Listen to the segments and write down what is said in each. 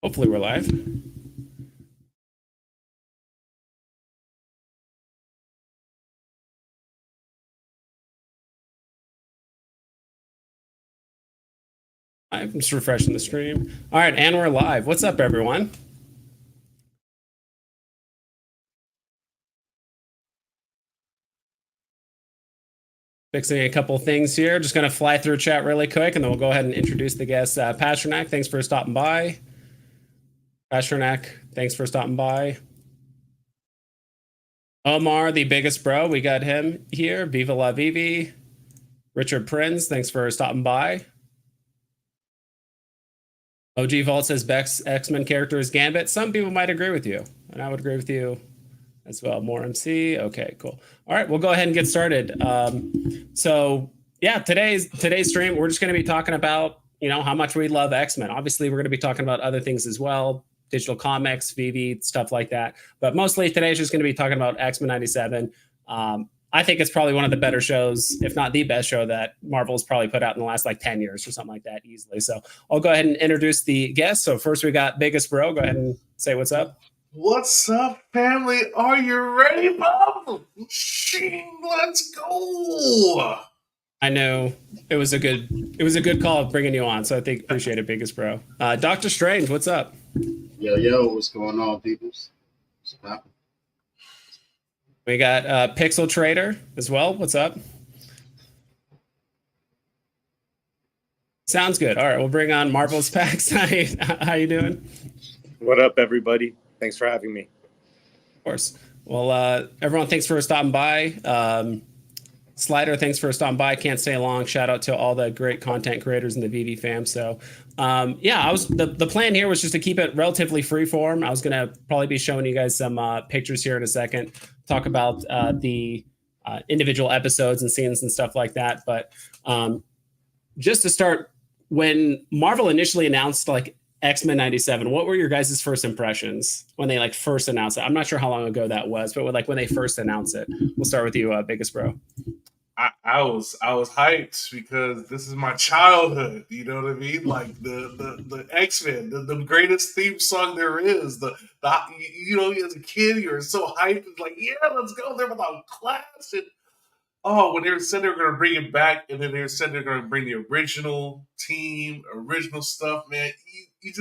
Hopefully we're live. I'm just refreshing the stream. All right, and we're live. What's up, everyone? Fixing a couple things here. Just going to fly through chat really quick, and then we'll go ahead and introduce the guests. Pasternak, thanks for stopping by. Pasternak, thanks for stopping by. Omar, the biggest bro, we got him here. Viva la Vivi. Richard Prinz, thanks for stopping by. OG Vault says Beck's X-Men character is Gambit. Some people might agree with you, and I would agree with you as well. More MC. Okay, cool. All right, we'll go ahead and get started. So yeah, today's stream, we're just going to be talking about how much we love X-Men. Obviously, we're going to be talking about other things as well, digital comics, Veve, stuff like that. But mostly today's just going to be talking about X-Men '97. I think it's probably one of the better shows, if not the best show that Marvel's probably put out in the last 10 years or something like that easily. So I'll go ahead and introduce the guests. So first we got Biggest Bro. Go ahead and say what's up. What's up, family? Are you ready, Bob? Let's go. I know it was a good call of bringing you on, so I think appreciate it, Biggest Bro. Dr. Strange, what's up? Yo, what's going on, peoples? What's happening? We got Pixel Trader as well. What's up? Sounds good. All right, we'll bring on Marvel's Pax. How you doing? What up, everybody? Thanks for having me. Of course. Well, everyone, thanks for stopping by. Slider, thanks for stopping by. Can't stay long. Shout out to all the great content creators in the Veve fam. So, yeah, the plan here was just to keep it relatively free form. I was gonna probably be showing you guys some pictures here in a second, talk about the individual episodes and scenes and stuff like that. But just to start, when Marvel initially announced X-Men '97, what were your guys' first impressions when they first announced it? I'm not sure how long ago that was, but when they first announced it. We'll start with you, Biggest Bro. I was hyped because this is my childhood. You know what I mean? Like the X-Men, the greatest theme song there is. The as a kid, you're so hyped. It's like, yeah, let's go there without class. And when they said they were going to bring it back, and then they said they're going to bring the original team, original stuff, man, you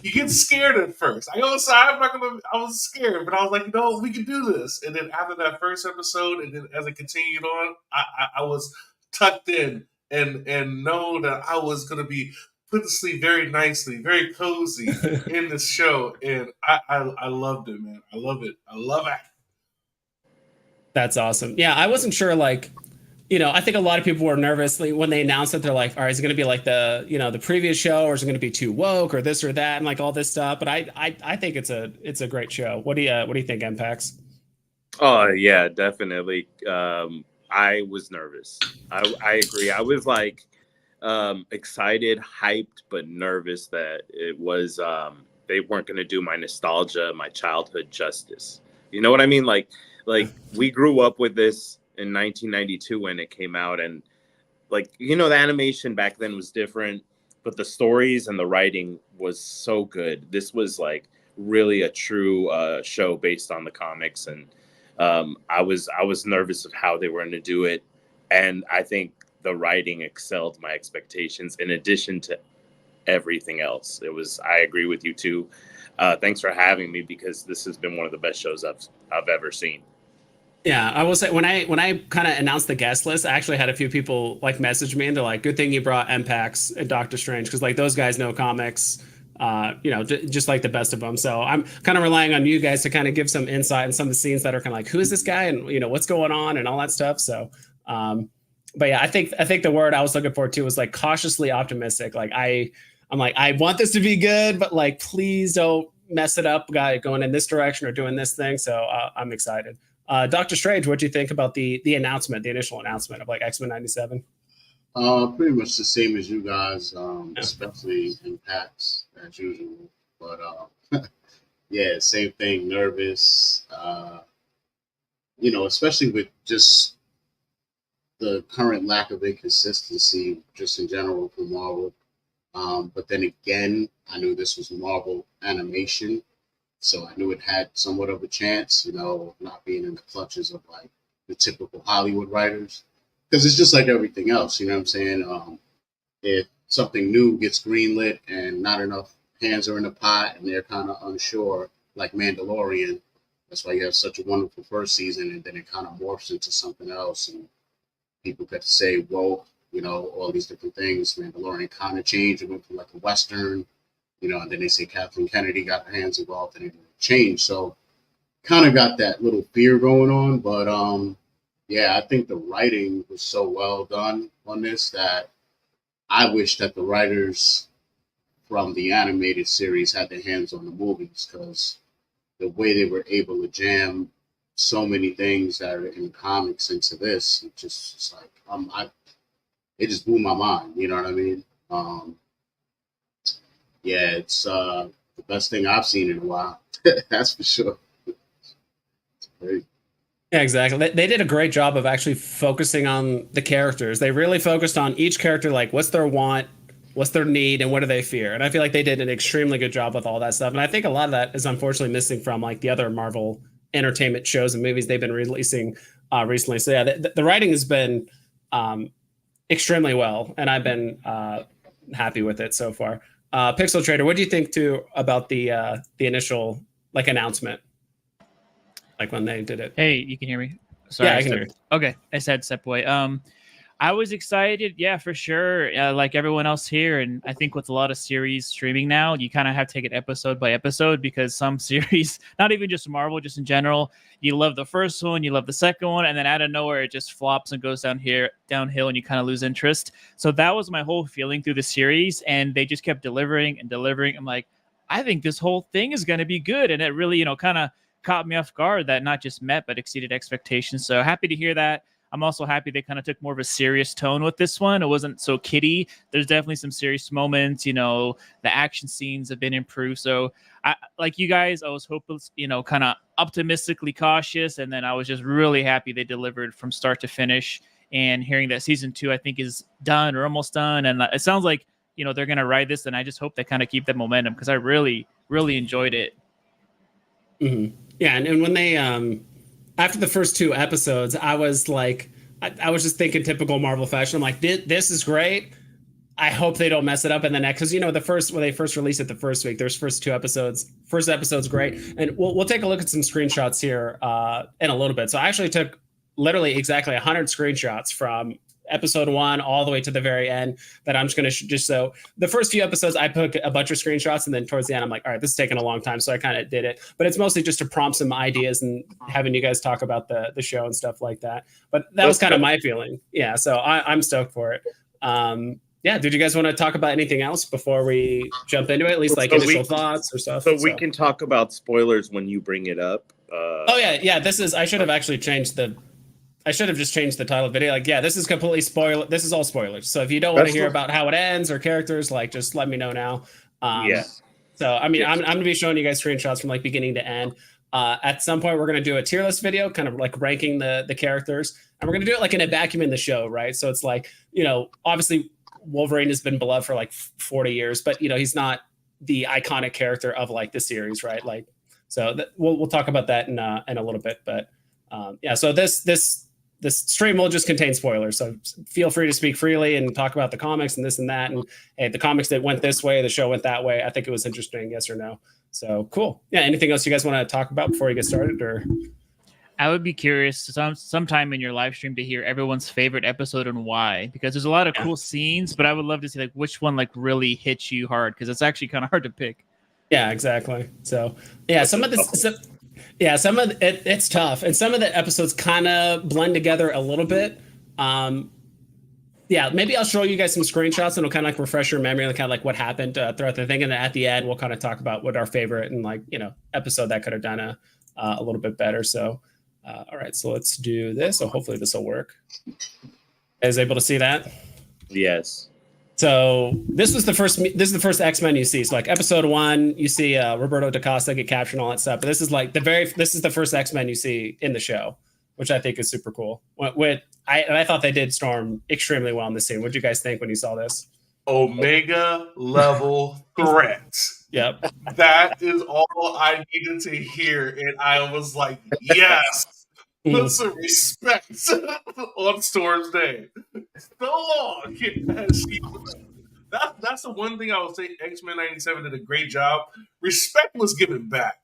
get scared at first. I was scared, but I was like, we can do this. And then after that first episode, and then as it continued on, I was tucked in and know that I was going to be put to sleep very nicely, very cozy in this show. And I loved it, man. I love it. I love it. That's awesome. Yeah, I wasn't sure. I think a lot of people were nervous when they announced it. They're like, "All right, is it going to be like the previous show, or is it going to be too woke, or this or that, and all this stuff?" But I think it's a great show. What do you think, MPAX? Oh yeah, definitely. I was nervous. I agree. I was excited, hyped, but nervous that it was they weren't going to do my nostalgia, my childhood justice. You know what I mean? Like we grew up with this in 1992 when it came out, and the animation back then was different, but the stories and the writing was so good. This was really a true show based on the comics, and I was nervous of how they were going to do it, and I think the writing excelled my expectations in addition to everything else. I agree with you too. Thanks for having me, because this has been one of the best shows I've ever seen. Yeah, I will say when I kind of announced the guest list, I actually had a few people message me, and they're like, "Good thing you brought MPAX and Doctor Strange, because those guys know comics, just like the best of them." So I'm kind of relying on you guys to kind of give some insight and some of the scenes that are kind of who is this guy, and what's going on and all that stuff. So, but yeah, I think the word I was looking for too was cautiously optimistic. I want this to be good, but please don't mess it up, guy, going in this direction or doing this thing. So I'm excited. Dr. Strange, what do you think about the announcement, the initial announcement of X-Men '97? Pretty much the same as you guys, especially impacts as usual. But yeah, same thing. Nervous. Especially with just the current lack of inconsistency, just in general from Marvel. But then again, I knew this was Marvel animation, so I knew it had somewhat of a chance, not being in the clutches of like the typical Hollywood writers. Because it's just like everything else, you know what I'm saying? If something new gets greenlit and not enough hands are in the pot and they're kind of unsure, like Mandalorian, that's why you have such a wonderful first season, and then it kind of morphs into something else, and people get to say, "Whoa," all these different things. Mandalorian kind of changed; it went from like a western, and then they say Kathleen Kennedy got her hands involved and it changed. So, kind of got that little fear going on, but yeah, I think the writing was so well done on this that I wish that the writers from the animated series had their hands on the movies, because the way they were able to jam so many things that are in comics into this, it's like it just blew my mind. You know what I mean? Yeah, it's the best thing I've seen in a while. That's for sure. It's great. Yeah, exactly. They did a great job of actually focusing on the characters. They really focused on each character, like what's their want, what's their need, and what do they fear. And I feel like they did an extremely good job with all that stuff. And I think a lot of that is unfortunately missing from like the other Marvel entertainment shows and movies they've been releasing recently. So yeah, the writing has been extremely well, and I've been happy with it so far. Pixel Trader, what do you think too about the initial like announcement? Like when they did it. Hey, you can hear me? Sorry, Yeah, I can hear you. Okay, I said step away. I was excited, yeah, for sure. Like everyone else here, and I think with a lot of series streaming now, you kind of have to take it episode by episode, because some series, not even just Marvel, just in general, you love the first one, you love the second one, and then out of nowhere it just flops and goes downhill, and you kind of lose interest. So that was my whole feeling through the series, and they just kept delivering and delivering. I'm like, I think this whole thing is going to be good, and it really, kind of caught me off guard that not just met but exceeded expectations. So happy to hear that. I'm also happy they kind of took more of a serious tone with this one. It wasn't so kiddie. There's definitely some serious moments. The action scenes have been improved. So I, like you guys, I was hopeless, kind of optimistically cautious. And then I was just really happy they delivered from start to finish. And hearing that season 2, I think, is done or almost done. And it sounds like, they're going to ride this. And I just hope they kind of keep that momentum, because I really, really enjoyed it. Mm-hmm. Yeah, and when they after the first 2 episodes, I was like, I was just thinking typical Marvel fashion. I'm like, this is great. I hope they don't mess it up in the next, because when they first released it the first week, there's first 2 episodes. First episode's great, and we'll take a look at some screenshots here in a little bit. So I actually took literally exactly 100 screenshots from episode 1 all the way to the very end that I'm just going to so the first few episodes I put a bunch of screenshots, and then towards the end I'm like, all right, this is taking a long time, so I kind of did it, but it's mostly just to prompt some ideas and having you guys talk about the show and stuff like that. But that was kind of my feeling. Yeah, so I'm stoked for it. Yeah, did you guys want to talk about anything else before we jump into it, at least like initial thoughts or stuff? So we can talk about spoilers when you bring it up. Oh yeah, this is, I should have just changed the title of the video. Like, yeah, this is completely spoiler. This is all spoilers. So if you don't want to hear about how it ends or characters, like, just let me know now. Yeah. So, I mean, I'm going to be showing you guys screenshots from like beginning to end. At some point, we're going to do a tier list video, kind of like ranking the characters. And we're going to do it like in a vacuum in the show, right? So it's like, obviously Wolverine has been beloved for like 40 years, but, he's not the iconic character of like the series, right? Like, so we'll talk about that in a little bit. But yeah, so this stream will just contain spoilers, so feel free to speak freely and talk about the comics and this and that. And hey, the comics that went this way, the show went that way. I think it was interesting, yes or no. So cool. Yeah. Anything else you guys want to talk about before you get started? Or I would be curious sometime in your live stream to hear everyone's favorite episode and why, because there's a lot of cool scenes, but I would love to see like which one like really hits you hard, because it's actually kind of hard to pick. Yeah, exactly. So yeah, some of it's tough, and some of the episodes kind of blend together a little bit. Yeah, maybe I'll show you guys some screenshots, and it'll kind of like refresh your memory and kind of like what happened throughout the thing. And then at the end, we'll kind of talk about what our favorite and like episode that could have done a little bit better. So, all right, so let's do this. So hopefully this will work. Is able to see that? Yes. So this is the first X-Men you see. So like episode 1, you see Roberto da Costa get captured and all that stuff. But this is like this is the first X-Men you see in the show, which I think is super cool. I thought they did Storm extremely well in this scene. What did you guys think when you saw this? Omega level threat. Yep. That is all I needed to hear, and I was like, yes, put some respect on Storm's name. So long has she that's the one thing I would say X-Men 97 did a great job. Respect was given back.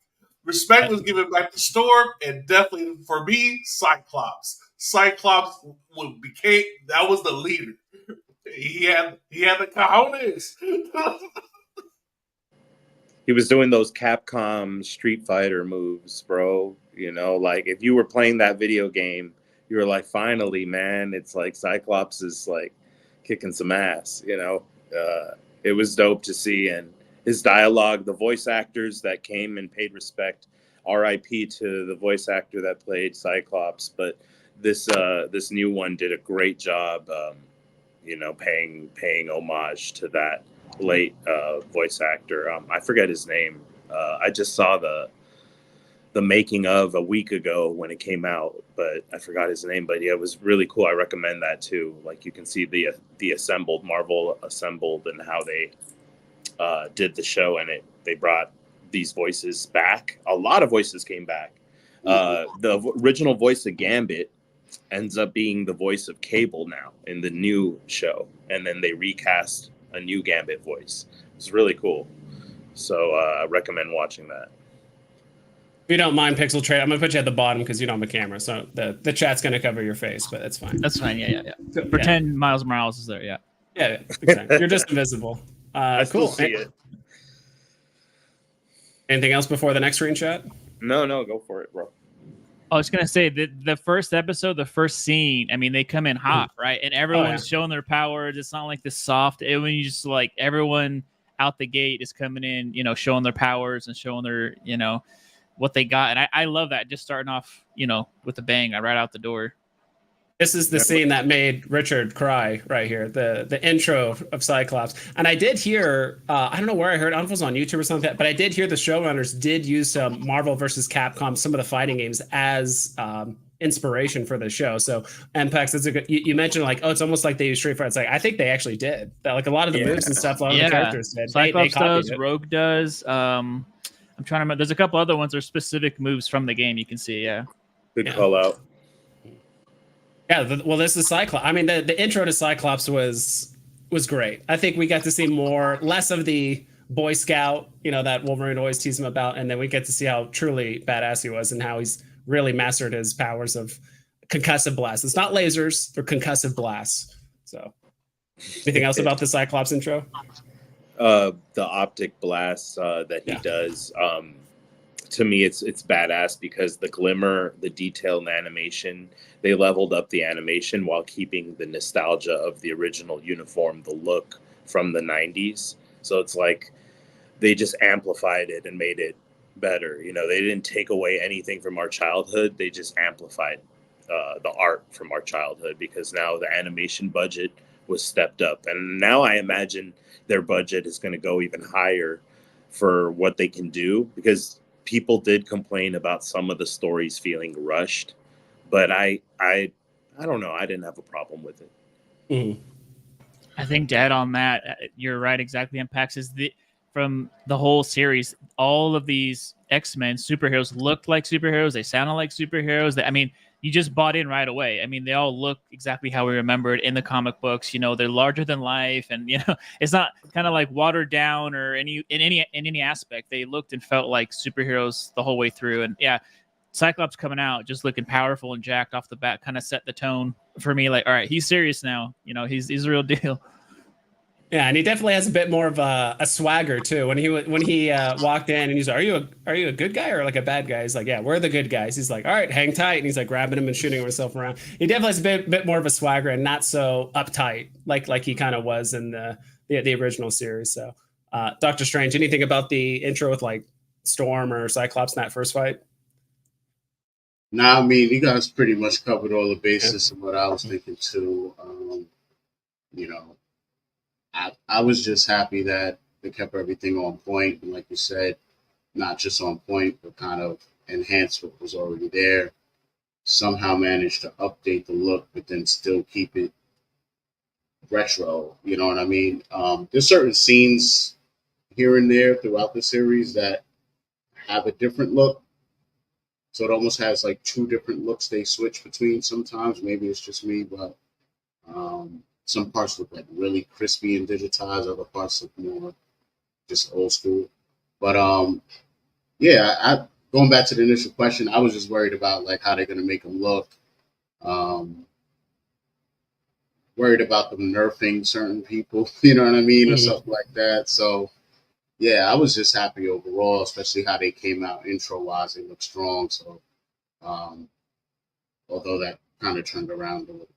Respect was given back to Storm, and definitely for me, Cyclops. Cyclops became that was the leader. He had the cojones. He was doing those Capcom Street Fighter moves, bro. You know, like if you were playing that video game, you were like, finally, man, it's like Cyclops is like kicking some ass, you know? It was dope to see. And his dialogue, the voice actors that came and paid respect, RIP to the voice actor that played Cyclops. But this new one did a great job, you know, paying homage to that late voice actor. I forget his name. I just saw the making of a week ago when it came out, but I forgot his name. But yeah, it was really cool. I recommend that too. Like you can see the assembled Marvel assembled and how they did the show, and they brought these voices back. A lot of voices came back. The original voice of Gambit ends up being the voice of Cable now in the new show, and then they recast a new Gambit voice. It's really cool. So I recommend watching that. If you don't mind, Pixel Trade, I'm gonna put you at the bottom because you don't have a camera, so the chat's gonna cover your face, but that's fine. That's fine. Yeah. So, pretend Miles Morales is there. Yeah. Yeah, exactly. You're just invisible. I still Cool. see it. Anything else before the next screenshot? No, go for it, bro. I was gonna say the first episode, the first scene. I mean, they come in hot, right? And everyone's showing their powers. It's not like this soft. When you just like everyone out the gate is coming in, you know, showing their powers and showing their, you know, what they got. And I love that. Just starting off, you know, with a bang, right out the door. This is the scene that made Richard cry right here, the intro of Cyclops. And I did hear, I don't know where I heard, I don't know if it was on YouTube or something, but I did hear the showrunners did use some Marvel versus Capcom, some of the fighting games as inspiration for the show. So MPEX, it's a good, you mentioned like, oh, it's almost like they use Street Fighter. It's like, I think they actually did. That, like a lot of the moves and stuff, a lot of the characters did. Cyclops does, Rogue does. I'm trying to remember. There's a couple other ones that are specific moves from the game you can see, Good call out. Yeah, well, this is Cyclops. I mean, the intro to Cyclops was great. I think we got to see less of the Boy Scout, you know, that Wolverine always teased him about, and then we get to see how truly badass he was and how he's really mastered his powers of concussive blasts. It's not lasers; they're concussive blasts. So, anything else about the Cyclops intro? The optic blasts that he does. To me, it's badass because the glimmer, the detail, and the animation, they leveled up the animation while keeping the nostalgia of the original uniform, the look from the 90s. So it's like they just amplified it and made it better. You know, they didn't take away anything from our childhood. They just amplified the art from our childhood because now the animation budget was stepped up. And now I imagine their budget is going to go even higher for what they can do because people did complain about some of the stories feeling rushed, but I don't know. I didn't have a problem with it. Mm-hmm. I think dead on that. You're right. Exactly. Impacts is from the whole series. All of these X-Men superheroes looked like superheroes. They sounded like superheroes. I mean, you just bought in right away. I mean, they all look exactly how we remembered in the comic books. You know, they're larger than life, and you know, it's not kind of like watered down or in any aspect. They looked and felt like superheroes the whole way through. And yeah, Cyclops coming out just looking powerful and jacked off the bat kind of set the tone for me. Like, all right, he's serious now. You know, he's a real deal. Yeah, and he definitely has a bit more of a swagger too. When he walked in and he's like, "Are you a good guy or like a bad guy?" He's like, "Yeah, we're the good guys." He's like, "All right, hang tight," and he's like grabbing him and shooting himself around. He definitely has a bit more of a swagger and not so uptight like he kind of was in the original series. So, Doctor Strange, anything about the intro with like Storm or Cyclops in that first fight? Nah, I mean, you guys pretty much covered all the bases of what I was thinking too. You know, I was just happy that they kept everything on point. And like you said, not just on point, but kind of enhanced what was already there. Somehow managed to update the look, but then still keep it retro. You know what I mean? There's certain scenes here and there throughout the series that have a different look. So it almost has like two different looks they switch between sometimes. Maybe it's just me, but some parts look like really crispy and digitized. Other parts look more just old school. But yeah, going back to the initial question, I was just worried about like how they're gonna make them look. Um, Worried about them nerfing certain people, you know what I mean, or something like that. So yeah, I was just happy overall, especially how they came out intro wise. They look strong. So um, although that kind of turned around a little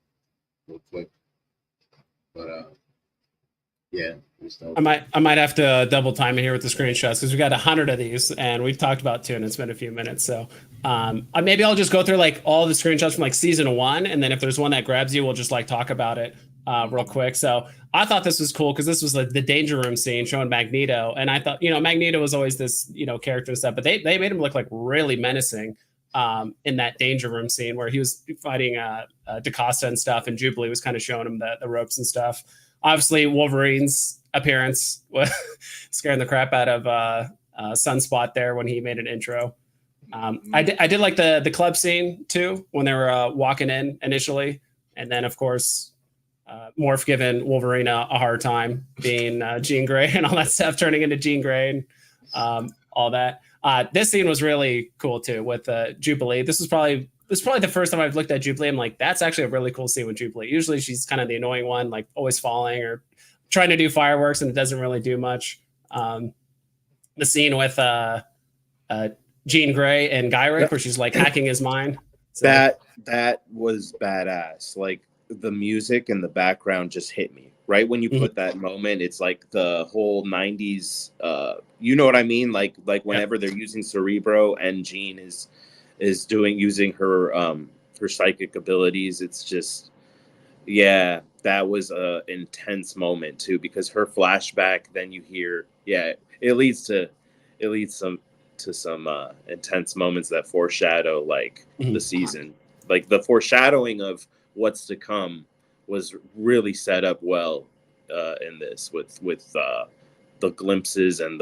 quick, but yeah, it's dope. I might have to double time it here with the screenshots because we got 100 of these and we've talked about 2 and it's been a few minutes. So maybe I'll just go through like all the screenshots from like season 1, and then if there's one that grabs you, we'll just like talk about it real quick. So I thought this was cool because this was like the danger room scene showing Magneto, and I thought, you know, Magneto was always this, you know, character and stuff, but they made him look like really menacing in that danger room scene where he was fighting DaCosta and stuff, and Jubilee was kind of showing him the ropes and stuff. Obviously, Wolverine's appearance was scaring the crap out of Sunspot there when he made an intro. I did like the club scene too when they were walking in initially, and then of course Morph giving Wolverine a hard time being Jean Grey and all that stuff, turning into Jean Grey and all that. This scene was really cool too with Jubilee. This is probably the first time I've looked at Jubilee. I'm like, that's actually a really cool scene with Jubilee. Usually she's kind of the annoying one, like always falling or trying to do fireworks, and it doesn't really do much. The scene with Jean Grey and Gyrick, where she's like hacking his mind. So, that was badass. Like the music and the background just hit me right when you put that moment. It's like the whole 90s. You know what I mean? Like whenever they're using Cerebro and Jean is using her her psychic abilities. It's just, yeah, that was a intense moment too, because her flashback, then you hear, it leads to some intense moments that foreshadow like the season. Like the foreshadowing of what's to come was really set up well in this with the glimpses and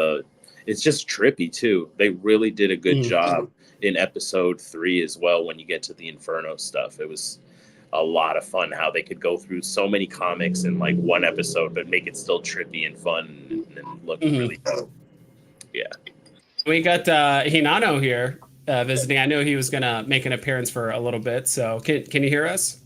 it's just trippy too. They really did a good job in episode 3 as well. When you get to the Inferno stuff, it was a lot of fun how they could go through so many comics in like one episode, but make it still trippy and fun and look really dope. Yeah. We got Hinano here visiting. I knew he was going to make an appearance for a little bit. So can you hear us?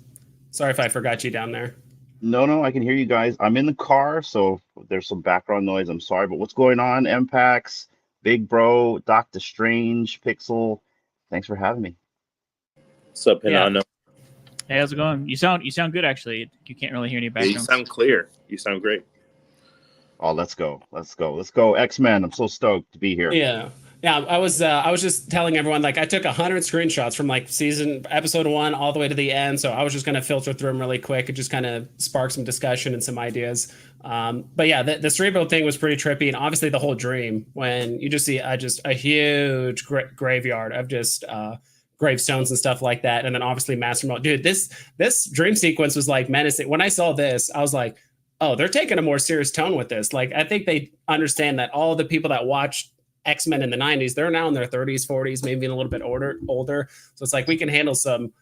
Sorry if I forgot you down there. No, I can hear you guys. I'm in the car, so if there's some background noise, I'm sorry. But what's going on, Empax, Big Bro, Doctor Strange, Pixel? Thanks for having me. What's up, Hinano? Hey, how's it going? You sound good actually. You can't really hear any background. You sound clear. You sound great. Oh, let's go, X-Men. I'm so stoked to be here. Yeah. I was just telling everyone, like, I took 100 screenshots from like episode 1 all the way to the end. So I was just going to filter through them really quick and just kind of spark some discussion and some ideas. But yeah, the Cerebro thing was pretty trippy. And obviously the whole dream when you just see a huge graveyard of just gravestones and stuff like that. And then obviously Master Mode. Dude, this dream sequence was like menacing. When I saw this, I was like, oh, they're taking a more serious tone with this. Like, I think they understand that all the people that watched X-Men in the 90s, they're now in their 30s, 40s, maybe a little bit older. So it's like we can handle some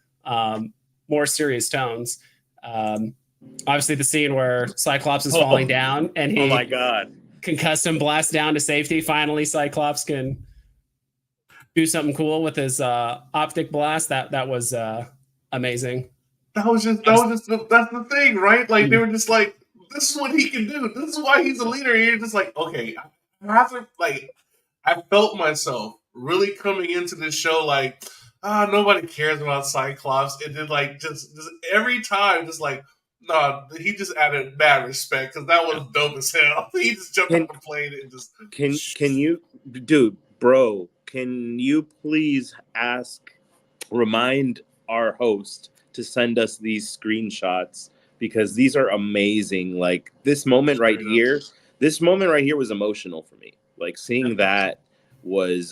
more serious tones. Obviously, the scene where Cyclops is falling down and he my God, can custom blast down to safety. Finally, Cyclops can do something cool with his optic blast. That was amazing. That's the thing, right? Like they were just like, this is what he can do. This is why he's a leader. And you're just like, okay, I have to like. I felt myself really coming into this show like, nobody cares about Cyclops, and then like just every time, just like, no, he just added mad respect because that was dope as hell. He just jumped on the plane and just. Can you, dude, bro? Can you please remind our host to send us these screenshots because these are amazing. Like this moment right here was emotional for me. Like seeing that was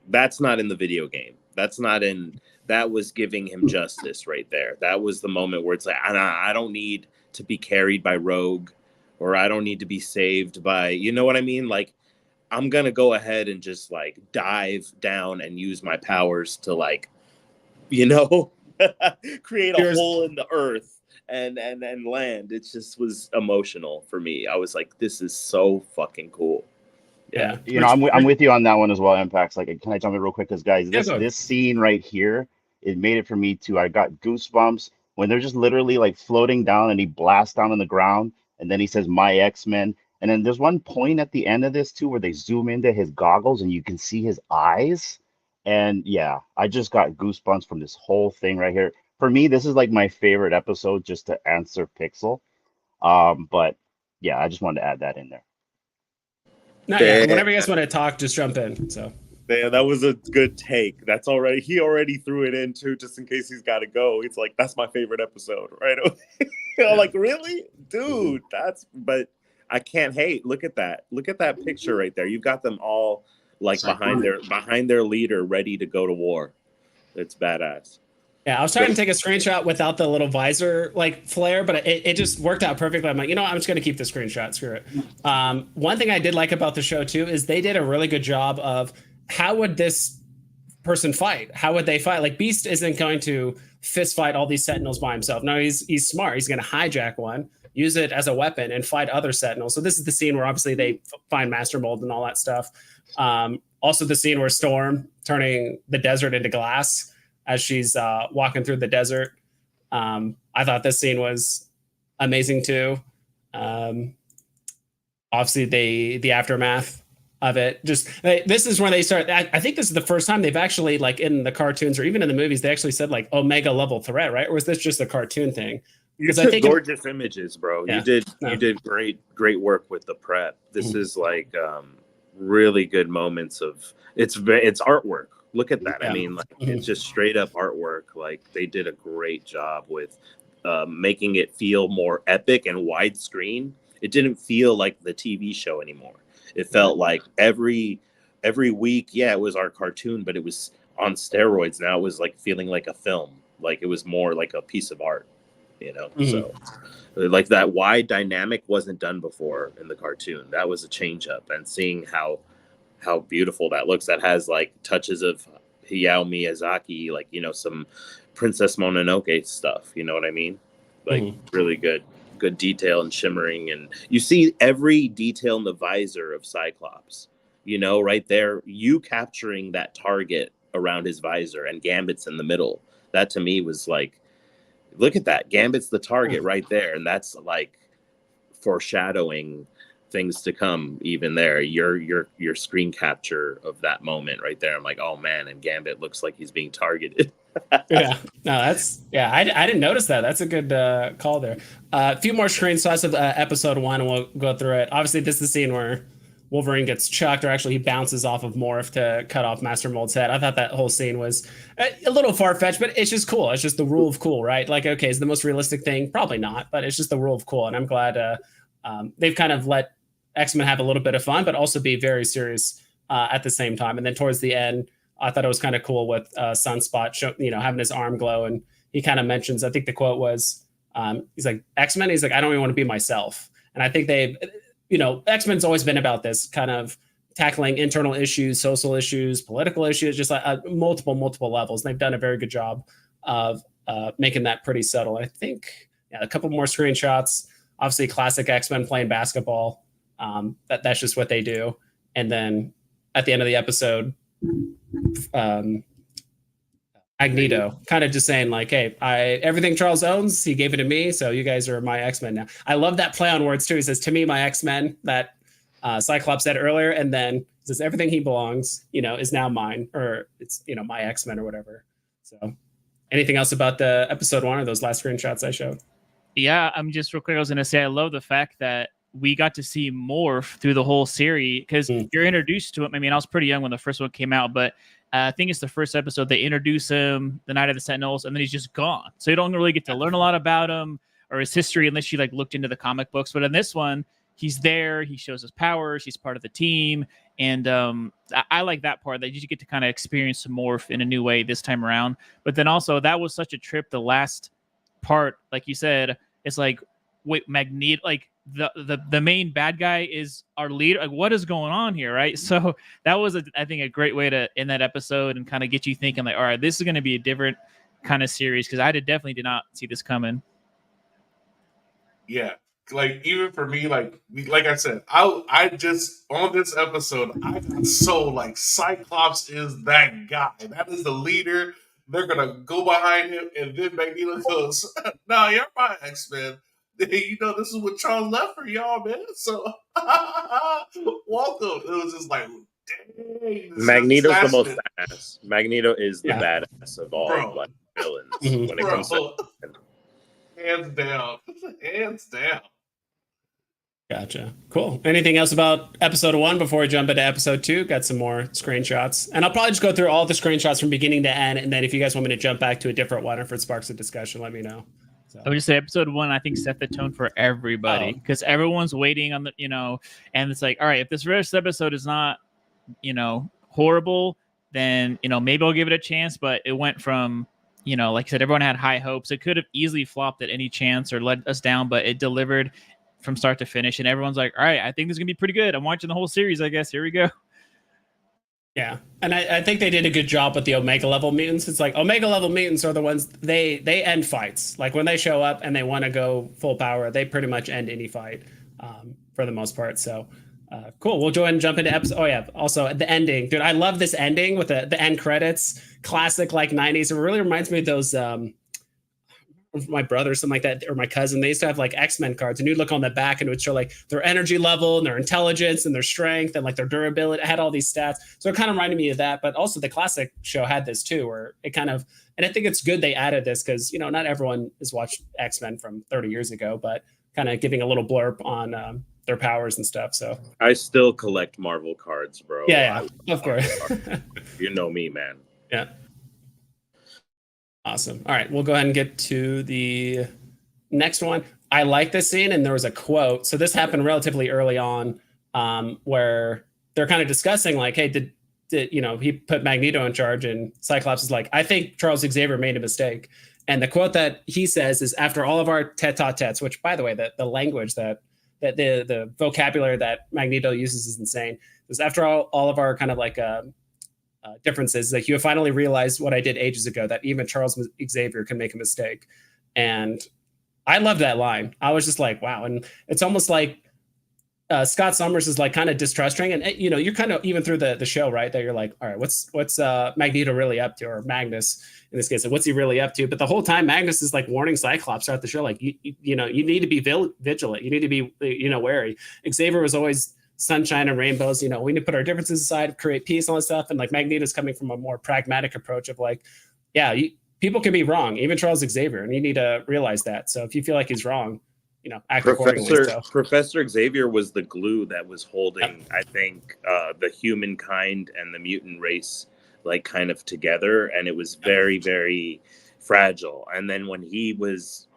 that's not in the video game. That was giving him justice right there. That was the moment where it's like, I don't need to be carried by Rogue, or I don't need to be saved by, you know what I mean? Like, I'm gonna go ahead and just like dive down and use my powers to like, you know, create a hole in the earth and land. It just was emotional for me. I was like, this is so fucking cool. Yeah. You know, I'm with you on that one as well. Impacts. Like, can I jump in real quick? Because guys, this scene right here, it made it for me too. I got goosebumps when they're just literally like floating down, and he blasts down on the ground, and then he says, "My X-Men." And then there's one point at the end of this too where they zoom into his goggles, and you can see his eyes. And yeah, I just got goosebumps from this whole thing right here. For me, this is like my favorite episode, just to answer Pixel. But yeah, I just wanted to add that in there. No, yeah. Whenever you guys want to talk, just jump in. So. Yeah, that was a good take. That's already, he already threw it in too, just in case he's got to go. It's like, that's my favorite episode, right? I'm like, really, dude? But I can't hate. Look at that picture right there. You've got them all like behind their leader, ready to go to war. It's badass. Yeah, I was trying to take a screenshot without the little visor like flare, but it just worked out perfectly. I'm like, I'm just going to keep the screenshot. Screw it. One thing I did like about the show too is they did a really good job of how would this person fight? How would they fight? Like Beast isn't going to fist fight all these Sentinels by himself. No, he's smart. He's going to hijack one, use it as a weapon, and fight other Sentinels. So this is the scene where obviously they find Master Mold and all that stuff. Also the scene where Storm turning the desert into glass as she's walking through the desert. I thought this scene was amazing too. Obviously the aftermath of it. This is when they start. I think this is the first time they've actually, like in the cartoons or even in the movies, they actually said like Omega level threat, right? Or was this just a cartoon thing? You took gorgeous images, bro. Yeah. You did great work with the prep. This is like really good moments of it's artwork. Look at that. Yeah. I mean, like it's just straight up artwork. Like they did a great job with making it feel more epic and widescreen. It didn't feel like the TV show anymore. It felt like every week, yeah, it was our cartoon, but it was on steroids. Now it was like feeling like a film. Like it was more like a piece of art, So like that wide dynamic wasn't done before in the cartoon. That was a change up, and seeing how beautiful that looks. That has like touches of Hayao Miyazaki, like, some Princess Mononoke stuff. You know what I mean? Like really good detail and shimmering. And you see every detail in the visor of Cyclops, right there, you capturing that target around his visor, and Gambit's in the middle. That to me was like, look at that. Gambit's the target right there. And that's like foreshadowing things to come. Even there, your screen capture of that moment right there, I'm like, oh man, and Gambit looks like he's being targeted. I didn't notice that. That's a good call there. A few more screenshots of episode 1 and we'll go through it. Obviously this is the scene where Wolverine gets chucked, or actually he bounces off of Morph to cut off Master Mold's head. I thought that whole scene was a little far-fetched, but it's just cool. It's just the rule of cool, right? Like, okay, is the most realistic thing? Probably not, but it's just the rule of cool. And I'm glad they've kind of let X-Men have a little bit of fun, but also be very serious at the same time. And then towards the end, I thought it was kind of cool with Sunspot, having his arm glow. And he kind of mentions, I think the quote was, he's like, X-Men, he's like, I don't even want to be myself. And I think X-Men's always been about this kind of tackling internal issues, social issues, political issues, just like multiple levels. And they've done a very good job of making that pretty subtle. I think a couple more screenshots, obviously classic X-Men playing basketball. That's just what they do. And then at the end of the episode, Magneto kind of just saying like, hey, everything Charles owns, he gave it to me, so you guys are my X-Men now. I love that play on words too. He says, to me, my X-Men, that Cyclops said earlier, and then he says everything he belongs, is now mine, or it's my X-Men or whatever. So anything else about the episode 1 or those last screenshots I showed? Yeah, I'm just real quick, I was gonna say I love the fact that we got to see Morph through the whole series, because you're introduced to him. I mean, I was pretty young when the first one came out, but I think it's the first episode they introduce him, the Night of the Sentinels, and then he's just gone. So you don't really get to learn a lot about him or his history unless you like looked into the comic books. But in this one, he's there, he shows his powers, he's part of the team, and I like that part, that you get to kind of experience some Morph in a new way this time around. But then also, that was such a trip. The last part, like you said, it's like wait, Magneto, like the main bad guy is our leader. Like, what is going on here, right? So that was, I think, a great way to end that episode and kind of get you thinking, like, all right, this is going to be a different kind of series, because I definitely did not see this coming. Yeah, like even for me, like I said, I just on this episode I got so like Cyclops is that guy. That is the leader. They're gonna go behind him, and then Magneto goes, "No, you're my X-Men. You know this is what Charles left for y'all, man. So welcome." It was just like, dang. Magneto's the most badass. Magneto is the badass of all like villains when it comes to. Hands down. Hands down. Gotcha. Cool. Anything else about episode 1 before we jump into episode 2? Got some more screenshots. And I'll probably just go through all the screenshots from beginning to end. And then if you guys want me to jump back to a different one, or if it sparks a discussion, let me know. So. I would just say episode 1, I think, set the tone for everybody, because everyone's waiting on the, and it's like, all right, if this first episode is not, horrible, then, maybe I'll give it a chance. But it went from, like I said, everyone had high hopes. It could have easily flopped at any chance or let us down, but it delivered from start to finish. And everyone's like, all right, I think this is going to be pretty good. I'm watching the whole series, I guess. Here we go. Yeah. And I think they did a good job with the Omega level mutants. It's like Omega level mutants are the ones, they end fights. Like when they show up and they want to go full power, they pretty much end any fight for the most part. So cool. We'll go ahead and jump into episode. Oh yeah. Also the ending, dude. I love this ending with the end credits, classic like 90s. It really reminds me of those my brother, something like that, or my cousin. They used to have like X-Men cards, and you'd look on the back and it would show like their energy level and their intelligence and their strength and like their durability. It had all these stats. So it kind of reminded me of that. But also the classic show had this too, where it kind of, and I think it's good they added this, because not everyone has watched X-Men from 30 years ago, but kind of giving a little blurb on their powers and stuff. So I still collect Marvel cards, bro. Yeah, of course. You know me, man. Yeah. Awesome. All right, we'll go ahead and get to the next one. I like this scene, and there was a quote. So this happened relatively early on, where they're kind of discussing like, hey, did he put Magneto in charge? And Cyclops is like, I think Charles Xavier made a mistake. And the quote that he says is, after all of our tete-a-tetes, which, by the way, the language that the vocabulary that Magneto uses is insane. Is after all of our kind of like differences, like, you have finally realized what I did ages ago, that even Charles Xavier can make a mistake. And I love that line. I was just like, wow. And it's almost like Scott Summers is like kind of distrusting, and you're kind of even through the show, right, that you're like, all right, what's Magneto really up to, or Magnus in this case, what's he really up to? But the whole time Magnus is like warning Cyclops throughout the show, like, you need to be vigilant, you need to be wary. Xavier was always sunshine and rainbows, we need to put our differences aside, create peace, all that stuff. And like Magneto's coming from a more pragmatic approach of like, people can be wrong, even Charles Xavier, and you need to realize that. So if you feel like he's wrong, act accordingly. So. Professor Xavier was the glue that was holding, I think, the humankind and the mutant race like kind of together, and it was very, very fragile. And then when he was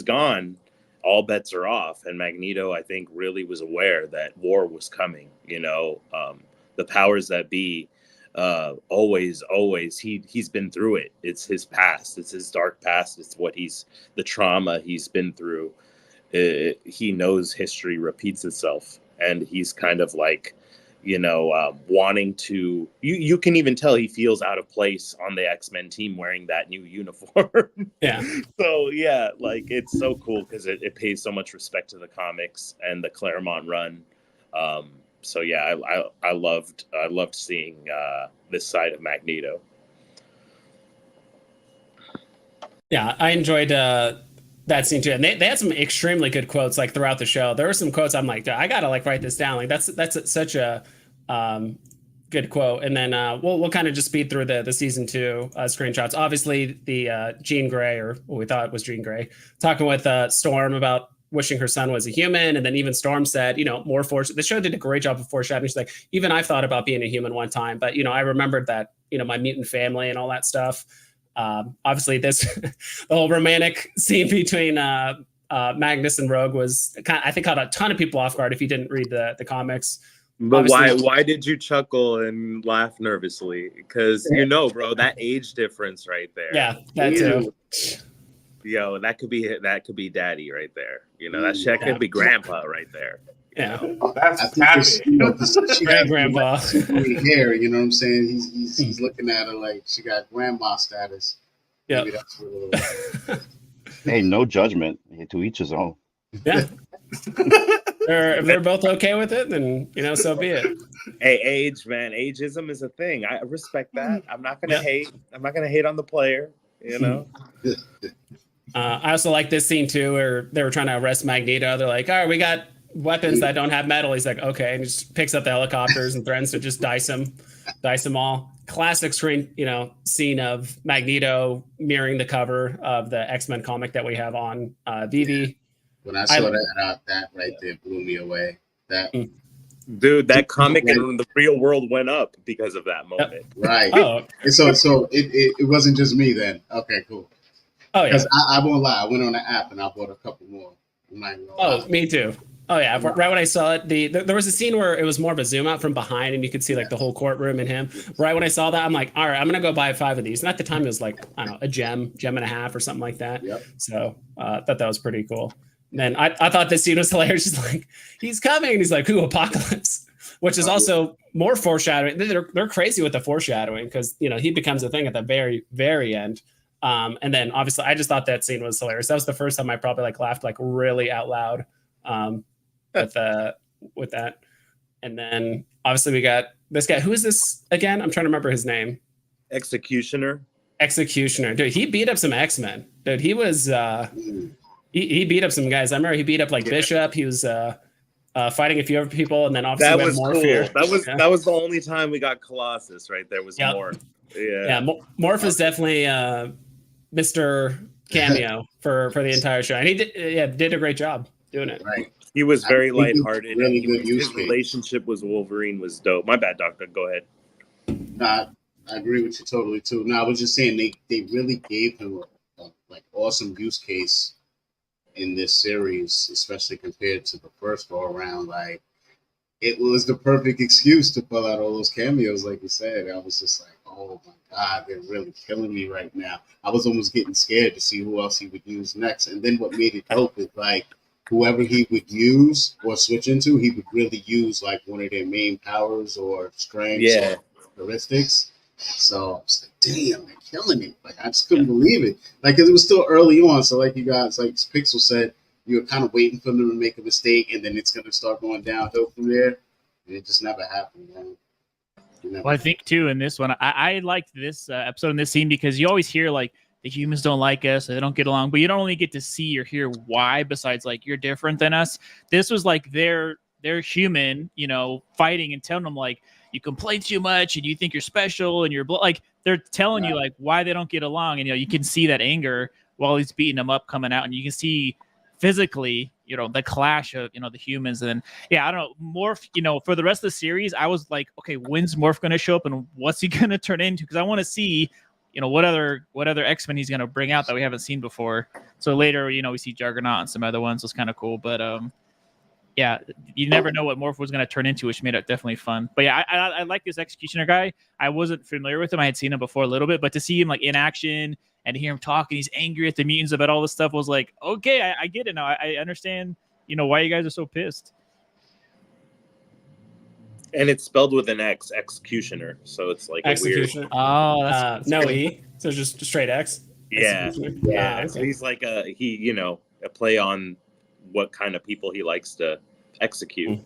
gone, all bets are off. And Magneto, I think, really was aware that war was coming. The powers that be, always, he's been through it. It's his past. It's his dark past. It's the trauma he's been through. He knows history repeats itself, and he's kind of like, wanting to. You can even tell he feels out of place on the X-Men team wearing that new uniform. Yeah. So yeah, like, it's so cool because it pays so much respect to the comics and the Claremont run. So yeah, I loved seeing this side of Magneto. Yeah, I enjoyed that scene too, and they had some extremely good quotes like throughout the show. There were some quotes I'm like, I gotta like write this down. Like that's such a good quote. And then we'll kind of just speed through the season 2 screenshots. Obviously, the Jean Grey, or what we thought was Jean Grey, talking with Storm about wishing her son was a human, and then even Storm said, more force. The show did a great job of foreshadowing. She's like, even I've thought about being a human one time, but I remembered that my mutant family and all that stuff. Obviously, the whole romantic scene between Magnus and Rogue was I think caught a ton of people off guard if you didn't read the comics. But why did you chuckle and laugh nervously? Because bro, that age difference right there. Yeah, that too. Yo, that could be daddy right there. You know, that could be grandpa right there. Yeah, That's because, you know, because she great has grandpa. great hair. You know what I'm saying? He's looking at her like she got grandma status. Yeah. Maybe that's what it was. Hey, no judgment. To each his own. Yeah. If they're both okay with it, then so be it. Hey, age, man, ageism is a thing. I respect that. I'm not gonna hate. I'm not gonna hate on the player. You know. I also like this scene too, where they were trying to arrest Magneto. They're like, "All right, we got weapons that don't have metal." He's like, "Okay," and he just picks up the helicopters and threatens to just dice them all. Classic screen, scene of Magneto mirroring the cover of the X-Men comic that we have on Veve. When I saw that right there blew me away. Dude, that comic in the real world went up because of that moment. Yep. Right. Oh. And so it wasn't just me then. Okay, cool. Oh yeah. Because I won't lie, I went on the app and I bought a couple more. Me too. Oh yeah. Right when I saw it, there was a scene where it was more of a zoom out from behind, and you could see like the whole courtroom and him. Right when I saw that, I'm like, all right, I'm gonna go buy 5 of these. And at the time, it was like, I don't know, a gem and a half or something like that. Yep. So I thought that was pretty cool. And then I thought this scene was hilarious. Just like, he's coming, and he's like, "Who, Apocalypse?" Which is also more foreshadowing. They're crazy with the foreshadowing because he becomes a thing at the very, very end. And then obviously, I just thought that scene was hilarious. That was the first time I probably laughed really out loud with that. And then obviously we got this guy. Who is this again? I'm trying to remember his name. Executioner. Dude, he beat up some X-Men. Dude, he was he beat up some guys. I remember he beat up Bishop. He was fighting a few other people, and then obviously that was Morph. Cool. That was the only time we got Colossus. Right there was Morph. Yeah, Morph is definitely Mr. Cameo for the entire show, and he did a great job doing it. Right. He was very lighthearted. Really good his relationship with Wolverine was dope. My bad, Doctor. Go ahead. Nah, I agree with you totally too. No, I was just saying they really gave him a awesome use case in this series, especially compared to the first go around. Like, it was the perfect excuse to pull out all those cameos, like you said. I was just like, oh my God, they're really killing me right now. I was almost getting scared to see who else he would use next. And then what made it dope is whoever he would use or switch into, he would really use one of their main powers or strengths or characteristics. So I was like, damn, they're killing it. I just couldn't believe it. Because it was still early on. So you guys, like Pixel said, you were kind of waiting for them to make a mistake, and then it's going to start going downhill from there. And it just never happened, man. Well, I think too in this one, I liked this episode and this scene because you always hear the humans don't like us, or they don't get along, but you don't only get to see or hear why. Besides, you're different than us. This was they're human, fighting and telling them you complain too much and you think you're special and you're they're telling you why they don't get along, and you can see that anger while he's beating them up coming out, and you can see physically the clash of the humans. And I don't know, Morph, for the rest of the series I was like, okay, when's Morph going to show up and what's he going to turn into, because I want to see what other X-Men he's going to bring out that we haven't seen before. So later we see Juggernaut and some other ones. Was kind of cool, but you never know what Morph was going to turn into, which made it definitely fun. But I like this Executioner guy. I wasn't familiar with him. I had seen him before a little bit, but to see him in action and to hear him talk, and he's angry at the mutants about all this stuff, was like, okay, I get it now. I understand, why you guys are so pissed. And it's spelled with an X, Executioner. So it's Executioner. A weird. Oh, that's no E. So just straight X. Yeah. Okay. So he's a play on what kind of people he likes to execute.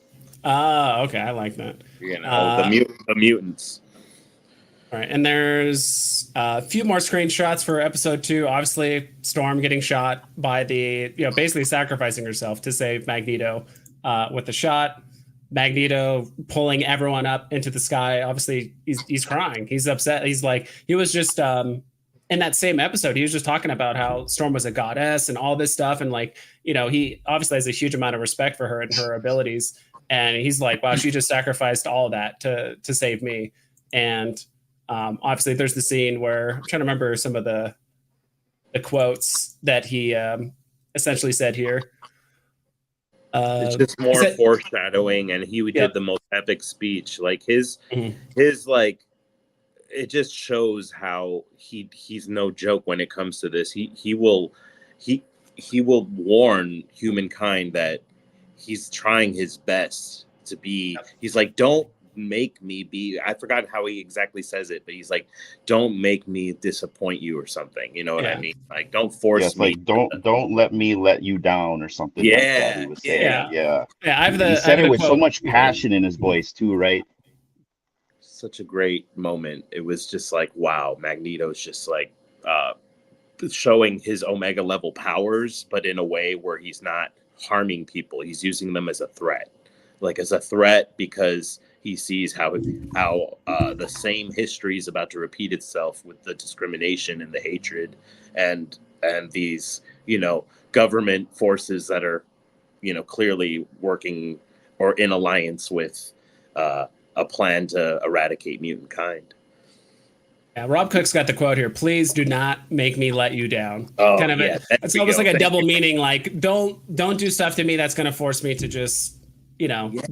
Okay, I like that. The mutants. All right, and there's a few more screenshots for episode 2. Obviously, Storm getting shot by basically sacrificing herself to save Magneto with the shot. Magneto pulling everyone up into the sky. Obviously, he's crying. He's upset. He was just in that same episode, he was just talking about how Storm was a goddess and all this stuff. And he obviously has a huge amount of respect for her and her abilities. And he's like, wow, she just sacrificed all of that to save me. And obviously there's the scene where I'm trying to remember some of the quotes that he essentially said here. It's just more foreshadowing, and he did the most epic speech. His it just shows how he's no joke when it comes to this. He will he will warn humankind that he's trying his best to be. He's like, don't make me be. I forgot how he exactly says it, but he's like, don't make me disappoint you or something. You know what I mean? Like, don't force me. Like don't let me let you down or something like that. He was saying, Yeah. I have he said it with so quote. much passion in his voice too, right? Such a great moment. It was just like, wow, Magneto's just like showing his Omega level powers, but in a way where he's not harming people. He's using them as a threat, because he sees how the same history is about to repeat itself with the discrimination and the hatred and these, government forces that are, clearly working or in alliance with a plan to eradicate mutant kind. Yeah, Rob Cook's got the quote here. Please do not make me let you down. Oh, kind of yeah, it's almost like a double meaning. Like, don't do stuff to me that's going to force me to just,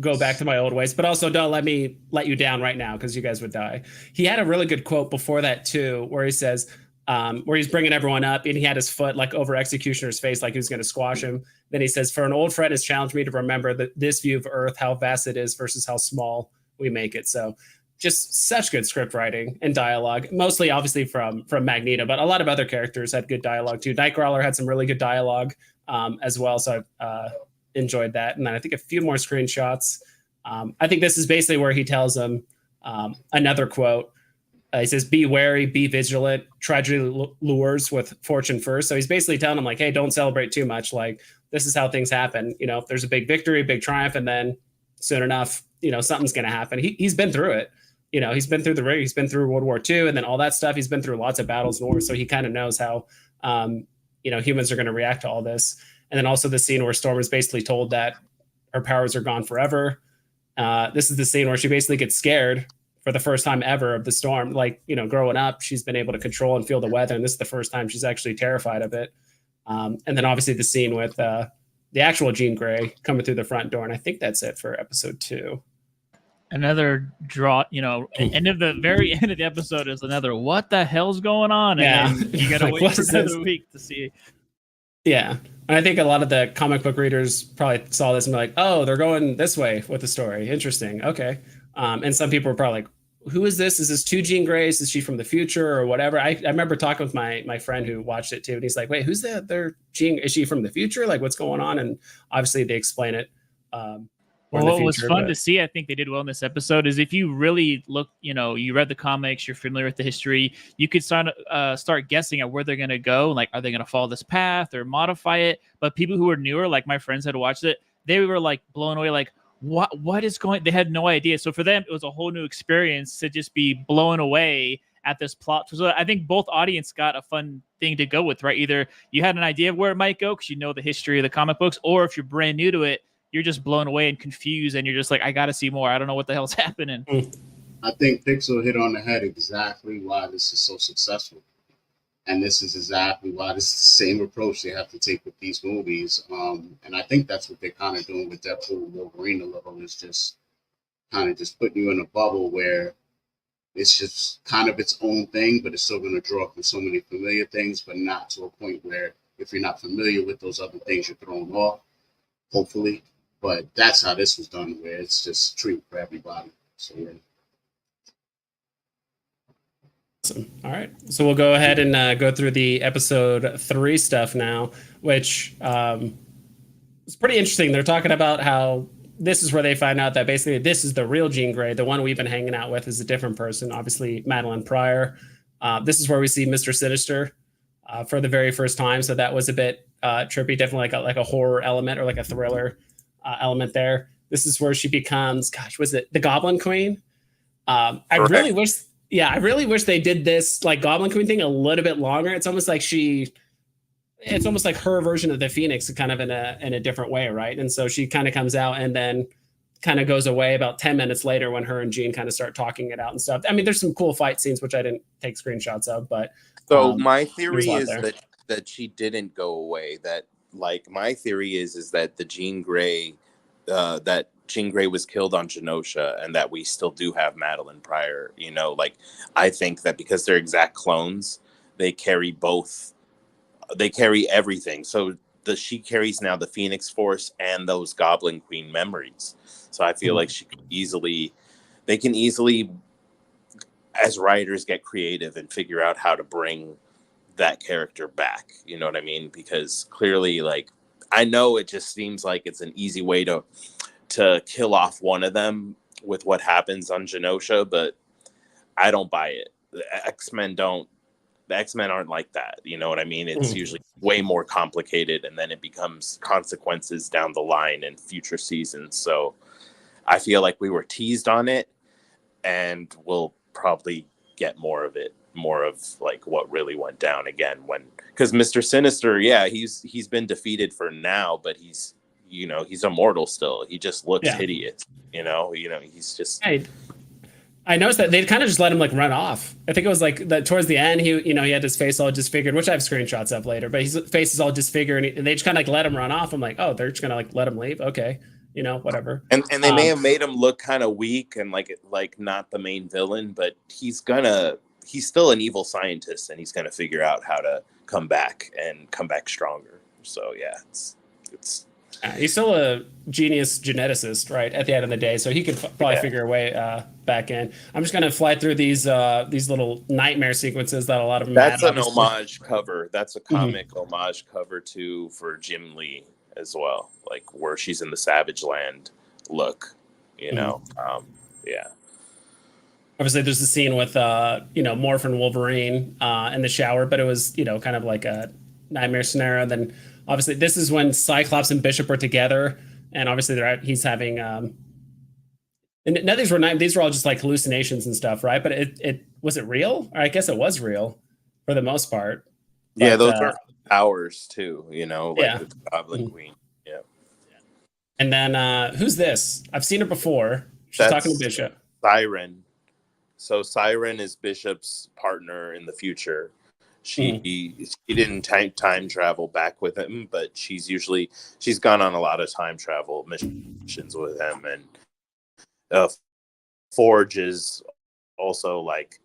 go back to my old ways. But also, don't let me let you down right now because you guys would die. He had a really good quote before that too, where he says, where he's bringing everyone up, and he had his foot like over Executioner's face, like he was going to squash him. Then he says, "For an old friend has challenged me to remember that this view of Earth, how vast it is versus how small we make it." So, just such good script writing and dialogue, mostly obviously from Magneto, but a lot of other characters had good dialogue too. Nightcrawler had some really good dialogue as well, so I enjoyed that. And then I think a few more screenshots. I think this is basically where he tells them another quote. He says, "Be wary, be vigilant, tragedy lures with fortune first." So he's basically telling them like, hey, don't celebrate too much. Like, this is how things happen. If there's a big victory, big triumph, and then soon enough, something's going to happen. He's been through it. He's been through the ring. He's been through World War II and then all that stuff. He's been through lots of battles and wars. So he kind of knows how, humans are going to react to all this. And then also the scene where Storm is basically told that her powers are gone forever. This is the scene where she basically gets scared for the first time ever of the storm. Like, growing up, she's been able to control and feel the weather. And this is the first time she's actually terrified of it. And then obviously the scene with the actual Jean Grey coming through the front door. And I think that's it for episode 2. Another draw, end of the very end of the episode is another what the hell's going on? And you gotta like, wait for another week to see. Yeah. And I think a lot of the comic book readers probably saw this and be like, oh, they're going this way with the story. Interesting. Okay. And some people were probably like, who is this? Is this 2 Jean Greys? Is she from the future or whatever? I remember talking with my friend who watched it too. And he's like, wait, who's that? They're Jean? Is she from the future? Like, what's going on? And obviously they explain it. Well, what was fun to see, I think they did well in this episode, is if you really look, you read the comics, you're familiar with the history, you could start guessing at where they're going to go. Like, are they going to follow this path or modify it? But people who are newer, like my friends had watched it, they were like blown away. Like, what is going? They had no idea. So for them, it was a whole new experience to just be blown away at this plot. So I think both audience got a fun thing to go with, right? Either you had an idea of where it might go because you know the history of the comic books, or if you're brand new to it, you're just blown away and confused, and you're just like, I got to see more. I don't know what the hell's happening. I think Pixel hit on the head exactly why this is so successful. And this is exactly why this is the same approach they have to take with these movies. And I think that's what they're kind of doing with Deadpool and Wolverine a little, is just kind of just putting you in a bubble where it's just kind of its own thing, but it's still going to draw from so many familiar things, but not to a point where if you're not familiar with those other things, you're thrown off, hopefully. But that's how this was done, where it's just treat for everybody. So, yeah. Awesome. All right. So we'll go ahead and go through the episode 3 stuff now, which is pretty interesting. They're talking about how this is where they find out that basically this is the real Jean Grey. The one we've been hanging out with is a different person, obviously Madeline Pryor. This is where we see Mr. Sinister for the very first time. So that was a bit trippy, definitely like a horror element or like a thriller element there. This is where she becomes, was it the Goblin Queen? I really wish they did this like Goblin Queen thing a little bit longer. It's almost like it's almost like her version of the Phoenix, kind of in a different way, right? And so she kind of comes out and then kind of goes away about 10 minutes later when her and Jean kind of start talking it out and stuff. I mean, there's some cool fight scenes which I didn't take screenshots of, but so my theory is that she didn't go away. That like my theory is that the Jean Grey, that Jean Grey was killed on Genosha, and that we still do have Madeline Pryor. Like I think that because they're exact clones, they carry both they carry everything. So she carries now the Phoenix Force and those Goblin Queen memories. So I feel like they can easily, as writers, get creative and figure out how to bring that character back. You know what I mean? Because clearly, like, I know it just seems like it's an easy way to kill off one of them with what happens on Genosha, but I don't buy it. The X-Men aren't like that. You know what I mean? It's usually way more complicated, and then it becomes consequences down the line in future seasons. So I feel like we were teased on it, and we'll probably get more of like what really went down again, because Mr. Sinister, yeah, he's been defeated for now, but he's immortal still. He just looks hideous. He's just. Hey, I noticed that they kind of just let him like run off. I think it was like that towards the end, he had his face all disfigured, which I have screenshots of later, but his face is all disfigured, and they just kind of like let him run off. I'm like, oh, they're just gonna like let him leave. Okay, whatever. And they may have made him look kind of weak and like not the main villain, but he's still an evil scientist, and he's gonna figure out how to come back stronger. So yeah, it's. He's still a genius geneticist, right? At the end of the day, so he could probably figure a way back in. I'm just gonna fly through these little nightmare sequences that a lot of them. That's an homage cover. That's a comic homage cover for Jim Lee as well, like where she's in the Savage Land look. Yeah. Obviously, there's the scene with Morph and Wolverine in the shower, but it was kind of like a nightmare scenario. Then obviously, this is when Cyclops and Bishop are together, and obviously he's having. And none of these were all just like hallucinations and stuff, right? But it was it real? Or I guess it was real for the most part. But, yeah, those are powers too. The Goblin Queen. Yeah. And then who's this? I've seen her before. She's talking to Bishop. Siren. So Siren is Bishop's partner in the future. She didn't time travel back with him, but she's gone on a lot of time travel missions with him, and Forge is also like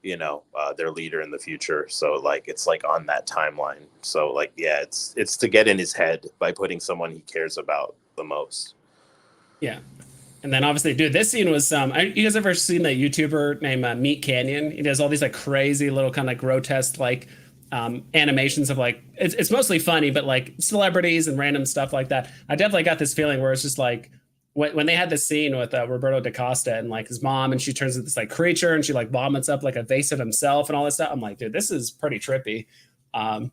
their leader in the future. So like it's like on that timeline. So like it's to get in his head by putting someone he cares about the most. Yeah. And then obviously, dude, this scene was you guys ever seen that YouTuber named Meat Canyon? He does all these like crazy little kind of grotesque like animations of like it's mostly funny, but like celebrities and random stuff like that. I definitely got this feeling where it's just like when they had this scene with Roberto da Costa and like his mom, and she turns into this like creature and she like vomits up like a vase of himself and all this stuff. I'm like, dude, this is pretty trippy. And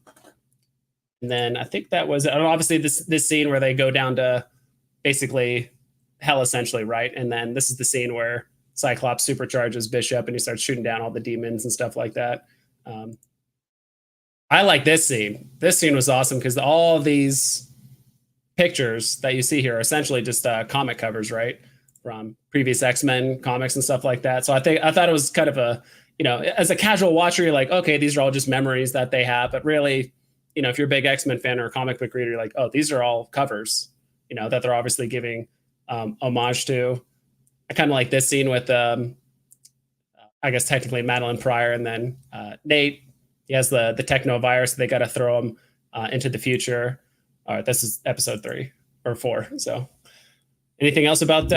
then I think that was obviously this scene where they go down to basically hell essentially, right? And then this is the scene where Cyclops supercharges Bishop and he starts shooting down all the demons and stuff like that. I like this scene. This scene was awesome because all these pictures that you see here are essentially just comic covers, right? From previous X-Men comics and stuff like that. So I thought it was kind of a, as a casual watcher, you're like, okay, these are all just memories that they have. But really, if you're a big X-Men fan or a comic book reader, you're like, oh, these are all covers, that they're obviously giving homage to. I kind of like this scene with, I guess technically Madeline Pryor, and then Nate. He has the techno virus. So they got to throw him into the future. All right, this is episode 3 or 4. So, anything else about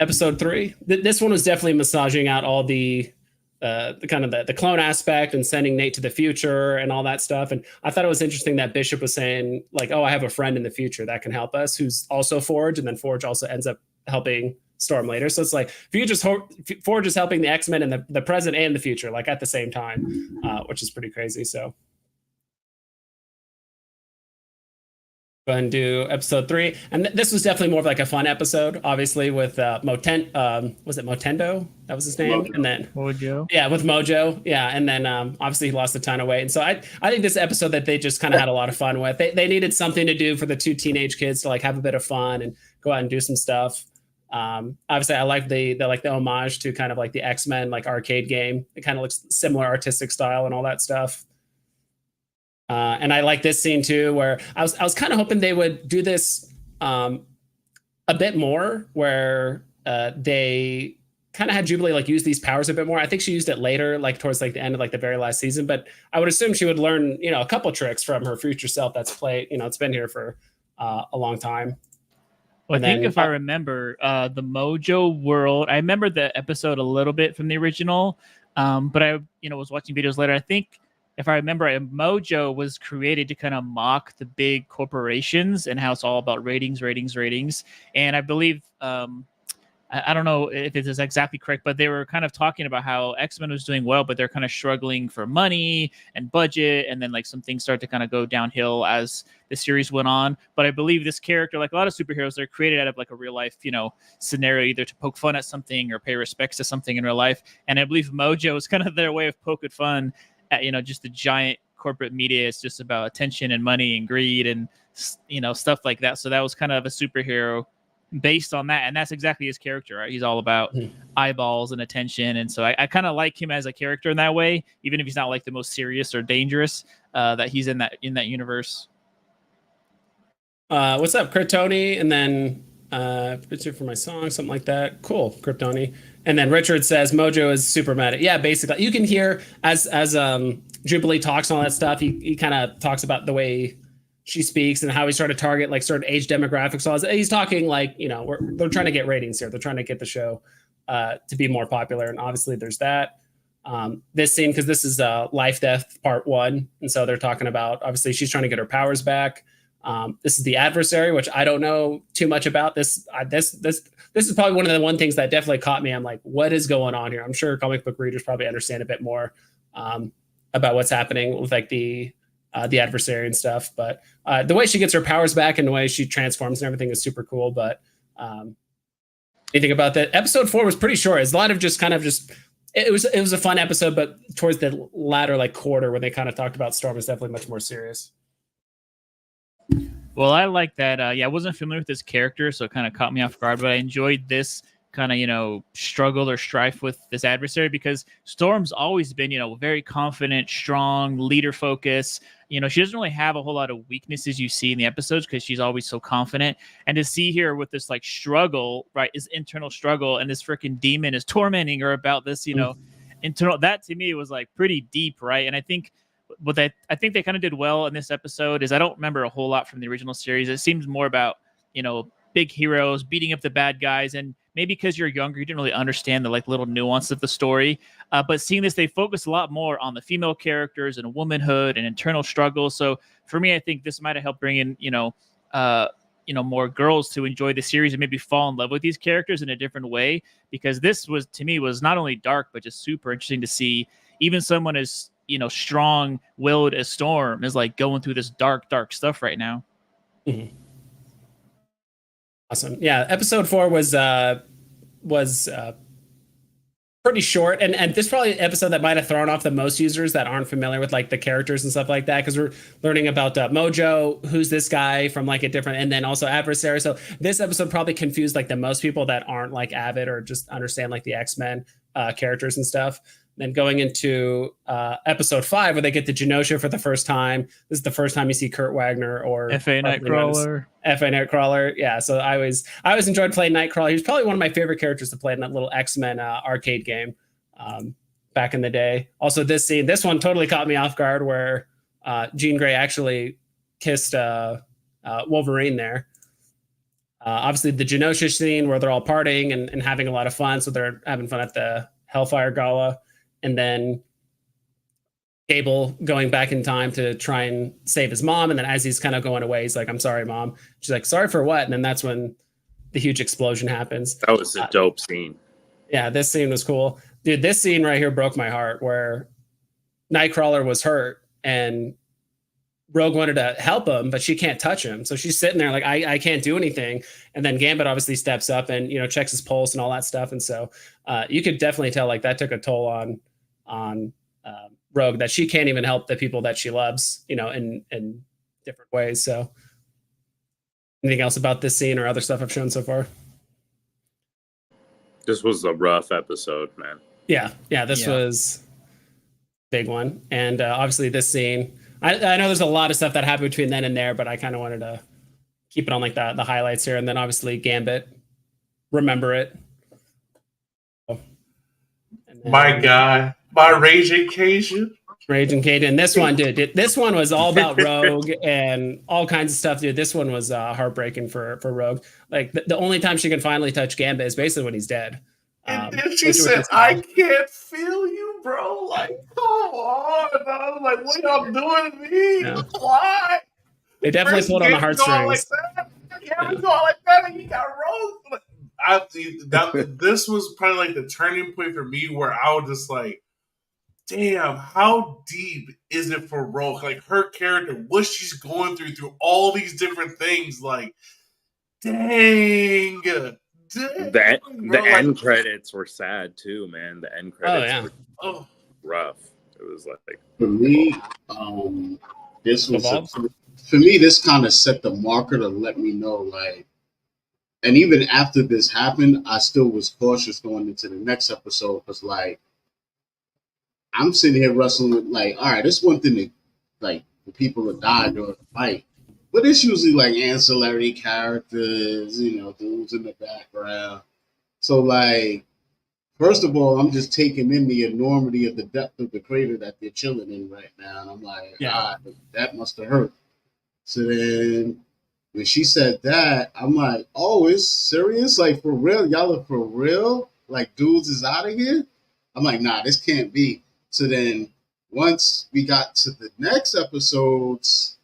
episode 3? This one was definitely massaging out all the kind of the clone aspect and sending Nate to the future and all that stuff. And I thought it was interesting that Bishop was saying like, oh, I have a friend in the future that can help us, who's also Forge. And then Forge also ends up helping Storm later. So it's like Forge is helping the X-Men in the present and the future, like at the same time, which is pretty crazy. So go ahead and do episode 3. And this was definitely more of like a fun episode, obviously, with was it Motendo? That was his name? Mojo. And then Mojo. Yeah, with Mojo. Yeah. And then obviously he lost a ton of weight. And so I think this episode that they just kind of had a lot of fun with. They needed something to do for the 2 teenage kids to like have a bit of fun and go out and do some stuff. Obviously I like the homage to kind of like the X-Men like arcade game. It kind of looks similar artistic style and all that stuff. And I like this scene too, where I was kind of hoping they would do this a bit more, where they kind of had Jubilee like use these powers a bit more. I think she used it later, like towards like the end of like the very last season. But I would assume she would learn, you know, a couple tricks from her future self that's played, you know, it's been here for a long time. Well, And I think then, if I remember the Mojo world, I remember the episode a little bit from the original, but I, you know, was watching videos later. I think if I remember, Mojo was created to kind of mock the big corporations and how it's all about ratings, ratings, ratings. And I believe I don't know if it is exactly correct, but they were kind of talking about how X-Men was doing well, but they're kind of struggling for money and budget. And then like some things start to kind of go downhill as the series went on. But I believe this character, like a lot of superheroes, they're created out of like a real life, you know, scenario, either to poke fun at something or pay respects to something in real life. And I believe Mojo is kind of their way of poking fun at, you know, just the giant corporate media. It's just about attention and money and greed and, you know, stuff like that. So that was kind of a superhero based on that, and that's exactly his character, right? He's all about eyeballs and attention, and so I kind of like him as a character in that way, even if he's not like the most serious or dangerous. That he's in that universe. What's up, Kryptoni? And then picture for my song, something like that. Cool, Kryptoni. And then Richard says Mojo is super meta. Yeah, basically, you can hear as Jubilee talks and all that stuff. He kind of talks about the way she speaks and how he's trying to target like certain age demographics. So he's talking like, you know, they're trying to get ratings here. They're trying to get the show to be more popular. And obviously there's that. This scene, because this is Life Death Part 1. And so they're talking about, obviously she's trying to get her powers back. This is the adversary, which I don't know too much about. This is probably one of the things that definitely caught me. I'm like, what is going on here? I'm sure comic book readers probably understand a bit more about what's happening with like the adversary and stuff, but the way she gets her powers back and the way she transforms and everything is super cool. But anything about that? Episode 4 was pretty short. It's a lot of just kind of just it was a fun episode, but towards the latter like quarter where they kind of talked about Storm is definitely much more serious. Well, I like that. Yeah, I wasn't familiar with this character, so it kind of caught me off guard, but I enjoyed this kind of, you know, struggle or strife with this adversary, because Storm's always been, you know, very confident, strong, leader focus. You know, she doesn't really have a whole lot of weaknesses you see in the episodes because she's always so confident. And to see here with this like struggle, right, is internal struggle, and this freaking demon is tormenting her about this, you know, internal, that to me was like pretty deep, right? And I think what I think they kind of did well in this episode is I don't remember a whole lot from the original series. It seems more about, you know, big heroes beating up the bad guys, and maybe because you're younger, you didn't really understand the like little nuance of the story. But seeing this, they focus a lot more on the female characters and womanhood and internal struggles. So for me, I think this might have helped bring in, more girls to enjoy the series and maybe fall in love with these characters in a different way. Because this was, to me, was not only dark, but just super interesting to see even someone as, you know, strong-willed as Storm is like going through this dark stuff right now. Mm-hmm. Awesome. Yeah, episode 4 was pretty short, and this is probably an episode that might have thrown off the most users that aren't familiar with like the characters and stuff like that, because we're learning about Mojo, who's this guy from like a different, and then also adversary. So this episode probably confused like the most people that aren't like avid or just understand like the X-Men characters and stuff. Then going into episode 5, where they get to Genosha for the first time. This is the first time you see Kurt Wagner or F.A. Nightcrawler. F.A. Nightcrawler. Yeah, so I always enjoyed playing Nightcrawler. He was probably one of my favorite characters to play in that little X-Men arcade game back in the day. Also, this one totally caught me off guard, where Jean Grey actually kissed Wolverine there. Obviously, the Genosha scene where they're all partying and having a lot of fun. So they're having fun at the Hellfire Gala. And then Cable going back in time to try and save his mom. And then as he's kind of going away, he's like, "I'm sorry, Mom." She's like, "Sorry for what?" And then that's when the huge explosion happens. That was a dope scene. Yeah, this scene was cool. Dude, this scene right here broke my heart, where Nightcrawler was hurt and Rogue wanted to help him, but she can't touch him. So she's sitting there like, I can't do anything. And then Gambit obviously steps up and, you know, checks his pulse and all that stuff. And so you could definitely tell like that took a toll on Rogue, that she can't even help the people that she loves, you know, in different ways. So anything else about this scene or other stuff I've shown so far? This was a rough episode, man. Yeah. This was a big one. And obviously this scene, I know there's a lot of stuff that happened between then and there, but I kind of wanted to keep it on like the highlights here. And then obviously Gambit, remember it. My guy, my Raging Cajun. Raging Cajun. This one, dude. This one was all about Rogue and all kinds of stuff, dude. This one was heartbreaking for Rogue. Like the only time she can finally touch Gambit is basically when he's dead. And then she said, "I can't feel you, bro." Like, come on. I was like, what y'all doing to me? Yeah. Why? They definitely pulled on the heartstrings. Going like that, and he got Rogue. This was probably like the turning point for me, where I was just like, damn, how deep is it for Rogue? Like her character, what she's going through all these different things. Like, dang. The end credits were sad too, man. The end credits were rough. It was like, for me, this was for me. This kind of set the marker to let me know, like, and even after this happened, I still was cautious going into the next episode because, like, I'm sitting here wrestling with, like, all right, it's one thing to, like, the people that died during the fight, but it's usually like ancillary characters, dudes in the background. So, like, first of all, I'm just taking in the enormity of the depth of the crater that they're chilling in right now, and I'm like, that must have hurt. So then, when she said that, I'm like, oh, it's serious? Like, for real? Y'all are for real? Like, dudes is out of here? I'm like, nah, this can't be. So then, once we got to the next episodes,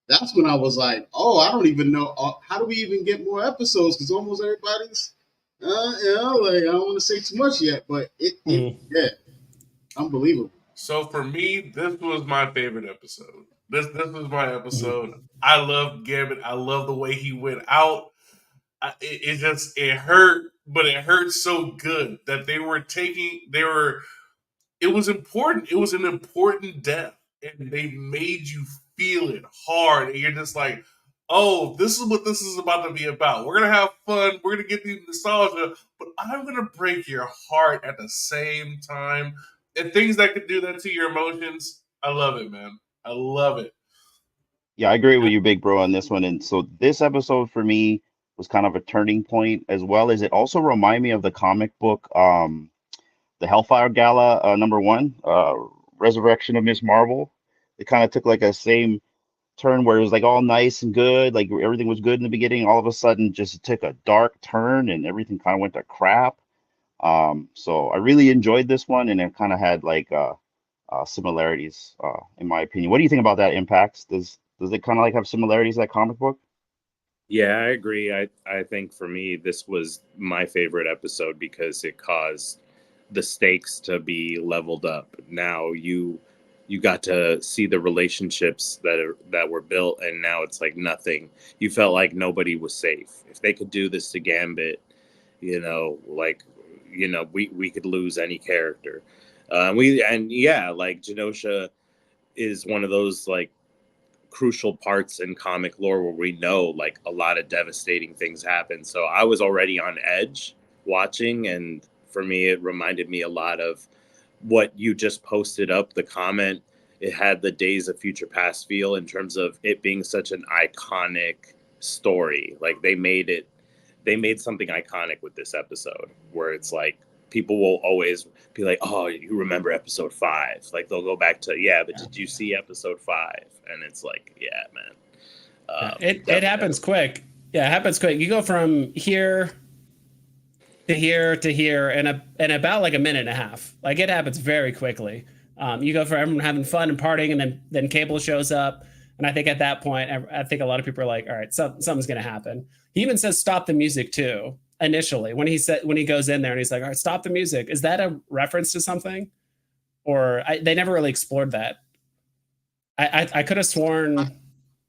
that's when I was like, oh, I don't even know. How do we even get more episodes? Because almost everybody's, like, I don't want to say too much yet, but yeah, unbelievable. So for me, this was my favorite episode. This was my episode. I love Gambit. I love the way he went out. It hurt, but it hurt so good that it was important. It was an important death, and they made you feel it hard. And you're just like, oh, this is what this is about to be about. We're gonna have fun. We're gonna get the nostalgia, but I'm gonna break your heart at the same time. And things that could do that to your emotions, I love it, man. I love it. Yeah, I agree with you, big bro, on this one. And so this episode for me was kind of a turning point, as well as it also reminded me of the comic book, the Hellfire Gala #1, Resurrection of Miss Marvel. It kind of took like a same turn where it was like all nice and good, like everything was good in the beginning. All of a sudden, just took a dark turn and everything kind of went to crap. So I really enjoyed this one, and it kind of had like similarities, in my opinion. What do you think about that? Impacts? Does it kind of like have similarities to that comic book? Yeah, I agree. I think for me, this was my favorite episode because it caused the stakes to be leveled up. Now you got to see the relationships that were built, and now it's like nothing. You felt like nobody was safe. If they could do this to Gambit, we could lose any character. Like Genosha is one of those like crucial parts in comic lore where we know like a lot of devastating things happen. So I was already on edge watching, and for me it reminded me a lot of what you just posted up, the comment. It had the Days of Future Past feel in terms of it being such an iconic story. Like they made something iconic with this episode where it's like people will always be like, oh, you remember episode 5? Like they'll go back to, but did you see episode 5? And it's like, yeah, man. It happens quick. Yeah, it happens quick. You go from here to here to here in about like a minute and a half. Like it happens very quickly. You go from everyone having fun and partying, and then Cable shows up. And I think at that point, I think a lot of people are like, all right, something's going to happen. He even says, stop the music too. Initially, when he goes in there and he's like, all right, stop the music. Is that a reference to something? Or they never really explored that. I could have sworn.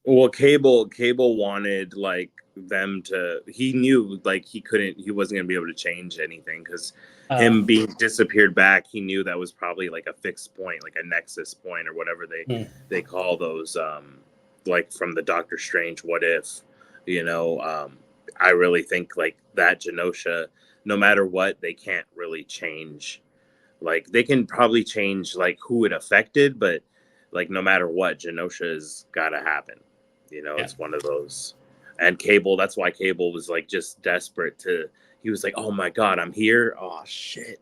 Well, Cable wanted like them to, he knew like he wasn't going to be able to change anything because him being disappeared back, he knew that was probably like a fixed point, like a nexus point or whatever they call those, like from the Doctor Strange what if, I really think like that Genosha, no matter what, they can't really change. Like they can probably change like who it affected, but like no matter what, Genosha's got to happen. It's one of those. And Cable, that's why Cable was like just desperate he was like, oh my God, I'm here. Oh shit.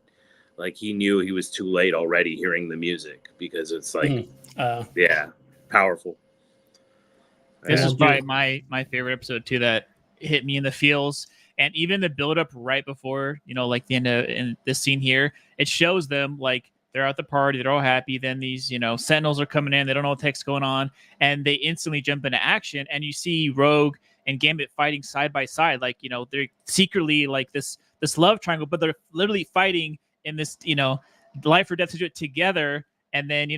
like he knew he was too late already hearing the music, because it's like, yeah, powerful. This is probably my favorite episode too, that hit me in the feels. And even the build up right before, like the end of in this scene here, it shows them like they're at the party, they're all happy. Then these, sentinels are coming in, they don't know what the heck's going on, and they instantly jump into action. And you see Rogue and Gambit fighting side by side, like they're secretly like this love triangle, but they're literally fighting in this life or death situation together. And then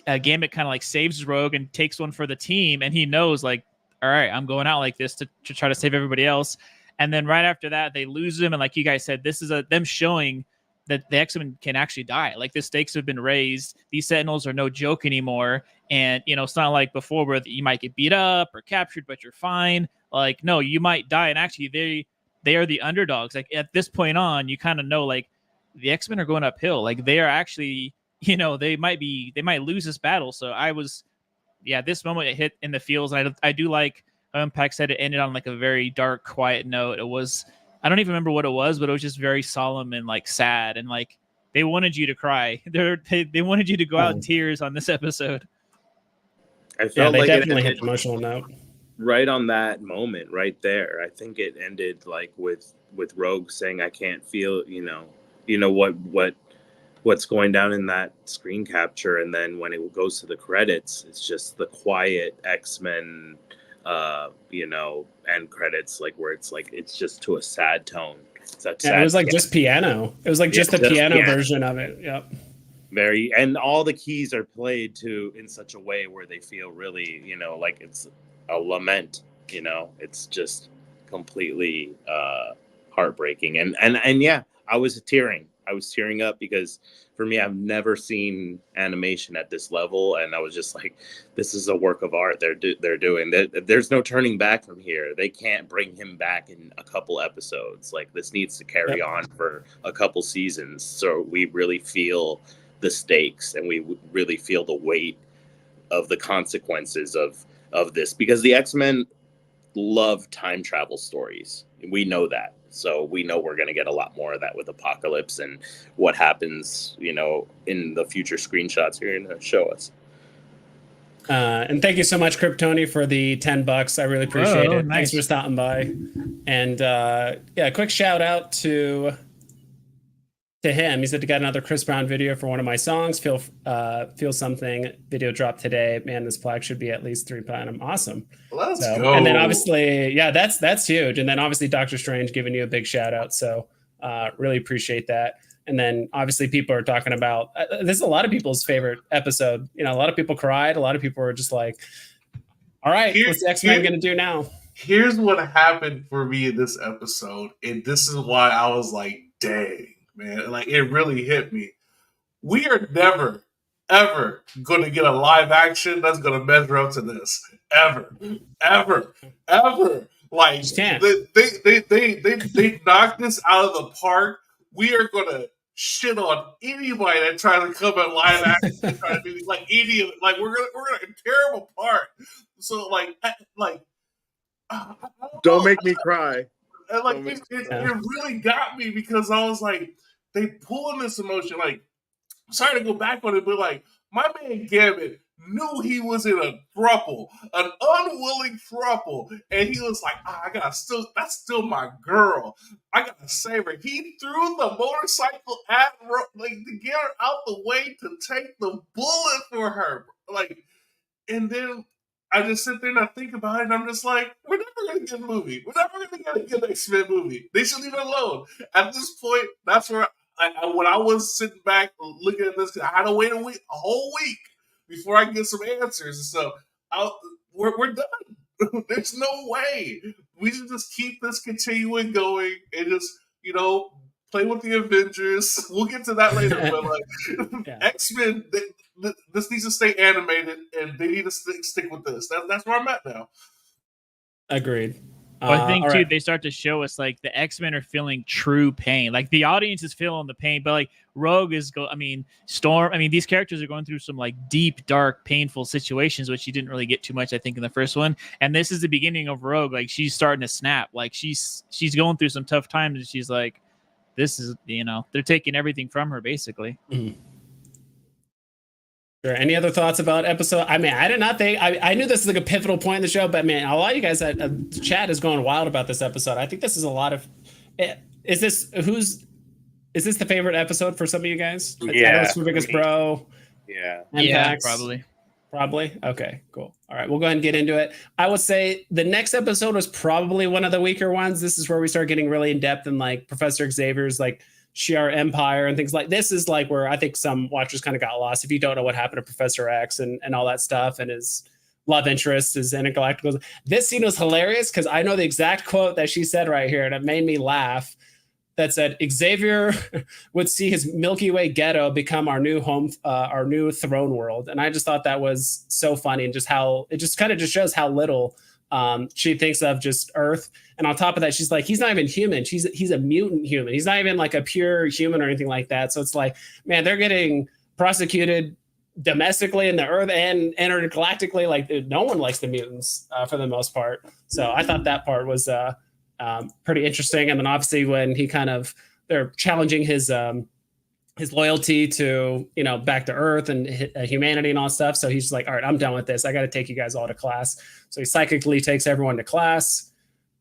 Gambit kind of like saves Rogue and takes one for the team, and he knows like, all right, I'm going out like this to try to save everybody else. And then right after that, they lose him, and like you guys said, this is them showing that the X-Men can actually die. Like the stakes have been raised. These Sentinels are no joke anymore, and it's not like before where you might get beat up or captured, but you're fine. Like no, you might die, and actually they are the underdogs. Like at this point on, you kind of know like the X-Men are going uphill. Like they are actually. They might lose this battle. So this moment it hit in the feels. And I do like Impact said it ended on like a very dark, quiet note. It was, I don't even remember what it was, but it was just very solemn and like sad. And like, they wanted you to cry. They wanted you to go out in tears on this episode. I felt they like definitely hit the emotional note. Right on that moment, right there. I think it ended like with Rogue saying, "I can't feel," what's going down in that screen capture. And then when it goes to the credits, it's just the quiet X-Men, end credits, like where it's just to a sad tone. It was like just piano. It was like just the piano version of it. Yep. And all the keys are played in such a way where they feel really, like it's a lament, it's just completely heartbreaking. And yeah, I was tearing up because for me, I've never seen animation at this level, and I was just like, this is a work of art they're doing. There's no turning back from here. They can't bring him back in a couple episodes. Like this needs to carry on for a couple seasons, so we really feel the stakes and we really feel the weight of the consequences of this, because the X-Men love time travel stories. We know that. So we know we're going to get a lot more of that with Apocalypse and what happens, in the future screenshots you're going to show us. And thank you so much, Kryptoni, for the $10. I really appreciate it. Nice. Thanks for stopping by. And quick shout out to him. He said, to get another Chris Brown video for one of my songs. Feel Something video dropped today. Man, this plaque should be at least 3 platinum. Awesome. Let's go. And then obviously, that's huge. And then obviously Doctor Strange giving you a big shout out. So really appreciate that. And then obviously people are talking about, this is a lot of people's favorite episode. A lot of people cried. A lot of people were just like, all right, what's the X-Men going to do now? Here's what happened for me in this episode. And this is why I was like, dang. Man, like it really hit me. We are never, ever going to get a live action that's going to measure up to this. Ever. Like they knocked this out of the park. We are going to shit on anybody that tries to come at live action and try to do like idiot. Like we're gonna tear them apart. So don't make me cry. And like it really got me because I was like, they pulling this emotion. Like, sorry to go back on it, but like my man Gambit knew he was in a throuple, an unwilling throuple, and he was like, that's still my girl. I gotta save her. He threw the motorcycle at to get her out the way to take the bullet for her. Like, and then I just sit there and I think about it, and I'm just like, we're never going to get a movie. We're never going to get a good X-Men movie. They should leave it alone. At this point, that's where when I was sitting back looking at this, I had to wait a whole week before I get some answers. And so we're done. There's no way. We should just keep this continuing going and just, play with the Avengers. We'll get to that later. But X-Men, this needs to stay animated, and they need to stick with this. That's where I'm at now. Agreed. Well, I think too, they start to show us like the X-Men are feeling true pain. Like the audience is feeling the pain, but like Rogue is Storm. These characters are going through some like deep, dark, painful situations, which you didn't really get too much, I think, in the first one. And this is the beginning of Rogue. Like she's starting to snap. Like she's going through some tough times, and she's like, this is, they're taking everything from her basically. Mm-hmm. Sure. Any other thoughts about episode? I mean, I did not think I knew this is like a pivotal point in the show, but man, a lot of you guys the chat is going wild about this episode. I think this is a lot of. Is this the favorite episode for some of you guys? Yeah, I know it's biggest bro. Yeah. Yeah, Impacts. Probably. Okay, cool. All right, we'll go ahead and get into it. I would say the next episode was probably one of the weaker ones. This is where we start getting really in depth in like Professor Xavier's like Shi'ar Empire and things like this. Is like where I think some watchers kind of got lost if you don't know what happened to Professor X and all that stuff and his love interest, his intergalactic. This scene was hilarious because I know the exact quote that she said right here, and it made me laugh. That said, Xavier would see his Milky Way ghetto become our new home, our new throne world, and I just thought that was so funny, and just how it just kind of just shows how little she thinks of just Earth. And on top of that, she's like, he's not even human. He's a mutant human. He's not even like a pure human or anything like that. So it's like, man, they're getting prosecuted domestically in the Earth and intergalactically. Like no one likes the mutants for the most part. So I thought that part was pretty interesting. And then obviously when they're challenging his loyalty to, back to Earth and humanity and all stuff. So he's like, all right, I'm done with this. I got to take you guys all to class. So he psychically takes everyone to class.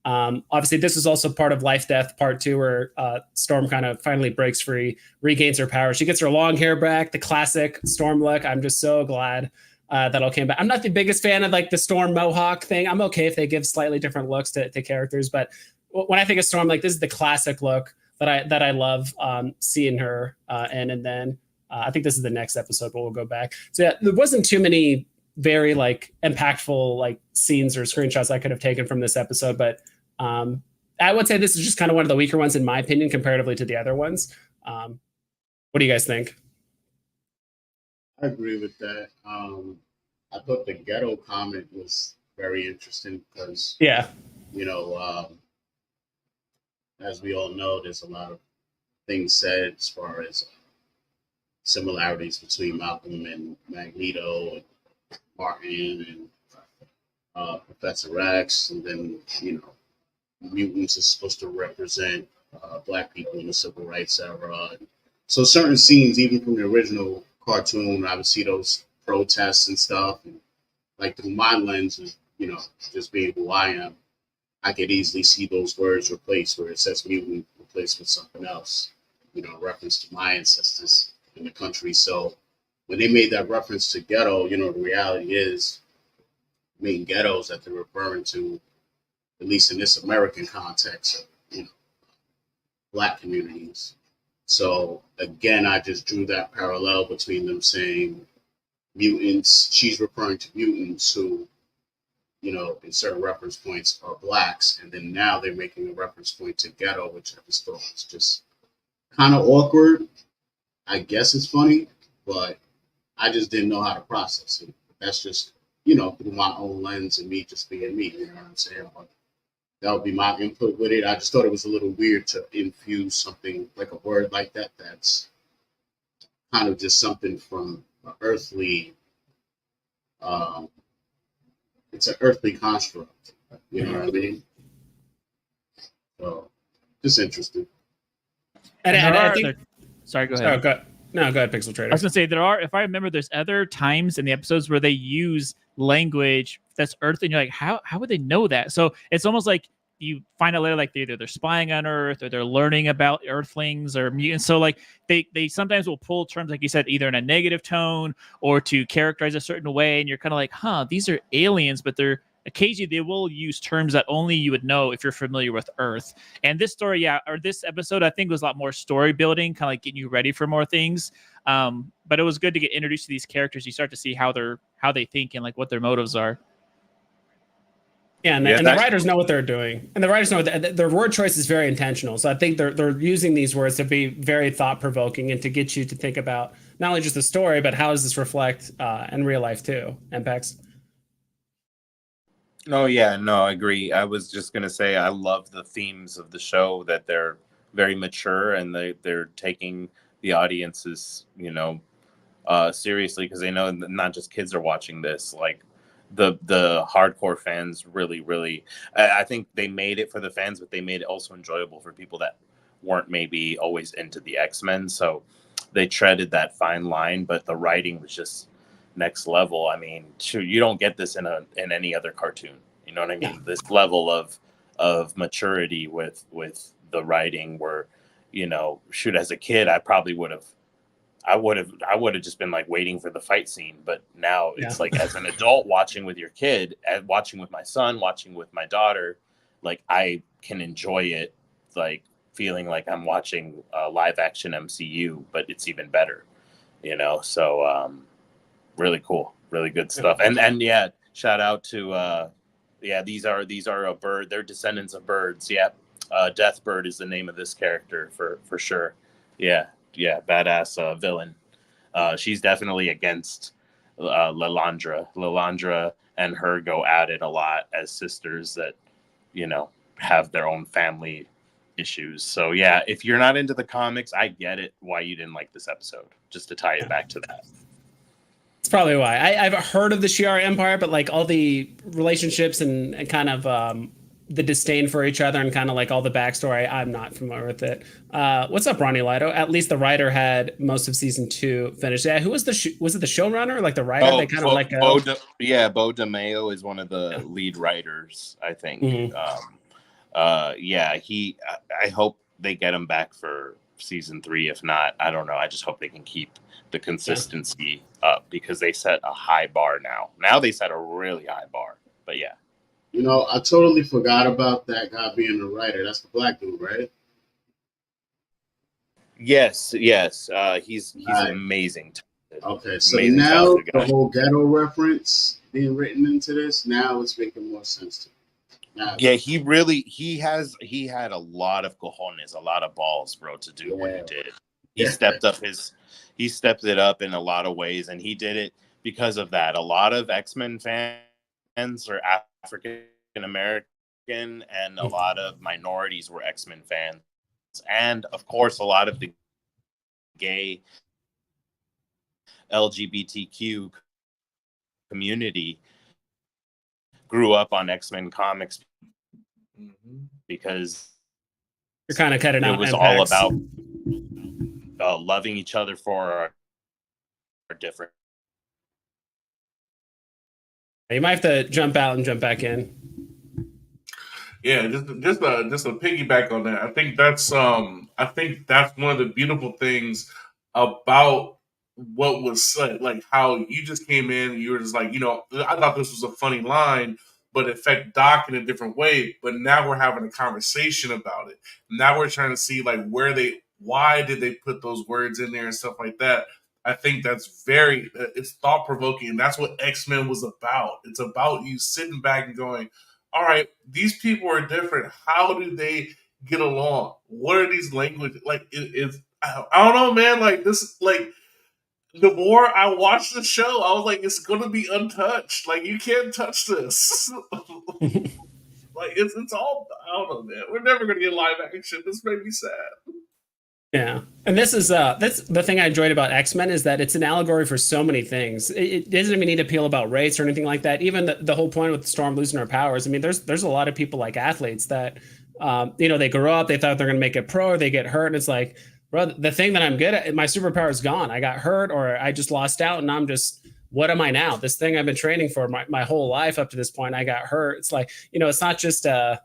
Obviously this is also part of Life Death Part 2 where Storm kind of finally breaks free, regains her power. She gets her long hair back, the classic Storm look. I'm just so glad that all came back. I'm not the biggest fan of like the Storm Mohawk thing. I'm okay if they give slightly different looks to characters, but when I think of Storm, like this is the classic look that I love seeing her in. And then I think this is the next episode, but we'll go back. So yeah, there wasn't too many very like impactful like scenes or screenshots I could have taken from this episode, but I would say this is just kind of one of the weaker ones in my opinion comparatively to the other ones. What do you guys think? I agree with that. I thought the ghetto comment was very interesting because, as we all know, there's a lot of things said as far as similarities between Malcolm and Magneto and Martin and Professor X, and then, mutants is supposed to represent Black people in the civil rights era. So certain scenes, even from the original cartoon, I would see those protests and stuff. And like through my lens of, just being who I am, I could easily see those words replaced where it says mutant replaced with something else, reference to my ancestors in the country. So when they made that reference to ghetto, the reality is main ghettos that they're referring to, at least in this American context, Black communities. So again, I just drew that parallel between them saying mutants, she's referring to mutants who, in certain reference points are Blacks. And then now they're making a reference point to ghetto, which I just thought was just kind of awkward. I guess it's funny, but I just didn't know how to process it. That's just, through my own lens and me just being me, you know what I'm saying? But that would be my input with it. I just thought it was a little weird to infuse something like a word like that that's kind of just something from an earthly, it's an earthly construct, you know what I mean? So, just interesting. And I think... Sorry, go ahead. Go ahead, Pixel Trader. I was going to say, there are, if I remember, there's other times in the episodes where they use language that's Earth, and you're like, how would they know that? So it's almost like you find out later, like either they're spying on Earth or they're learning about Earthlings or mutants. So like they sometimes will pull terms, like you said, either in a negative tone or to characterize a certain way, and you're kind of like, these are aliens, but they're occasionally they will use terms that only you would know if you're familiar with Earth. And this story, or this episode, I think was a lot more story building, kind of like getting you ready for more things. But it was good to get introduced to these characters. You start to see how they think and like what their motives are. Yeah, and the writers know what they're doing, and the writers know that their word choice is very intentional. So I think they're using these words to be very thought provoking and to get you to think about not only just the story, but how does this reflect in real life too. Impacts. Oh yeah, no, I agree. I was just gonna say I love the themes of the show, that they're very mature and they're taking the audiences, seriously, because they know not just kids are watching this. Like the hardcore fans really, I think they made it for the fans, but they made it also enjoyable for people that weren't maybe always into the X-Men. So they treaded that fine line, but the writing was just next level. I mean, shoot, you don't get this in any other cartoon. You know what I mean? Yeah. This level of maturity with the writing, where, you know, shoot, as a kid, I probably would have just been like waiting for the fight scene. But now it's like, as an adult watching with your kid, watching with my son, watching with my daughter, like I can enjoy it, like feeling like I'm watching a live action MCU, but it's even better, you know? So, really cool, really good stuff. And yeah, shout out to, these are a bird. They're descendants of birds. Yeah. Deathbird is the name of this character for sure. Yeah. Badass villain. She's definitely against Lilandra. Lilandra and her go at it a lot as sisters that, you know, have their own family issues. So yeah, if you're not into the comics, I get it why you didn't like this episode. Just to tie it back to that. It's probably why. I've heard of the Shi'ar Empire, but like all the relationships and kind of the disdain for each other and kind of like all the backstory, I'm not familiar with it. What's up, Ronnie Lido? At least the writer had most of season 2 finished. Yeah, who was was it the showrunner, like the writer? They kind of let go. Bo DeMayo is one of the lead writers, I think. Mm-hmm. I hope they get him back for season 3. If not, I don't know. I just hope they can keep the consistency up, because they set a high bar now. Now they set a really high bar. But yeah. You know, I totally forgot about that guy being the writer. That's the black dude, right? Yes. He's amazing. Okay, so now the whole ghetto reference being written into this, now it's making more sense to me. Yeah, he had a lot of cojones, a lot of balls, bro, to do what he did. He stepped it up in a lot of ways, and he did it because of that. A lot of X-Men fans are African American, and a lot of minorities were X-Men fans. And of course, a lot of the gay LGBTQ community grew up on X-Men comics because you're kind of cutting out. It was all about loving each other for our different. You might have to jump out and jump back in. Yeah, just a piggyback on that. I think that's one of the beautiful things about what was said, like how you just came in and you were just like, you know, I thought this was a funny line, but it affected Doc in a different way. But now we're having a conversation about it. Now we're trying to see like why did they put those words in there and stuff like that. I think that's it's thought provoking, and that's what X-Men was about. It's about you sitting back and going, all right, these people are different. How do they get along? What are these languages? Like, I don't know, man. Like, this, like, the more I watch the show, I was like, it's going to be untouched. Like, you can't touch this. Like, it's all, I don't know, man. We're never going to get live action. This made me sad. Yeah, and this is that's the thing I enjoyed about X-Men, is that it's an allegory for so many things. It doesn't even need to appeal about race or anything like that. Even the whole point with Storm losing her powers. I mean, there's a lot of people like athletes that they grow up, they thought they're gonna make it pro, or they get hurt, and it's like, bro, the thing that I'm good at, my superpower is gone. I got hurt, or I just lost out, and I'm just, what am I now? This thing I've been training for my whole life up to this point, I got hurt. It's like, it's not just a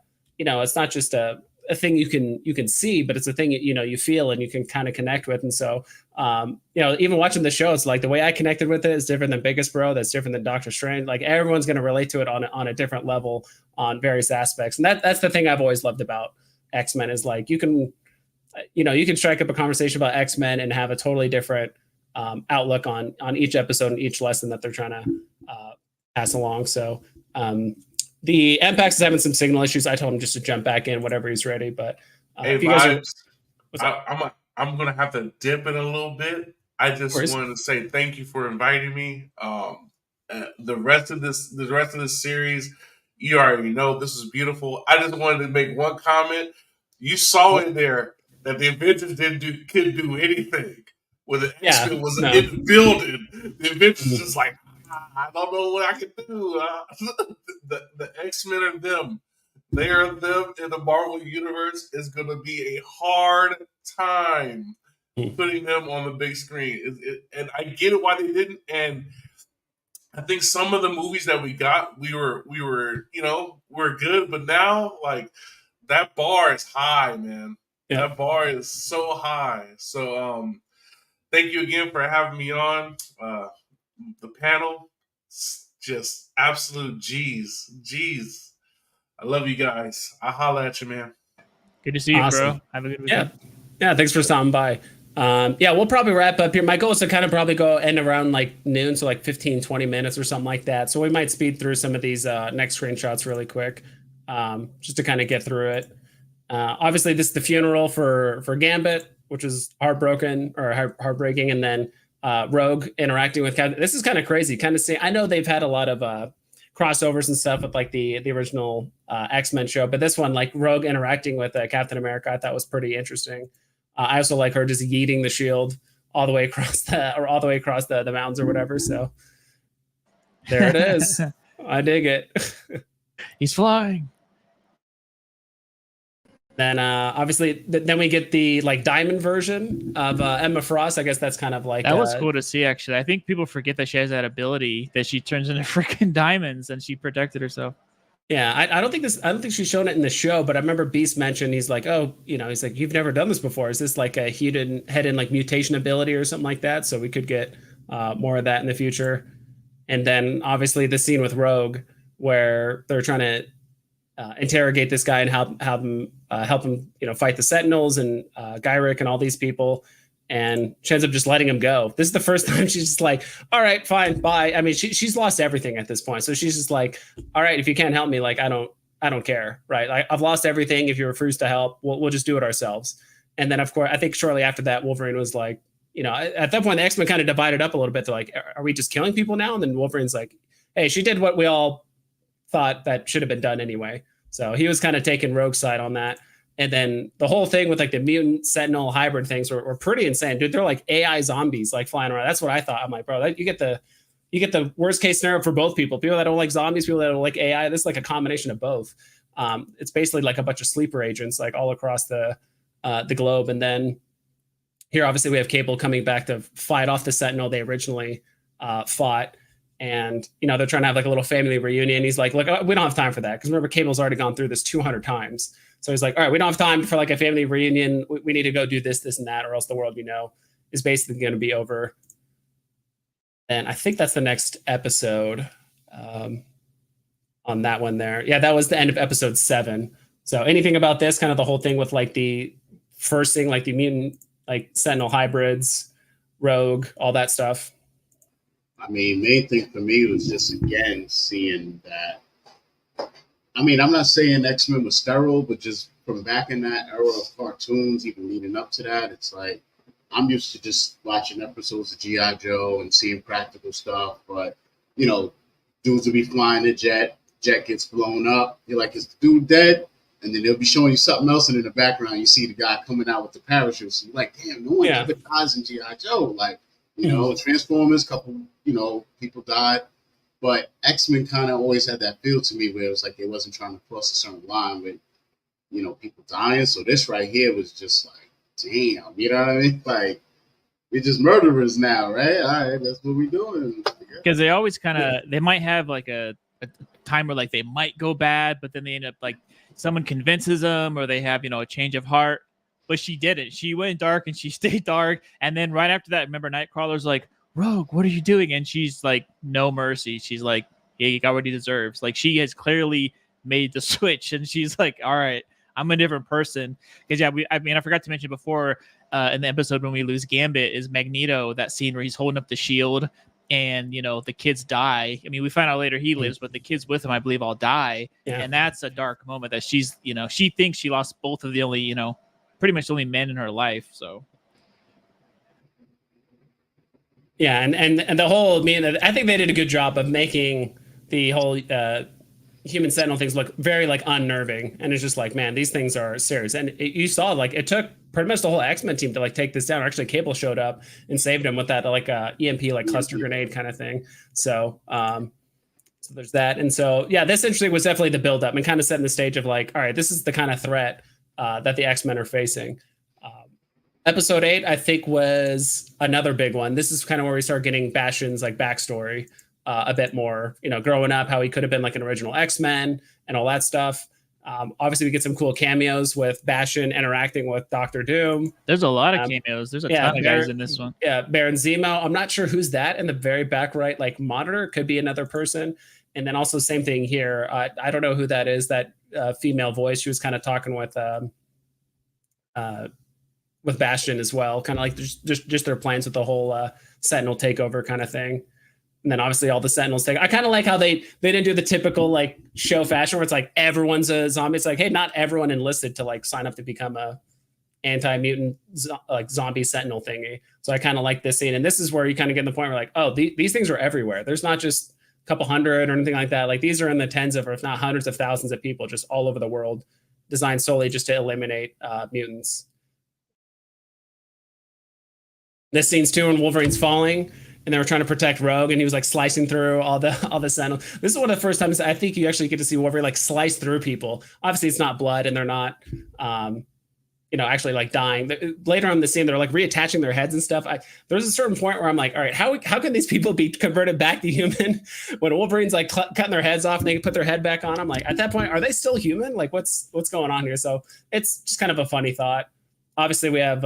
thing you can see, but it's a thing you feel and you can kind of connect with. And so even watching the show, it's like the way I connected with it is different than Biggest Bro, that's different than Doctor Strange. Like, everyone's going to relate to it on a different level on various aspects. And that's the thing I've always loved about X-Men, is like you can strike up a conversation about X-Men and have a totally different outlook on each episode and each lesson that they're trying to pass along. So the MPAX is having some signal issues. I told him just to jump back in whenever he's ready. But hey, I'm gonna have to dip in a little bit. I just wanted to say thank you for inviting me. The rest of this series, you already know this is beautiful. I just wanted to make one comment. You saw in there that the Avengers couldn't do anything when the X-Men was in the building. The Avengers just like, I don't know what I can do. The X-Men are them. there them in the Marvel universe is going to be a hard time putting them on the big screen. And I get it why they didn't. And I think some of the movies that we got, we were we're good, but now like that bar is high, man. Yeah. That bar is so high. So thank you again for having me on the panel. Just absolute G's. I love you guys. I'll holla at you, man. Good to see you, Awesome. bro. Have a good weekend. Yeah. Thanks for stopping by. Yeah, we'll probably wrap up here. My goal is to kind of probably go end around like noon, so like 15, 20 minutes or something like that. So we might speed through some of these next screenshots really quick, just to kind of get through it. Obviously, this is the funeral for Gambit, which is heartbreaking, and then Rogue interacting with Captain. This is kind of crazy. Kind of see. I know they've had a lot of crossovers and stuff with like the original X-Men show, but this one, like Rogue interacting with Captain America, I thought was pretty interesting. I also like her just yeeting the shield all the way across the mountains or whatever. So there it is. I dig it. He's flying. Then obviously, then we get the like diamond version of Emma Frost. I guess that's kind of like that was cool to see. Actually, I think people forget that she has that ability that she turns into freaking diamonds and she protected herself. Yeah, I don't think she's shown it in the show, but I remember Beast mentioned he's like, oh, he's like, you've never done this before. Is this like a hidden like mutation ability or something like that? So we could get more of that in the future. And then obviously the scene with Rogue where they're trying to interrogate this guy and help him fight the Sentinels and Gyrick and all these people. And she ends up just letting him go. This is the first time she's just like, all right, fine, bye. I mean, she's lost everything at this point. So she's just like, all right, if you can't help me, like, I don't care, right? I've lost everything. If you refuse to help, we'll just do it ourselves. And then, of course, I think shortly after that, Wolverine was like, at that point, the X-Men kind of divided up a little bit. They're like, are we just killing people now? And then Wolverine's like, hey, she did what we all thought that should have been done anyway. So he was kind of taking Rogue's side on that. And then the whole thing with like the mutant sentinel hybrid things were pretty insane, dude. They're like AI zombies like flying around. That's what I thought. I'm like, bro, you get the worst case scenario for both people that don't like zombies, people that don't like AI. This is like a combination of both. It's basically like a bunch of sleeper agents like all across the globe. And then here, obviously, we have Cable coming back to fight off the Sentinel they originally fought. And, they're trying to have like a little family reunion. He's like, look, we don't have time for that. Because remember, Cable's already gone through this 200 times. So he's like, all right, we don't have time for like a family reunion. We need to go do this, and that, or else the world, is basically going to be over. And I think that's the next episode on that one there. Yeah, that was the end of episode 7. So anything about this, kind of the whole thing with like the first thing, like the mutant, like Sentinel hybrids, Rogue, all that stuff? I mean, main thing for me was just, again, seeing that. I mean, I'm not saying X-Men was sterile, but just from back in that era of cartoons, even leading up to that, it's like I'm used to just watching episodes of G.I. Joe and seeing practical stuff. But, dudes will be flying a jet gets blown up. You're like, is the dude dead? And then they'll be showing you something else, and in the background, you see the guy coming out with the parachute. So you're like, damn, no one ever dies in G.I. Joe. Like, Transformers, couple, people died. But X-Men kind of always had that feel to me where it was like they wasn't trying to cross a certain line with, people dying. So this right here was just like, damn, you know what I mean? Like, we're just murderers now, right? All right, that's what we're doing. Because they always kind of, they might have like a time where like they might go bad, but then they end up like someone convinces them or they have, a change of heart. But she didn't. She went dark and she stayed dark. And then right after that, remember, Nightcrawler's like, Rogue, what are you doing? And she's like, no mercy. She's like, yeah, you got what he deserves. Like, she has clearly made the switch, and she's like, all right, I'm a different person. Because I forgot to mention before in the episode when we lose Gambit is Magneto, that scene where he's holding up the shield and the kids die. I mean, we find out later he lives, but the kids with him, I believe, all die. Yeah. And that's a dark moment that she's, she thinks she lost both of the only, pretty much the only men in her life. So. Yeah, and the whole, I think they did a good job of making the whole human sentinel things look very like unnerving, and it's just like, man, these things are serious. And you saw like it took pretty much the whole X-Men team to like take this down. Actually, Cable showed up and saved him with that like EMP like cluster grenade kind of thing. So So there's that. And so, yeah, this interesting was definitely the buildup and kind of setting the stage of like, all right, this is the kind of threat that the X-Men are facing. Episode 8, I think, was another big one. This is kind of where we start getting Bastion's like backstory a bit more, growing up, how he could have been like an original X-Men and all that stuff. Obviously, we get some cool cameos with Bastion interacting with Doctor Doom. There's a lot of cameos. There's a ton of guys in this one. Yeah, Baron Zemo. I'm not sure who's that in the very back right, like monitor. Could be another person. And then also same thing here. I don't know who that is. That female voice. She was kind of talking with Bastion as well. Kind of like just their plans with the whole Sentinel takeover kind of thing. And then obviously all the Sentinels take. I kind of like how they didn't do the typical like show fashion where it's like everyone's a zombie. It's like, hey, not everyone enlisted to like sign up to become a anti-mutant like zombie Sentinel thingy. So I kind of like this scene. And this is where you kind of get to the point where like, oh, these things are everywhere. There's not just a couple hundred or anything like that. Like these are in the tens of, or if not hundreds of thousands of people just all over the world, designed solely just to eliminate mutants. This scene's too when Wolverine's falling. And they were trying to protect Rogue, and he was like slicing through all the Sentinels. This is one of the first times I think you actually get to see Wolverine like slice through people. Obviously, it's not blood, and they're not, actually like dying. Later on in the scene, they're like reattaching their heads and stuff. There's a certain point where I'm like, all right, how can these people be converted back to human when Wolverine's like cutting their heads off and they can put their head back on? I'm like, at that point, are they still human? Like, what's going on here? So it's just kind of a funny thought. Obviously, we have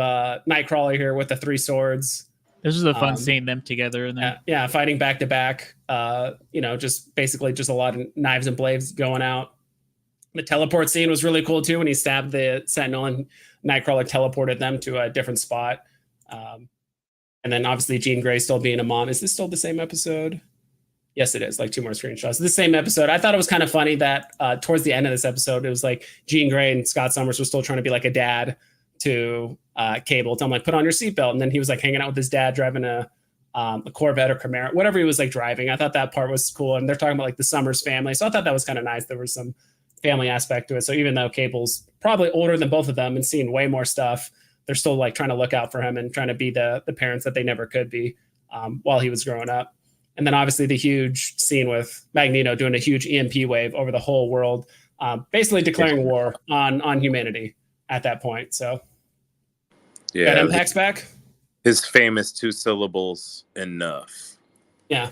Nightcrawler here with the 3 swords. This is a fun seeing them together in there. Yeah, fighting back to back. Just basically just a lot of knives and blades going out. The teleport scene was really cool too when he stabbed the Sentinel and Nightcrawler teleported them to a different spot. And then obviously Jean Grey still being a mom. Is this still the same episode? Yes, it is. Like 2 more screenshots. The same episode. I thought it was kind of funny that towards the end of this episode, it was like Jean Grey and Scott Summers were still trying to be like a dad to Cable. Tell him like, put on your seatbelt. And then he was like hanging out with his dad driving a Corvette or Camaro, whatever he was like driving. I thought that part was cool. And they're talking about like the Summers family. So I thought that was kind of nice. There was some family aspect to it. So even though Cable's probably older than both of them and seeing way more stuff, they're still like trying to look out for him and trying to be the parents that they never could be while he was growing up. And then obviously the huge scene with Magneto doing a huge EMP wave over the whole world, basically declaring war on humanity at that point. So yeah, that impacts back. His famous 2 syllables, enough. Yeah.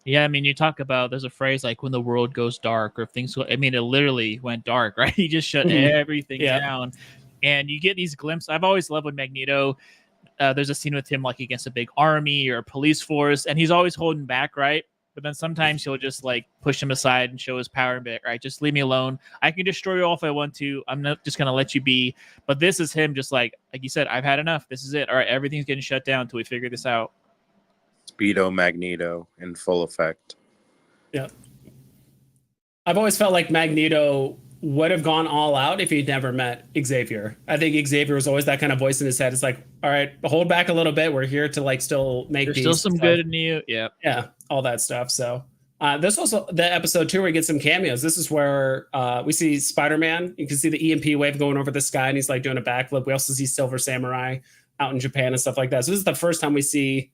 Yeah, I mean, you talk about, there's a phrase like when the world goes dark or things go, I mean, it literally went dark, right? He just shut everything down. And you get these glimpses. I've always loved when Magneto, there's a scene with him like against a big army or a police force, and he's always holding back, right? But then sometimes he'll just like push him aside and show his power a bit, right? Just leave me alone. I can destroy you all if I want to. I'm not just going to let you be. But this is him just like you said, I've had enough. This is it. All right, everything's getting shut down until we figure this out. Speedo Magneto in full effect. Yeah. I've always felt like Magneto would have gone all out if he'd never met Xavier. I think Xavier was always that kind of voice in his head. It's like, all right, hold back a little bit. We're here to like still make There's still some good in you. Yeah. Yeah. All that stuff. So there's also the episode 2 where we get some cameos. This is where we see Spider-Man. You can see the EMP wave going over the sky and he's like doing a backflip. We also see Silver Samurai out in Japan and stuff like that. So this is the first time we see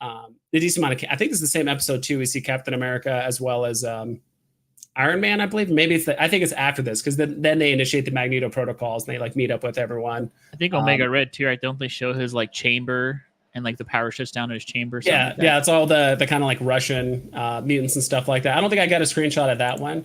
the decent amount of, I think this is the same episode 2. We see Captain America as well as Iron Man, I believe. Maybe I think it's after this because then they initiate the Magneto protocols and they like meet up with everyone. I think Omega Red too, right? Don't they show his like chamber and like the power shuts down in his chamber? Yeah, like yeah, it's all the kind of like Russian mutants and stuff like that. I don't think I got a screenshot of that one.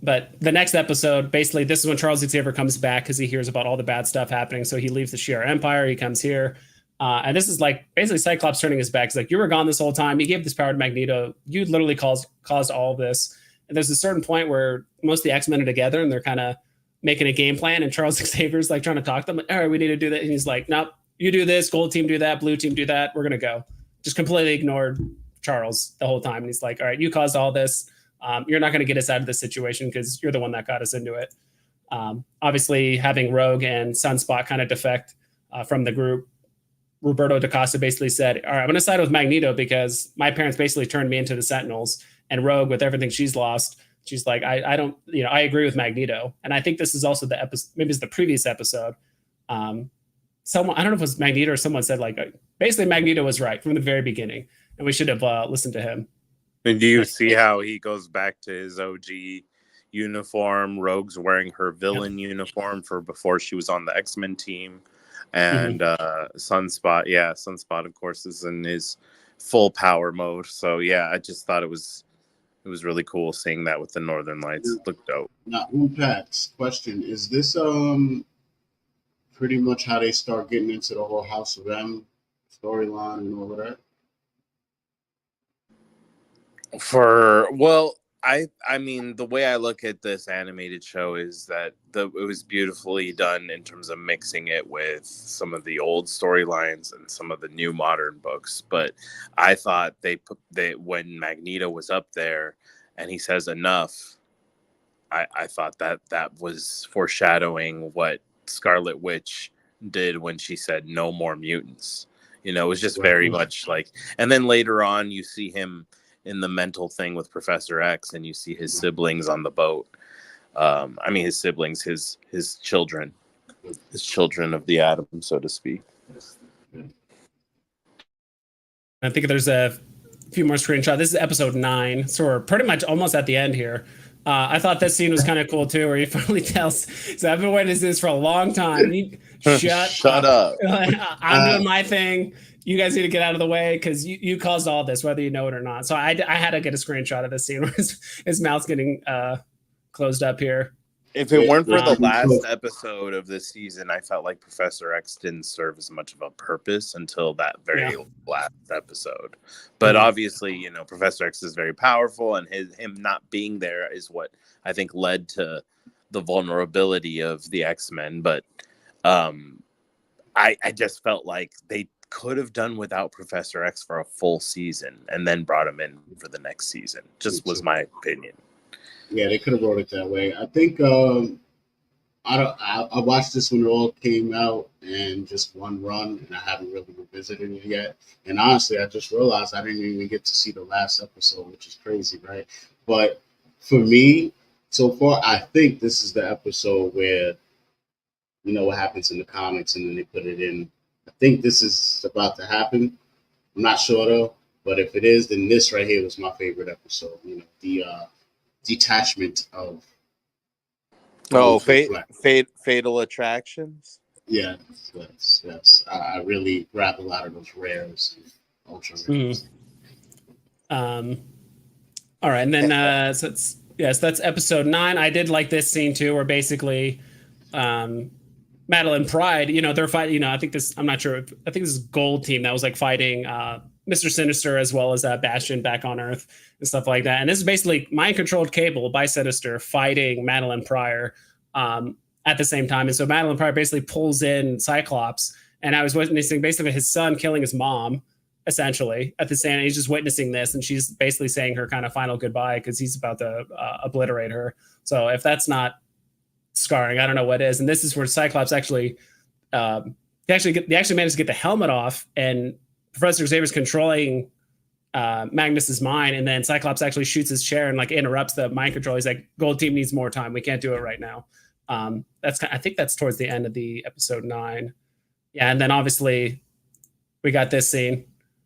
But the next episode, basically, this is when Charles Xavier comes back because he hears about all the bad stuff happening. So he leaves the Shi'ar Empire. He comes here. And this is like basically Cyclops turning his back. He's like, you were gone this whole time. You gave this power to Magneto. You literally caused all of this. And there's a certain point where most of the X-Men are together and they're kind of making a game plan. And Charles Xavier's like trying to talk to them. Like, all right, we need to do that. And he's like, nope, you do this. Gold team do that. Blue team do that. We're going to go. Just completely ignored Charles the whole time. And he's like, all right, you caused all this. You're not going to get us out of this situation because you're the one that got us into it. Obviously, having Rogue and Sunspot kind of defect from the group, Roberto da Costa basically said, all right, I'm going to side with Magneto because my parents basically turned me into the Sentinels. And Rogue, with everything she's lost, she's like, I don't, I agree with Magneto. And I think this is also the episode, maybe it's the previous episode. Someone, I don't know if it was Magneto or someone said like, basically Magneto was right from the very beginning and we should have listened to him. And do you see how he goes back to his OG uniform? Rogue's wearing her villain uniform for before she was on the X-Men team. And Sunspot, of course, is in his full power mode. So yeah, I just thought it was really cool seeing that with the Northern Lights. It looked dope. Now, Pat's question is this pretty much how they start getting into the whole House of M storyline and all of that? I mean, the way I look at this animated show is that it was beautifully done in terms of mixing it with some of the old storylines and some of the new modern books. But I thought when Magneto was up there and he says enough, I thought that was foreshadowing what Scarlet Witch did when she said no more mutants. You know, it was just very much like, and then later on you see him in the mental thing with Professor X, and you see his siblings on the boat. I mean, his siblings, his children of the atom, so to speak. I think there's a few more screenshots. This is episode 9, so we're pretty much almost at the end here. I thought this scene was kind of cool too, where he finally tells, so I've been waiting to this for a long time. Shut up. I'm doing my thing. You guys need to get out of the way because you caused all this, whether you know it or not. So I had to get a screenshot of this scene where his mouth's getting closed up here. If it weren't for the last episode of this season, I felt like Professor X didn't serve as much of a purpose until that very last episode. But obviously, you know, Professor X is very powerful, and him not being there is what I think led to the vulnerability of the X-Men. But I just felt like they could have done without Professor X for a full season and then brought him in for the next season. Just was my opinion. Yeah, they could have wrote it that way. I think I watched this when it all came out and just one run, and I haven't really revisited it yet. And honestly, I just realized I didn't even get to see the last episode, which is crazy, right? But for me, so far, I think this is the episode where, you know, what happens in the comics and then they put it in. I think this is about to happen. I'm not sure though, but if it is, then this right here was my favorite episode. You know, the detachment of Fatal Attractions. Yeah, yes. I really grabbed a lot of those rares and ultra rares. All right, and then that's episode 9. I did like this scene too, where basically Madeline Pride, you know, they're fighting, you know, I think this is Gold Team that was like fighting Mr. Sinister as well as Bastion back on Earth and stuff like that. And this is basically mind-controlled Cable by Sinister fighting Madeline Pryor at the same time. And so Madeline Pryor basically pulls in Cyclops, and I was witnessing basically his son killing his mom, essentially, at the same. He's just witnessing this, and she's basically saying her kind of final goodbye because he's about to obliterate her. So if that's not scarring, I don't know what is. And this is where Cyclops actually they actually managed to get the helmet off, and Professor Xavier's controlling Magnus's mind, and then Cyclops actually shoots his chair and like interrupts the mind control. He's like, Gold Team needs more time. We can't do it right now. I think that's towards the end of the episode 9. Yeah, and then obviously we got this scene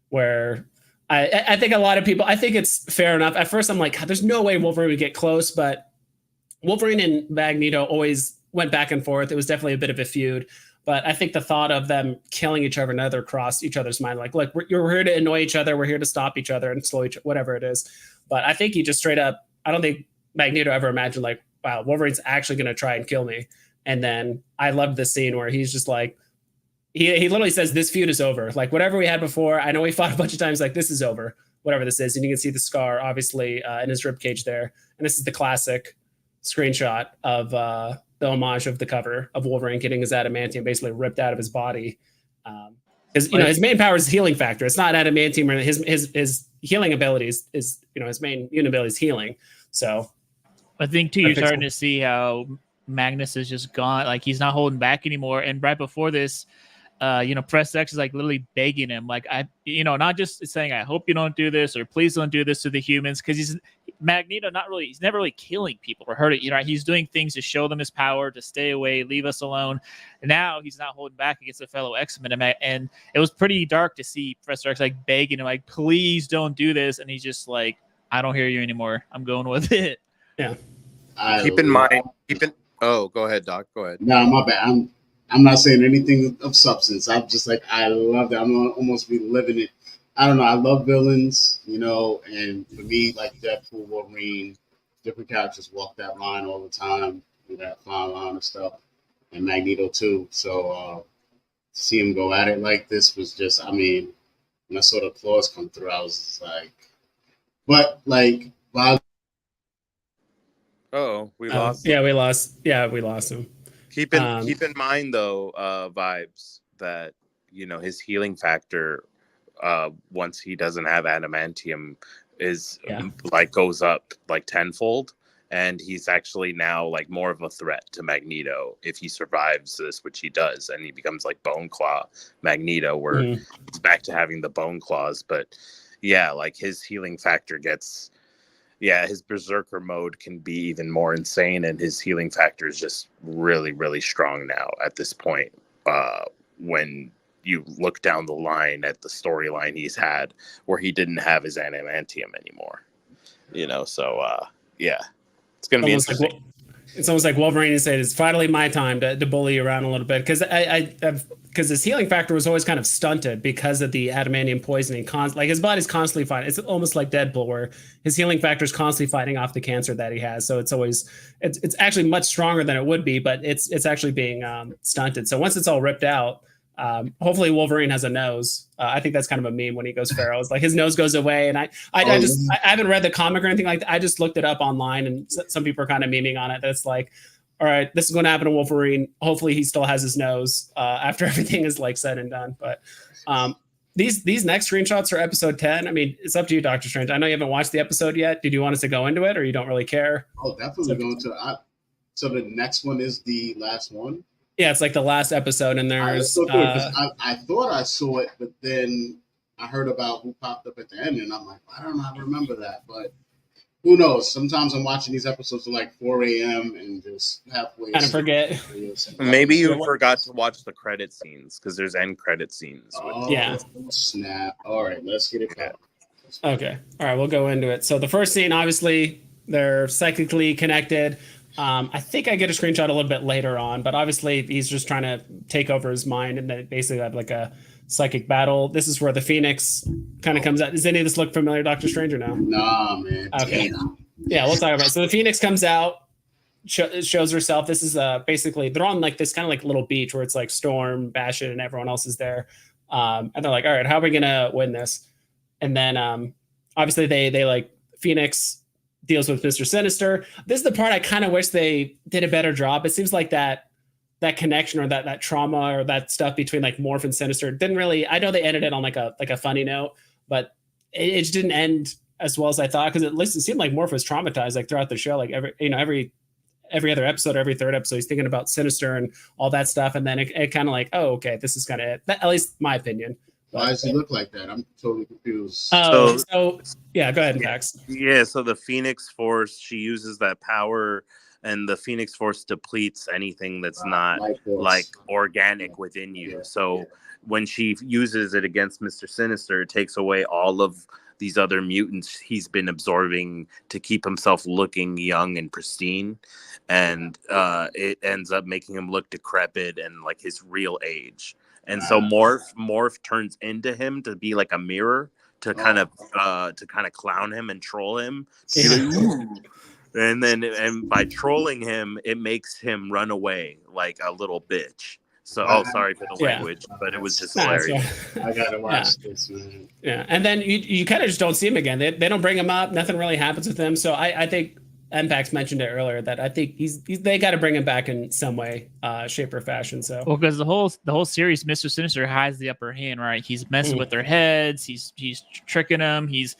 where I think a lot of people, I think it's fair enough. At first I'm like, God, there's no way Wolverine would get close, but Wolverine and Magneto always went back and forth. It was definitely a bit of a feud. But I think the thought of them killing each other crossed each other's mind. Like, look, we're here to annoy each other. We're here to stop each other and slow whatever it is. But I think he just straight up, I don't think Magneto ever imagined like, wow, Wolverine's actually going to try and kill me. And then I loved this scene where he's just like, he literally says, this feud is over. Like whatever we had before, I know we fought a bunch of times, like this is over, whatever this is. And you can see the scar obviously in his ribcage there. And this is the classic screenshot of the homage of the cover of Wolverine getting his adamantium basically ripped out of his body. Because his main power is healing factor. It's not adamantium, or his healing abilities is his main ability is healing. So I think too, you're starting to see how Magnus is just gone. Like he's not holding back anymore. And right before this, Press X is like literally begging him, like not just saying, I hope you don't do this or please don't do this to the humans, because he's Magneto. He's never really killing people or hurting. He's doing things to show them his power, to stay away, leave us alone. And now he's not holding back against a fellow X-Men, and it was pretty dark to see Professor X like begging him, like, please don't do this, and he's just like, I don't hear you anymore. I'm going with it. Yeah. Keep in mind. Oh, go ahead, Doc. Go ahead. No, my bad. I'm not saying anything of substance. I'm just like I love that. I'm gonna almost be living it. I don't know. I love villains, and for me, like Deadpool, Wolverine, different characters walk that line all the time, that fine line and stuff, and Magneto too. So to see him go at it like this was just, I mean, when I saw the claws come through, I was just like, but like, wow. Oh, we lost. Yeah, we lost. Yeah, we lost him. Keep in mind though, Vibes, that his healing factor, once he doesn't have adamantium, is like goes up like tenfold, and he's actually now like more of a threat to Magneto if he survives this, which he does, and he becomes like Bone Claw Magneto, where he's back to having the bone claws. But yeah, like his healing factor gets. Yeah, his berserker mode can be even more insane, and his healing factor is just really, really strong now at this point. When you look down the line at the storyline he's had, where he didn't have his adamantium anymore, So yeah, it's gonna be interesting. It's almost like Wolverine said, "It's finally my time to bully you around a little bit," because because his healing factor was always kind of stunted because of the adamantium poisoning. Like his body's constantly fighting. It's almost like Deadpool, where his healing factor is constantly fighting off the cancer that he has. So it's actually much stronger than it would be, but it's actually being stunted. So once it's all ripped out, hopefully Wolverine has a nose. I think that's kind of a meme when he goes feral. It's like his nose goes away, and I haven't read the comic or anything like that. I just looked it up online, and some people are kind of memeing on it. That's like, all right, this is going to happen to Wolverine. Hopefully he still has his nose after everything is like said and done. But these next screenshots are episode 10. I mean, it's up to you, Doctor Strange. I know you haven't watched the episode yet. Did you want us to go into it, or you don't really care? Oh, definitely going to. So the next one is the last one. Yeah, it's like the last episode, and there's. I thought I saw it, but then I heard about who popped up at the end, and I'm like, I don't know, I remember that, but who knows? Sometimes I'm watching these episodes at like 4 a.m. and just halfway. Kind of forget. Maybe you forgot to watch the credit scenes, because there's end credit scenes. Yeah. Snap. All right, let's get it back. Okay. All right, we'll go into it. So the first scene, obviously, they're psychically connected. I think I get a screenshot a little bit later on, but obviously he's just trying to take over his mind, and then basically have like a psychic battle. This is where the Phoenix kind of comes out. Does any of this look familiar, Doctor Strange, or no? Nah, man. Okay. Damn. Yeah, we'll talk about it. So the Phoenix comes out, shows herself. This is basically, they're on like this kind of like little beach where it's like Storm, Bastion, and everyone else is there. And they're like, all right, how are we going to win this? And then obviously they like Phoenix deals with Mr. Sinister. This is the part I kind of wish they did a better job. It seems like that connection or that trauma or that stuff between like Morph and Sinister didn't really. I know they ended it on like a funny note, but it just didn't end as well as I thought, because at least it seemed like Morph was traumatized like throughout the show. Like every other episode, every third episode, he's thinking about Sinister and all that stuff, and then it kind of like, oh, okay, this is kind of it. At least my opinion. Why does he look like that? I'm totally confused. So yeah, go ahead, Max. Yeah, so the Phoenix Force, she uses that power, and the Phoenix Force depletes anything that's not like organic within you. So when she uses it against Mr. Sinister, it takes away all of these other mutants he's been absorbing to keep himself looking young and pristine, and it ends up making him look decrepit and like his real age. And so Morph turns into him to be like a mirror to kind of clown him and troll him. And by trolling him, it makes him run away like a little bitch. So, sorry for the language, but it was just hilarious. I gotta watch this, man. Yeah, and then you kind of just don't see him again. They don't bring him up. Nothing really happens with him. So I think Mpax mentioned it earlier that I think they got to bring him back in some way, shape or fashion. So well, because the whole series, Mr. Sinister has the upper hand, right? He's messing with their heads. He's tricking them. He's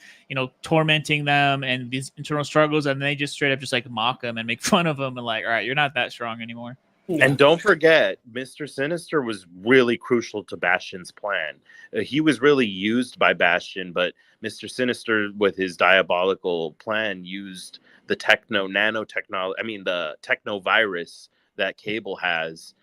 tormenting them and these internal struggles, and they just straight up just like mock them and make fun of them and like, all right, you're not that strong anymore. And don't forget, Mr. Sinister was really crucial to Bastion's plan. He was really used by Bastion, but Mr. Sinister, with his diabolical plan, used the the technovirus that Cable has.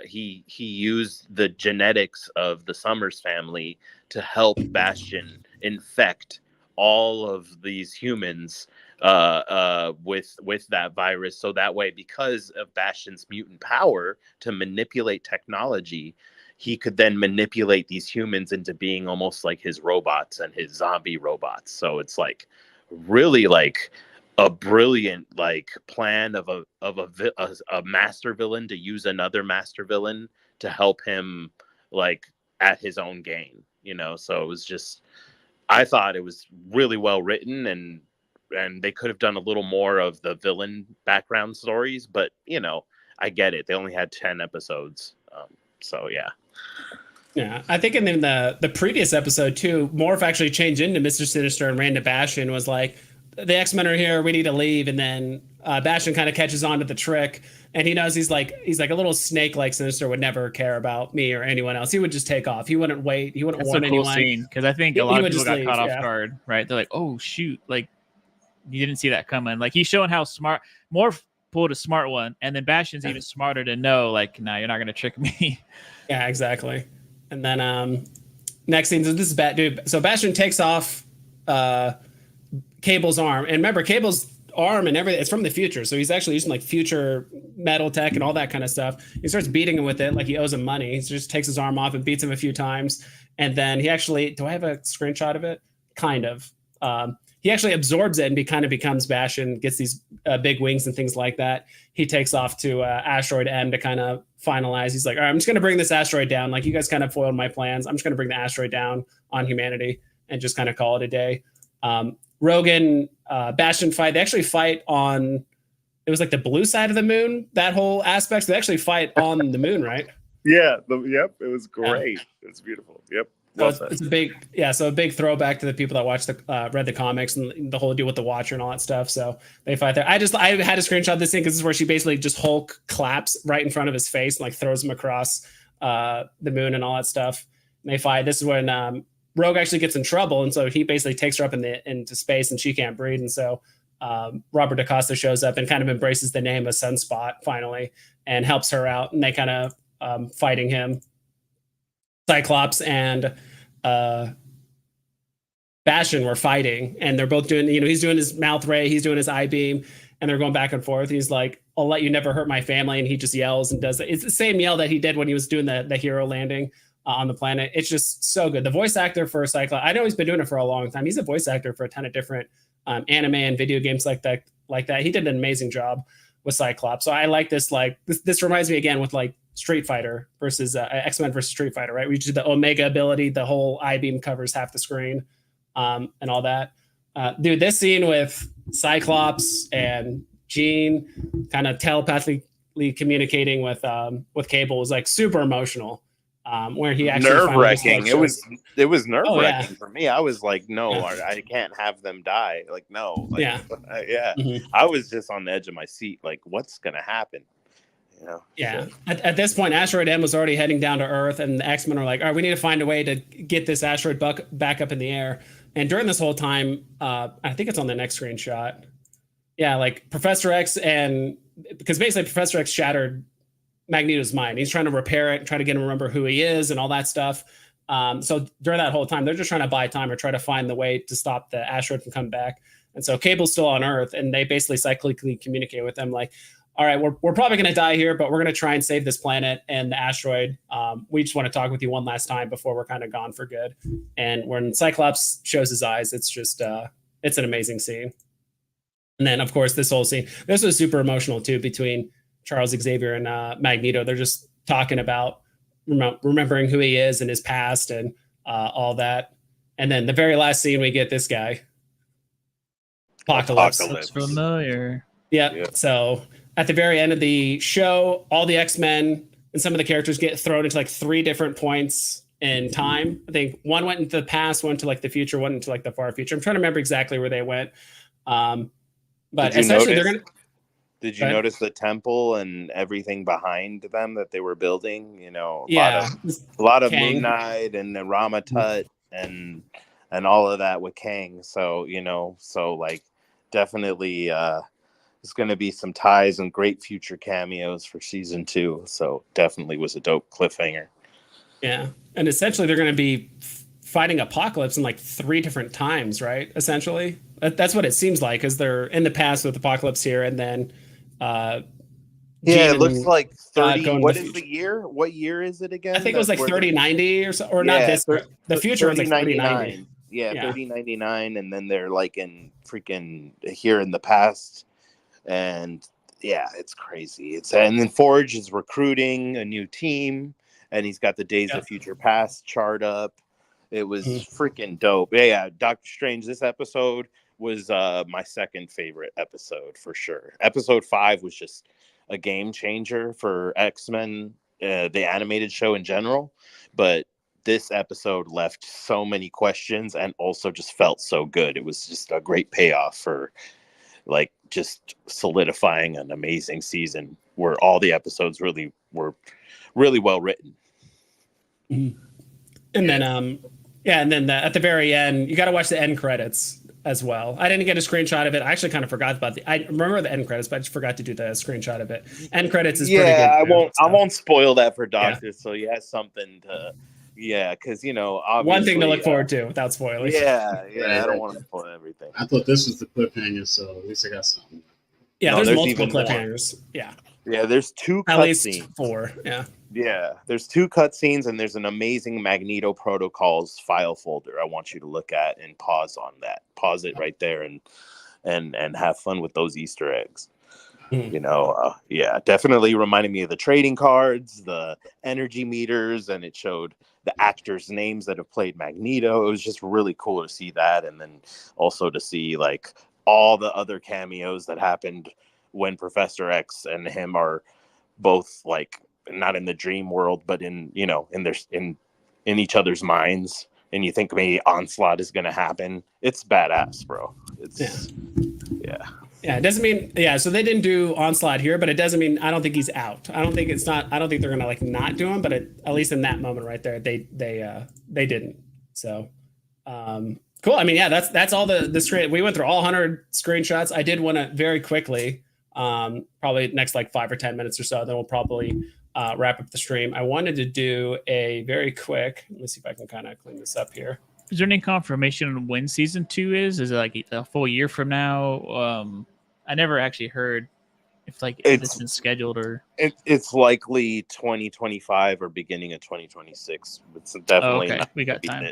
He used the genetics of the Summers family to help Bastion infect all of these humans with that virus, so that way, because of Bastion's mutant power to manipulate technology, he could then manipulate these humans into being almost like his robots and his zombie robots. So it's like really like a brilliant like plan of a master villain to use another master villain to help him like at his own gain, you know. So it was just, I thought it was really well written, and they could have done a little more of the villain background stories, but you know, I get it. They only had 10 episodes. So yeah. Yeah, I think in the previous episode too, Morph actually changed into Mr. Sinister and ran to Bastion, was like, the X-Men are here, we need to leave. And then Bastion kind of catches on to the trick, and he knows he's like a little snake like Sinister would never care about me or anyone else. He would just take off. He wouldn't wait. He wouldn't warn anyone. That's a cool scene, because I think a lot of people got caught off guard, right? They're like, oh shoot, like you didn't see that coming. Like he's showing how smart Morph pulled a smart one, and then Bastion's even smarter to know, like, nah, you're not gonna trick me. Yeah, exactly. And then next scene, this is bad, dude. So Bastion takes off Cable's arm, and remember, Cable's arm and everything, it's from the future, so he's actually using like future metal tech and all that kind of stuff. He starts beating him with it like he owes him money. He just takes his arm off and beats him a few times, and then he actually, do I have a screenshot of it? Kind of. He actually absorbs it and kind of becomes Bastion, gets these big wings and things like that. He takes off to Asteroid M to kind of finalize. He's like, all right, I'm just going to bring this asteroid down. Like, you guys kind of foiled my plans. I'm just going to bring the asteroid down on humanity and just kind of call it a day. Rogan, Bastion fight. They actually fight on, it was like the blue side of the moon, that whole aspect. So they actually fight on the moon, right? Yeah. Yep. It was great. Yeah. It's beautiful. Yep. So it's a big throwback to the people that watched read the comics and the whole deal with the Watcher and all that stuff. So they fight there. I had to screenshot this thing because this is where she basically just Hulk claps right in front of his face and like throws him across the moon and all that stuff. And they fight. This is when Rogue actually gets in trouble, and so he basically takes her up into space, and she can't breathe. And so Robert DaCosta shows up and kind of embraces the name of Sunspot finally and helps her out. And they kind of fighting him. Cyclops and Bastion were fighting, and they're both doing, he's doing his mouth ray, he's doing his eye beam, and they're going back and forth. He's like, I'll let you never hurt my family. And he just yells and does it. It's the same yell that he did when he was doing the hero landing on the planet. It's just so good. The voice actor for Cyclops, I know he's been doing it for a long time. He's a voice actor for a ton of different anime and video games like that. He did an amazing job with Cyclops. So I like this. Like this reminds me again with like Street Fighter versus X-Men versus Street Fighter, right? We do the Omega ability, the whole I-beam covers half the screen, and all that. Dude, this scene with Cyclops and Jean kind of telepathically communicating with Cable was like super emotional. Where he actually nerve-wracking. It was nerve-wracking for me. I was like, no, I can't have them die. Like, no. Like, yeah. Mm-hmm. I was just on the edge of my seat. Like, what's gonna happen? You know? Yeah. At this point, Asteroid M was already heading down to Earth, and the X-Men are like, all right, we need to find a way to get this asteroid back up in the air. And during this whole time, I think it's on the next screenshot. Yeah, like Professor X because basically Professor X shattered Magneto's mind. He's trying to repair it, try to get him to remember who he is and all that stuff. So during that whole time, they're just trying to buy time or try to find the way to stop the asteroid from coming back. And so Cable's still on Earth, and they basically cyclically communicate with them like, all right, we're probably going to die here, but we're going to try and save this planet and the asteroid. We just want to talk with you one last time before we're kind of gone for good. And when Cyclops shows his eyes, it's just, it's an amazing scene. And then, of course, this whole scene, this was super emotional too, between Charles Xavier and Magneto. They're just talking about remembering who he is and his past and all that. And then the very last scene, we get this guy, Apocalypse. Looks familiar. Yeah. So at the very end of the show, all the X-Men and some of the characters get thrown into like 3 different points in time. I think one went into the past, one to like the future, one into like the far future. I'm trying to remember exactly where they went. But essentially they're going to... Did you notice the temple and everything behind them that they were building? You know, a lot of Moon Knight and the Ramatut and all of that with Kang. So, like definitely there's going to be some ties and great future cameos for season 2. So definitely was a dope cliffhanger. Yeah. And essentially they're going to be fighting Apocalypse in like 3 different times, right? Essentially, that's what it seems like, because they're in the past with Apocalypse here, and then Yeah, Jean it looks and like God 30. going to What the is future. the year? What year is it I again? think it was That's like where the 3090 or so, or not yeah, this. The future was like 3090. 3099. Yeah, Yeah. 3099, and then they're like in freaking here in the past, and yeah, it's crazy. And then Forge is recruiting a new team, and he's got the Days of Future Past chart up. It was freaking dope. Yeah, Doctor Strange. This episode was my second favorite episode for sure. Episode 5 was just a game changer for X-Men, the animated show in general, but this episode left so many questions and also just felt so good. It was just a great payoff for like just solidifying an amazing season where all the episodes really were really well written. And then and then at the very end, you got to watch the end credits as well. I didn't get a screenshot of it. I actually kind of forgot about I remember the end credits, but I just forgot to do the screenshot of it. End credits is pretty good. I won't spoil that for doctors, so you have something to because obviously one thing to look forward to without spoiling. I don't want to spoil everything. I thought this was the cliffhanger, so at least I got something. Yeah, there's multiple cliffhangers. Yeah, there's 2 at least cutscenes. 4. Yeah, there's 2 cutscenes, and there's an amazing Magneto Protocols file folder I want you to look at and pause on that. Pause it right there and have fun with those Easter eggs. Definitely reminded me of the trading cards, the energy meters, and it showed the actors' names that have played Magneto. It was just really cool to see that, and then also to see like all the other cameos that happened when Professor X and him are both like not in the dream world, but in in each other's minds. And you think maybe Onslaught is going to happen. It's badass, bro. Yeah, it doesn't mean so they didn't do Onslaught here, but it doesn't mean I don't think he's out. I don't think they're gonna like not do him, but at least in that moment right there, they didn't. So cool. I mean, that's all the screen. We went through all 100 screenshots. I did want to very quickly, probably next like 5 or 10 minutes or so, then we'll probably wrap up the stream. I wanted to do a very quick, let me see if I can kind of clean this up here. Is there any confirmation on when season 2 is? Is it like a full year from now? I never actually heard if it's been scheduled or it's likely 2025 or beginning of 2026. It's definitely okay. We got time.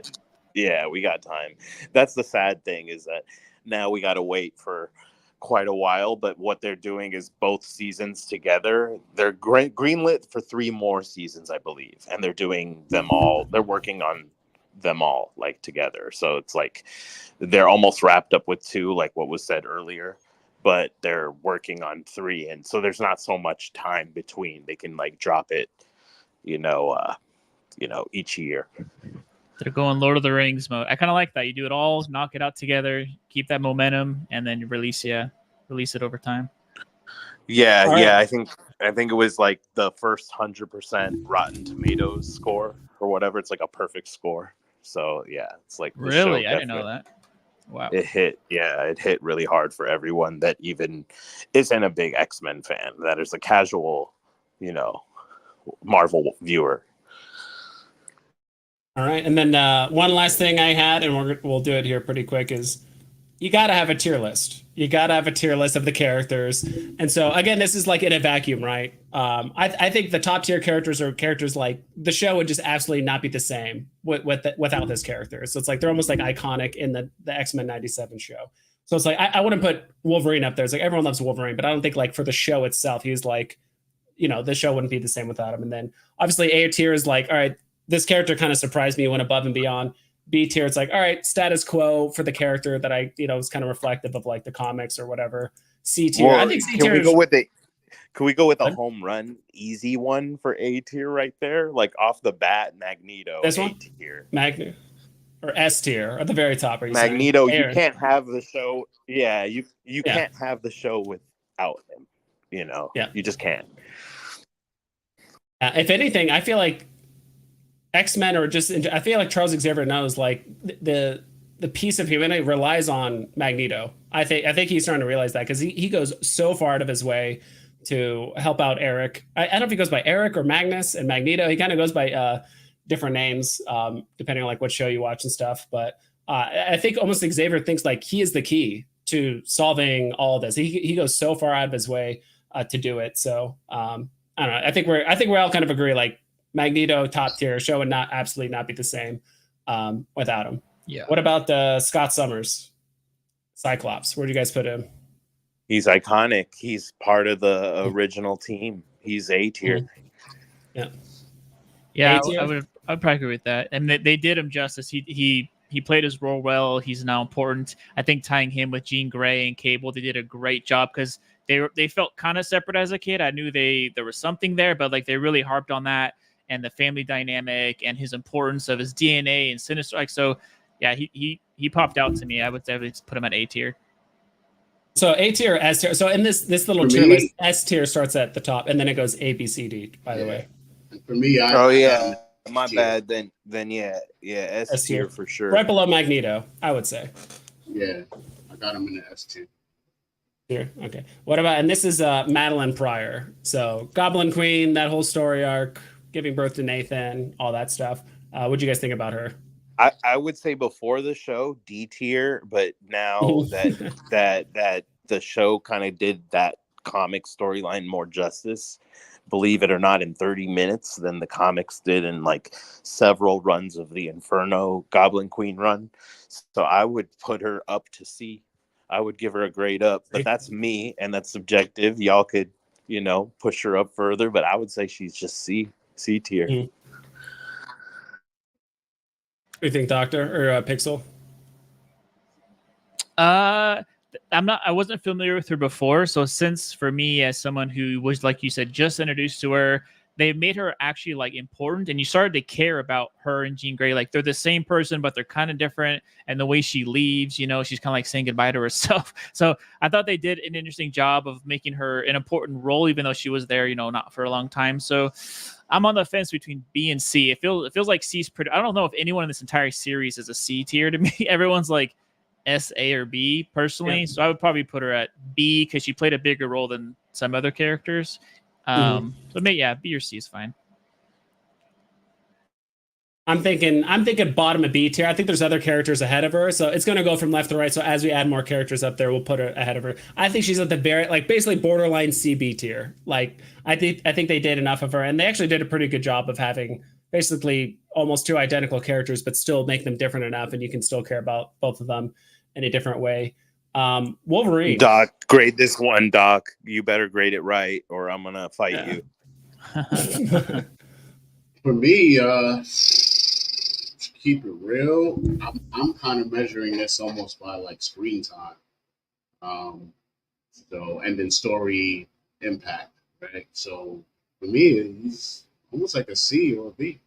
Yeah, we got time. That's the sad thing, is that now we got to wait for quite a while, but what they're doing is both seasons together. They're greenlit for 3 more seasons, I believe, and they're doing them all. They're working on them all like together, so it's like they're almost wrapped up with 2, like what was said earlier, but they're working on 3, and so there's not so much time between. They can like drop it each year. They're going Lord of the Rings mode. I kind of like that. You do it all, knock it out together, keep that momentum, and then release it over time. I think it was like the first 100% Rotten Tomatoes score or whatever. It's like a perfect score. So yeah, it's like really, I didn't know that. Wow, it hit really hard for everyone that even isn't a big X-Men fan. That is a casual, Marvel viewer. All right, and then one last thing I had, and we'll do it here pretty quick, is you got to have a tier list. You got to have a tier list of the characters. And so again, this is like in a vacuum, right? I think the top tier characters are characters like the show would just absolutely not be the same without this character. So it's like they're almost like iconic in the X-Men 97 show. So it's like I wouldn't put Wolverine up there. It's like everyone loves Wolverine, but I don't think like for the show itself, he's like, the show wouldn't be the same without him. And then obviously A tier is like, all right, this character kind of surprised me, went above and beyond. B tier, it's like, all right, status quo for the character that I, was kind of reflective of like the comics or whatever. C tier, I think C tier. Can we go with a home run, easy one for A tier right there? Like off the bat, Magneto. This one? A tier. Magneto. Or S tier at the very top. Are you Magneto, saying? You can't have the show. Yeah, you can't have the show without him. You just can't. If anything, I feel like X-Men I feel like Charles Xavier knows like the piece of humanity relies on Magneto. I think he's starting to realize that, because he goes so far out of his way to help out Eric. I don't know if he goes by Eric or Magnus and Magneto. He kind of goes by different names depending on like what show you watch and stuff. But I think almost Xavier thinks like he is the key to solving all of this. He goes so far out of his way to do it. So I don't know. I think we all kind of agree like Magneto top tier show would not absolutely not be the same without him. Yeah. What about Scott Summers, Cyclops? Where do you guys put him? He's iconic. He's part of the original team. He's A tier. Yeah. Yeah, A-tier? I'd probably agree with that. And they did him justice. He played his role well. He's now important. I think tying him with Jean Grey and Cable, they did a great job because they felt kind of separate as a kid. I knew there was something there, but like they really harped on that and the family dynamic and his importance of his DNA and Sinister. Like so, yeah, he popped out to me. I would definitely put him at A tier. So A tier or S tier. So in this little tier list, S tier starts at the top and then it goes A, B, C, D. By the way. And for me, my bad. Then yeah, S tier for sure. Right below Magneto, I would say. Yeah, I got him in the S tier. Here, okay. What about? And this is Madeline Pryor. So Goblin Queen, that whole story arc, giving birth to Nathan, all that stuff. What do you guys think about her? I would say before the show D tier, but now that the show kind of did that comic storyline more justice, believe it or not, in 30 minutes than the comics did in like several runs of the Inferno Goblin Queen run. So I would put her up to C. I would give her a grade up, but that's me and that's subjective. Y'all could, push her up further, but I would say she's just C tier. Mm-hmm. What do you think, Doctor or Pixel? I wasn't familiar with her before, so since for me as someone who was, like you said, just introduced to her, they made her actually like important, and you started to care about her and Jean Grey. Like they're the same person, but they're kind of different. And the way she leaves, she's kind of like saying goodbye to herself. So I thought they did an interesting job of making her an important role, even though she was there, not for a long time. So I'm on the fence between B and C. It feels like C's pretty. I don't know if anyone in this entire series is a C tier to me. Everyone's like S, A, or B personally. Yeah. So I would probably put her at B because she played a bigger role than some other characters. So B or C is fine. I'm thinking bottom of B tier. I think there's other characters ahead of her, so it's going to go from left to right. So as we add more characters up there, we'll put her ahead of her. I think she's at the very, like, basically borderline CB tier. Like I think they did enough of her, and they actually did a pretty good job of having basically almost two identical characters, but still make them different enough, and you can still care about both of them in a different way. Wolverine. Doc, grade this one, Doc. You better grade it right, or I'm gonna fight you. For me, to keep it real, I'm kind of measuring this almost by like screen time, and then story impact, right? So for me, it's almost like a C or a B.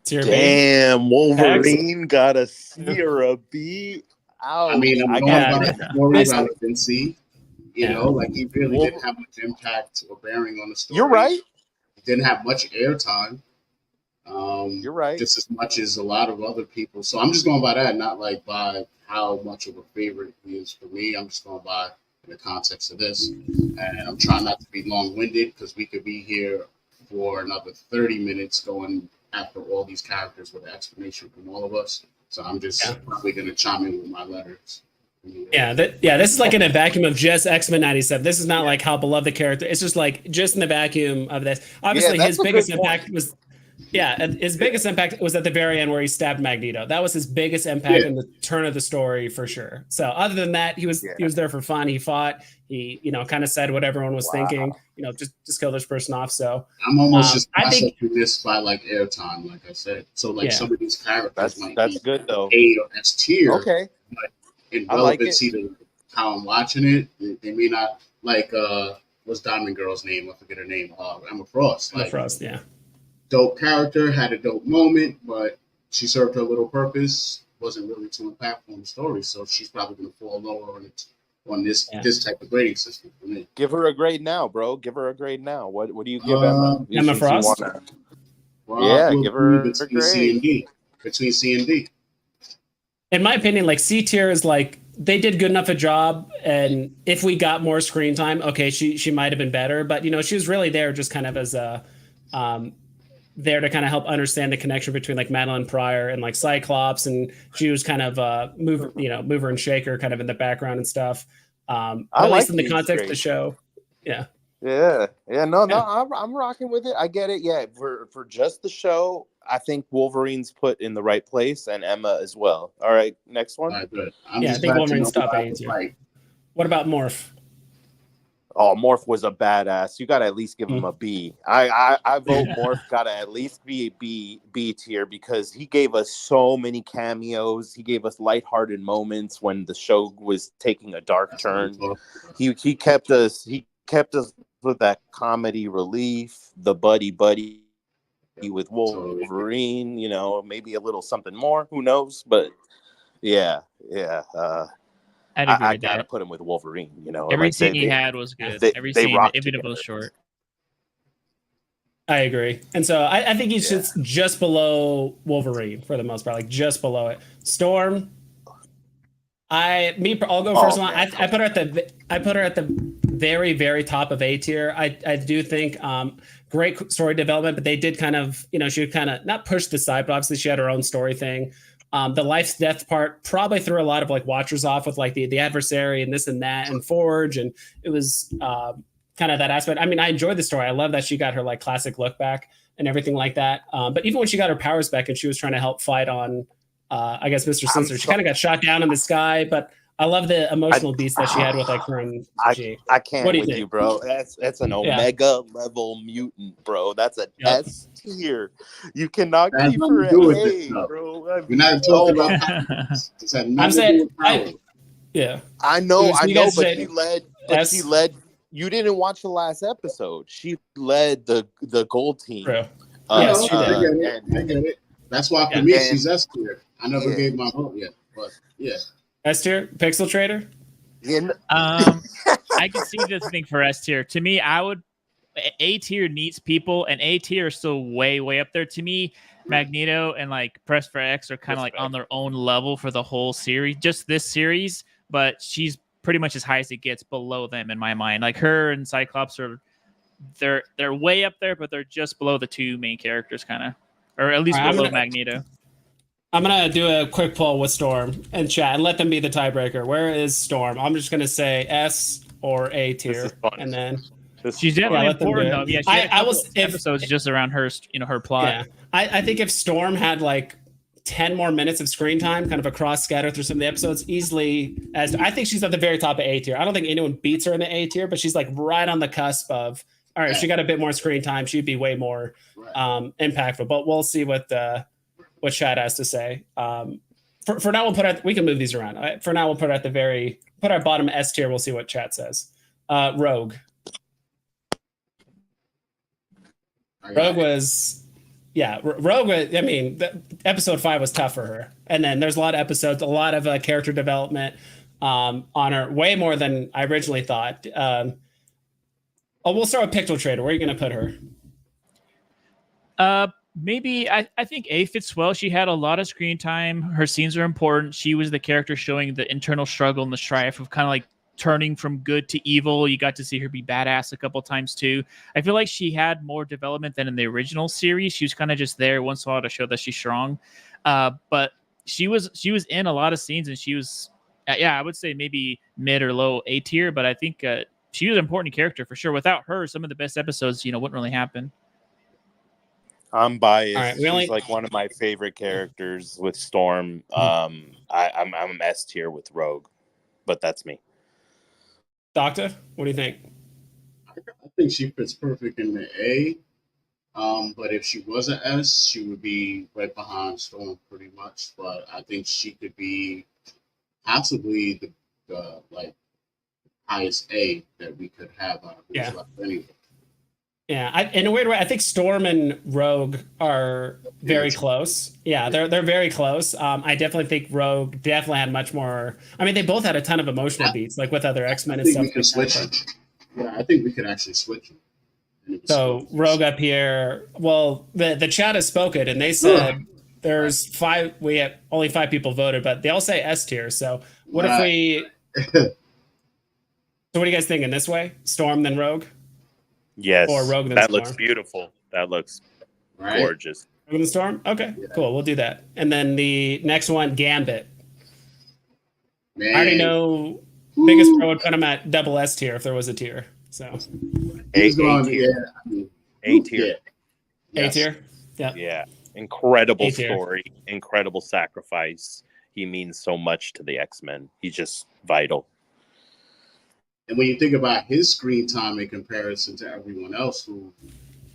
Damn, Wolverine got a C or a B. Ouch. I mean, I'm going about story relevancy. Like he really didn't have much impact or bearing on the story. You're right. He didn't have much airtime. You're right. Just as much as a lot of other people. So I'm just going by that, not like by how much of a favorite he is for me. I'm just going by in the context of this. And I'm trying not to be long-winded because we could be here for another 30 minutes going after all these characters with an explanation from all of us. So I'm just probably going to chime in with my letters. This is like in a vacuum of just X-Men 97. This is not like how beloved the character. It's just like just in the vacuum of this. Obviously, his biggest impact was his biggest impact was at the very end where he stabbed Magneto. That was his biggest impact in the turn of the story for sure. So other than that, he was there for fun. He fought. He kind of said what everyone was thinking. Just kill this person off. So I'm almost just processing this by like airtime, like I said. So like some of these characters might be good though. A or S tier. Okay. But in relevancy to how I'm watching it, they may not like what's Diamond Girl's name? I forget her name. Emma Frost. Emma Frost, yeah. Dope character, had a dope moment, but she served her little purpose. Wasn't really too impactful in the story, so she's probably going to fall lower on this type of grading system for me. Give her a grade now, bro. Give her a grade now. What do you give Emma? Emma Frost? Give her a grade. Between C and D. In my opinion, like C tier is like they did good enough a job, and if we got more screen time, okay, she might have been better, but she was really there just kind of as a there to kind of help understand the connection between like Madeline Pryor and like Cyclops, and she was kind of mover and shaker kind of in the background and stuff. But at least in the context of the show, yeah. No, I'm rocking with it. I get it. Yeah, for just the show, I think Wolverine's put in the right place, and Emma as well. All right, next one. All right, good. I think Wolverine's top 8 here. What about Morph? Oh, Morph was a badass. You got to at least give him a B. I vote Morph got to at least be a B tier because he gave us so many cameos. He gave us lighthearted moments when the show was taking a dark turn. He kept us with that comedy relief, the buddy with Wolverine. You know, maybe a little something more. Who knows? But yeah. I gotta put him with Wolverine. You know, every scene he had was good. Every scene, even if it was short. I agree, and so I think he's just below Wolverine for the most part, like just below it. Storm, I'll go first. I put her at the very, very top of A tier. I do think great story development, but they did kind of, she would kind of not push the side, but obviously she had her own story thing. The life's death part probably threw a lot of like watchers off with like the adversary and this and that and Forge, and it was kind of that aspect. I mean, I enjoyed the story. I love that she got her like classic look back and everything like that. But even when she got her powers back and she was trying to help fight on, I guess, Mr. Sinister, she kind of got shot down in the sky. But I love the emotional beats that she had with like her and G. I can't with you, bro. That's an Omega level mutant, bro. That's an S tier. You cannot keep her at A, bro. We're not talking about. I'm saying, I know, but she led. You didn't watch the last episode. She led the gold team. Yes, she did. I get it. That's why for me she's S tier. I never gave my vote yet, but yeah. S tier, Pixel Trader. I can see this thing for S tier. To me, I would A tier needs people, and A tier is still way, way up there. To me, Magneto and like Press for X are kind of like on their own level for the whole series, just this series. But she's pretty much as high as it gets below them in my mind. Like her and Cyclops they're way up there, but they're just below the two main characters, kind of, or at least below Magneto. I'm going to do a quick poll with Storm and chat and let them be the tiebreaker. Where is Storm? I'm just going to say S or A tier. And then she's definitely important though. Yeah, I was episodes just around her, her plot. Yeah. I think if Storm had like 10 more minutes of screen time kind of across scattered through some of the episodes easily, as I think she's at the very top of A tier. I don't think anyone beats her in the A tier, but she's like right on the cusp of, all right, she got a bit more screen time. She'd be way more impactful, but we'll see what Chad has to say. For now, we can move these around. For now, we'll put our bottom S tier. We'll see what Chat says. Rogue. Rogue was, I mean, episode 5 was tough for her. And then there's a lot of episodes, a lot of character development on her, way more than I originally thought. We'll start with Pixel Trader. Where are you going to put her? Maybe I think A fits well. She had a lot of screen time. Her scenes are important. She was the character showing the internal struggle and the strife of kind of like turning from good to evil. You got to see her be badass a couple times too. I feel like she had more development than in the original series. She was kind of just there once in a while to show that she's strong. But she was in a lot of scenes, and she was, I would say maybe mid or low A tier. But I think she was an important character for sure. Without her, some of the best episodes, wouldn't really happen. I'm biased. Right, she's like one of my favorite characters with Storm. I'm S tier with Rogue, but that's me. Doctor, what do you think? I think she fits perfect in the A. But if she was an S, she would be right behind Storm pretty much. But I think she could be possibly the like highest A that we could have out of this left anyway. Yeah, in a weird way, I think Storm and Rogue are very close. Yeah, they're very close. I definitely think Rogue definitely had much more. I mean, they both had a ton of emotional beats, like with other X-Men and stuff. We could switch it. Yeah, I think we could actually switch it. So Rogue up here. Well, the chat has spoken, and they said there's 5. We have only 5 people voted, but they all say S tier. So what if we? So what are you guys thinking? This way, Storm then Rogue. Yes, or Rogue that looks beautiful. That looks right? gorgeous. Dragon the Storm? Okay, Yeah. cool. We'll do that. And then the next one, Gambit. Man, I already know biggest pro would put him at double S tier if there was a tier. So he's going, tier. yeah, I mean, A tier. yeah. A Yes. tier. Yeah. Yeah. Incredible A-tier. story, incredible sacrifice. He means so much to the X-Men. He's just vital. And when you think about his screen time in comparison to everyone else who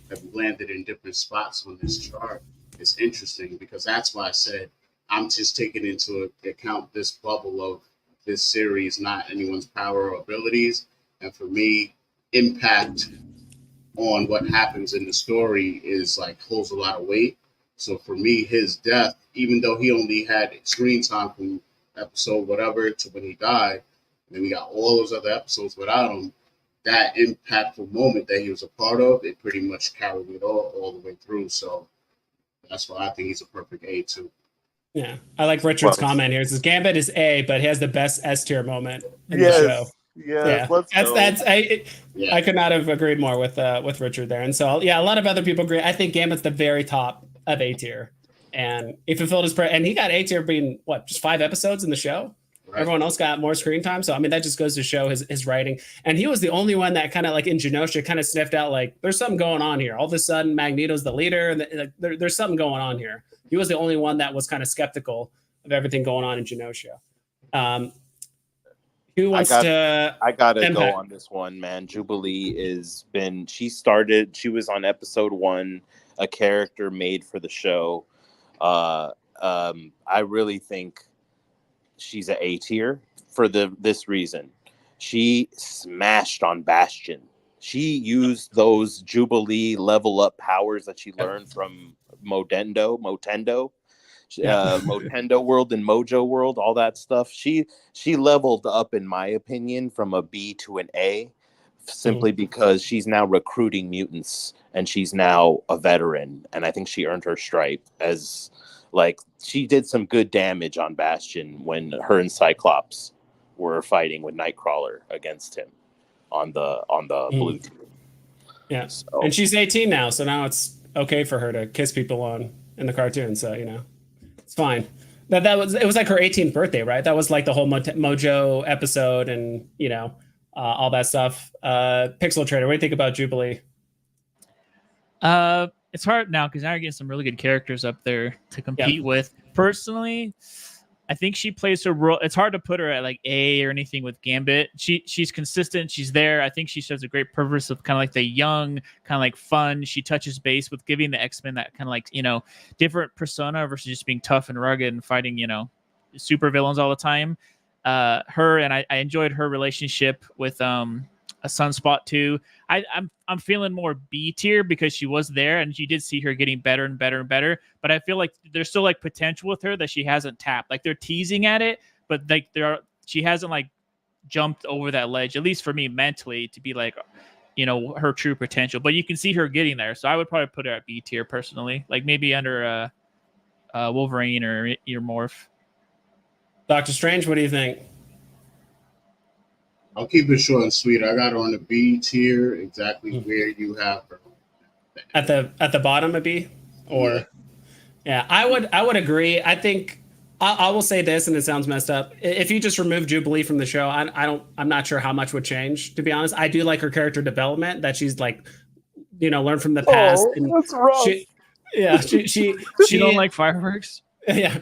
have landed in different spots on this chart, it's interesting because that's why I said I'm just taking into account this bubble of this series, not anyone's power or abilities. And for me, impact on what happens in the story is like holds a lot of weight. So for me, his death, even though he only had screen time from episode whatever to when he died, and we got all those other episodes without him, that impactful moment that he was a part of, it pretty much carried it all the way through. So that's why I think he's a perfect A too. Yeah. I like Richard's comment here. It says Gambit is A, but he has the best S tier moment in the show. Yes, I could not have agreed more with Richard there. And so yeah, a lot of other people agree. I think Gambit's the very top of A tier. And he fulfilled his and he got A tier being what, just 5 episodes in the show? Right. Everyone else got more screen time. So I mean that just goes to show his writing. And he was the only one that kind of like in Genosha kind of sniffed out like there's something going on here. All of a sudden Magneto's the leader and there's something going on here. He was the only one that was kind of skeptical of everything going on in Genosha. Who wants to? I gotta go on this one, man. Jubilee she was on episode 1, a character made for the show. I really think she's an A tier for this reason. She smashed on Bastion. She used those Jubilee level up powers that she learned from Motendo, Motendo World and Mojo World, all that stuff. She leveled up, in my opinion, from a B to an A, simply because she's now recruiting mutants and she's now a veteran. And I think she earned her stripe as like she did some good damage on Bastion when her and Cyclops were fighting with Nightcrawler against him on the blue team. Yeah, so. And she's 18 now, so now it's okay for her to kiss people in the cartoon. So it's fine. It was like her 18th birthday, right? That was like the whole Mojo episode, and all that stuff. Pixel Trader, what do you think about Jubilee? It's hard now because now you're getting some really good characters up there to compete with. Personally, I think she plays her role. It's hard to put her at like A or anything with Gambit. She's consistent. She's there. I think she serves a great purpose of kind of like the young, kind of like fun. She touches base with giving the X-Men that kind of like, different persona versus just being tough and rugged and fighting, super villains all the time. Her and I enjoyed her relationship with a Sunspot too. I'm feeling more B tier because she was there and you did see her getting better and better and better. But I feel like there's still like potential with her that she hasn't tapped. Like they're teasing at it, but like she hasn't like jumped over that ledge, at least for me mentally, to be like, her true potential. But you can see her getting there. So I would probably put her at B tier personally, like maybe under Wolverine or Morph. Doctor Strange, what do you think? I'll keep it short and sweet. I got her on the B tier, exactly where you have her. At the bottom of B, or yeah, I would agree. I think I will say this, and it sounds messed up. If you just remove Jubilee from the show, I'm not sure how much would change. To be honest, I do like her character development that she's like, learned from the past. Oh, that's rough. She don't like fireworks. Yeah,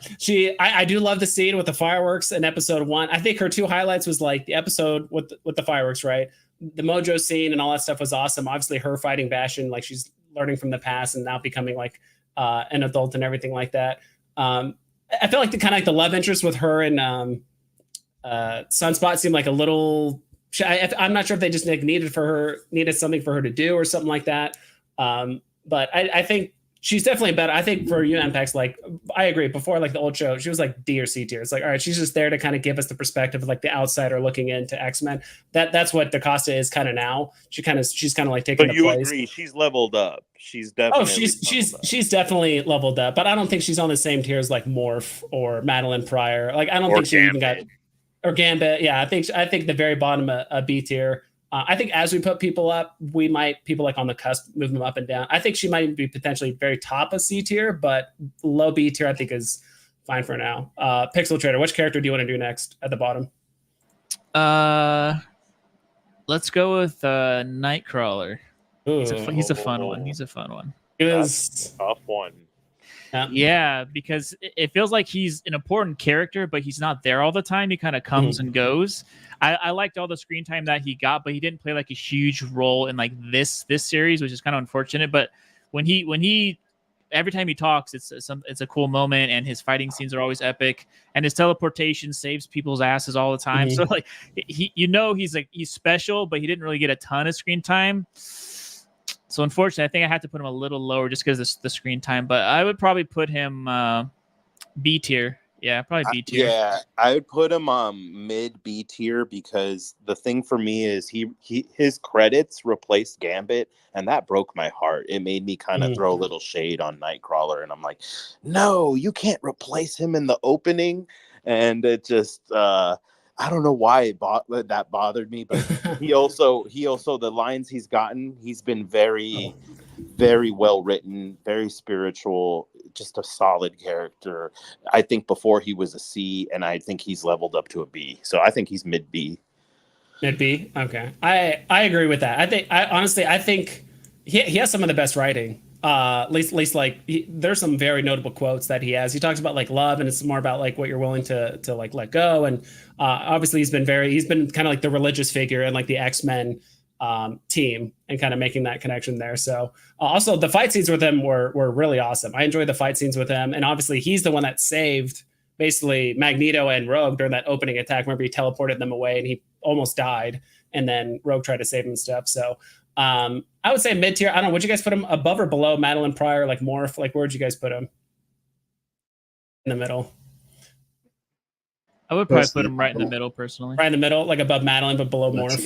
I do love the scene with the fireworks in episode 1. I think her 2 highlights was like the episode with the fireworks, right? The Mojo scene and all that stuff was awesome. Obviously, her fighting Bastion, like she's learning from the past and now becoming like an adult and everything like that. I feel like the kind of like the love interest with her and Sunspot seemed like a little. I'm not sure if they just needed something for her to do or something like that. But I think. She's definitely better. I think for UMPEX, like I agree. Before, like the old show, she was like D or C tier. It's like, all right, she's just there to kind of give us the perspective of like the outsider looking into X-Men. That's what DaCosta is kind of now. She's kind of like taking. But you agree, she's leveled up. She's definitely. She's definitely leveled up. But I don't think she's on the same tier as like Morph or Madeline Pryor. Like I don't think she even got or Gambit. Yeah, I think the very bottom of B tier. I think as we put people up, people like on the cusp move them up and down. I think she might be potentially very top of C tier, but low B tier I think is fine for now. Pixel Trader, which character do you want to do next at the bottom? Let's go with Nightcrawler. He's a fun one. That's a tough one. Yeah, because it feels like he's an important character, but he's not there all the time. He kind of comes and goes. I liked all the screen time that he got, but he didn't play like a huge role in like this series, which is kind of unfortunate. But when he every time he talks, it's a cool moment, and his fighting scenes are always epic, and his teleportation saves people's asses all the time. So like he's special, but he didn't really get a ton of screen time. So unfortunately, I think I have to put him a little lower just because of the screen time. But I would probably put him B tier. Yeah, probably B tier. Yeah, I would put him mid B tier because the thing for me is his credits replaced Gambit, and that broke my heart. It made me kind of throw a little shade on Nightcrawler, and I'm like, no, you can't replace him in the opening. And it just I don't know why that bothered me, but he also the lines he's gotten, he's been very, very well written, very spiritual, just a solid character. I think before he was a C, and I think he's leveled up to a B. So I think he's mid B. Mid B. Okay, I agree with that. I think he has some of the best writing. At least like there's some very notable quotes that he has. He talks about like love, and it's more about like what you're willing to like let go. And obviously he's been kind of like the religious figure in like the X-Men team, and kind of making that connection there. So also the fight scenes with him were really awesome. I enjoyed the fight scenes with him, and obviously he's the one that saved basically Magneto and Rogue during that opening attack. Remember, he teleported them away and he almost died, and then Rogue tried to save him and stuff. So I would say mid tier. I don't know. Would you guys put him above or below Madeline Pryor, like Morph? Like, where would you guys put him? In the middle. I would probably put him right in the middle, personally. Right in the middle, like above Madeline, but below Morph.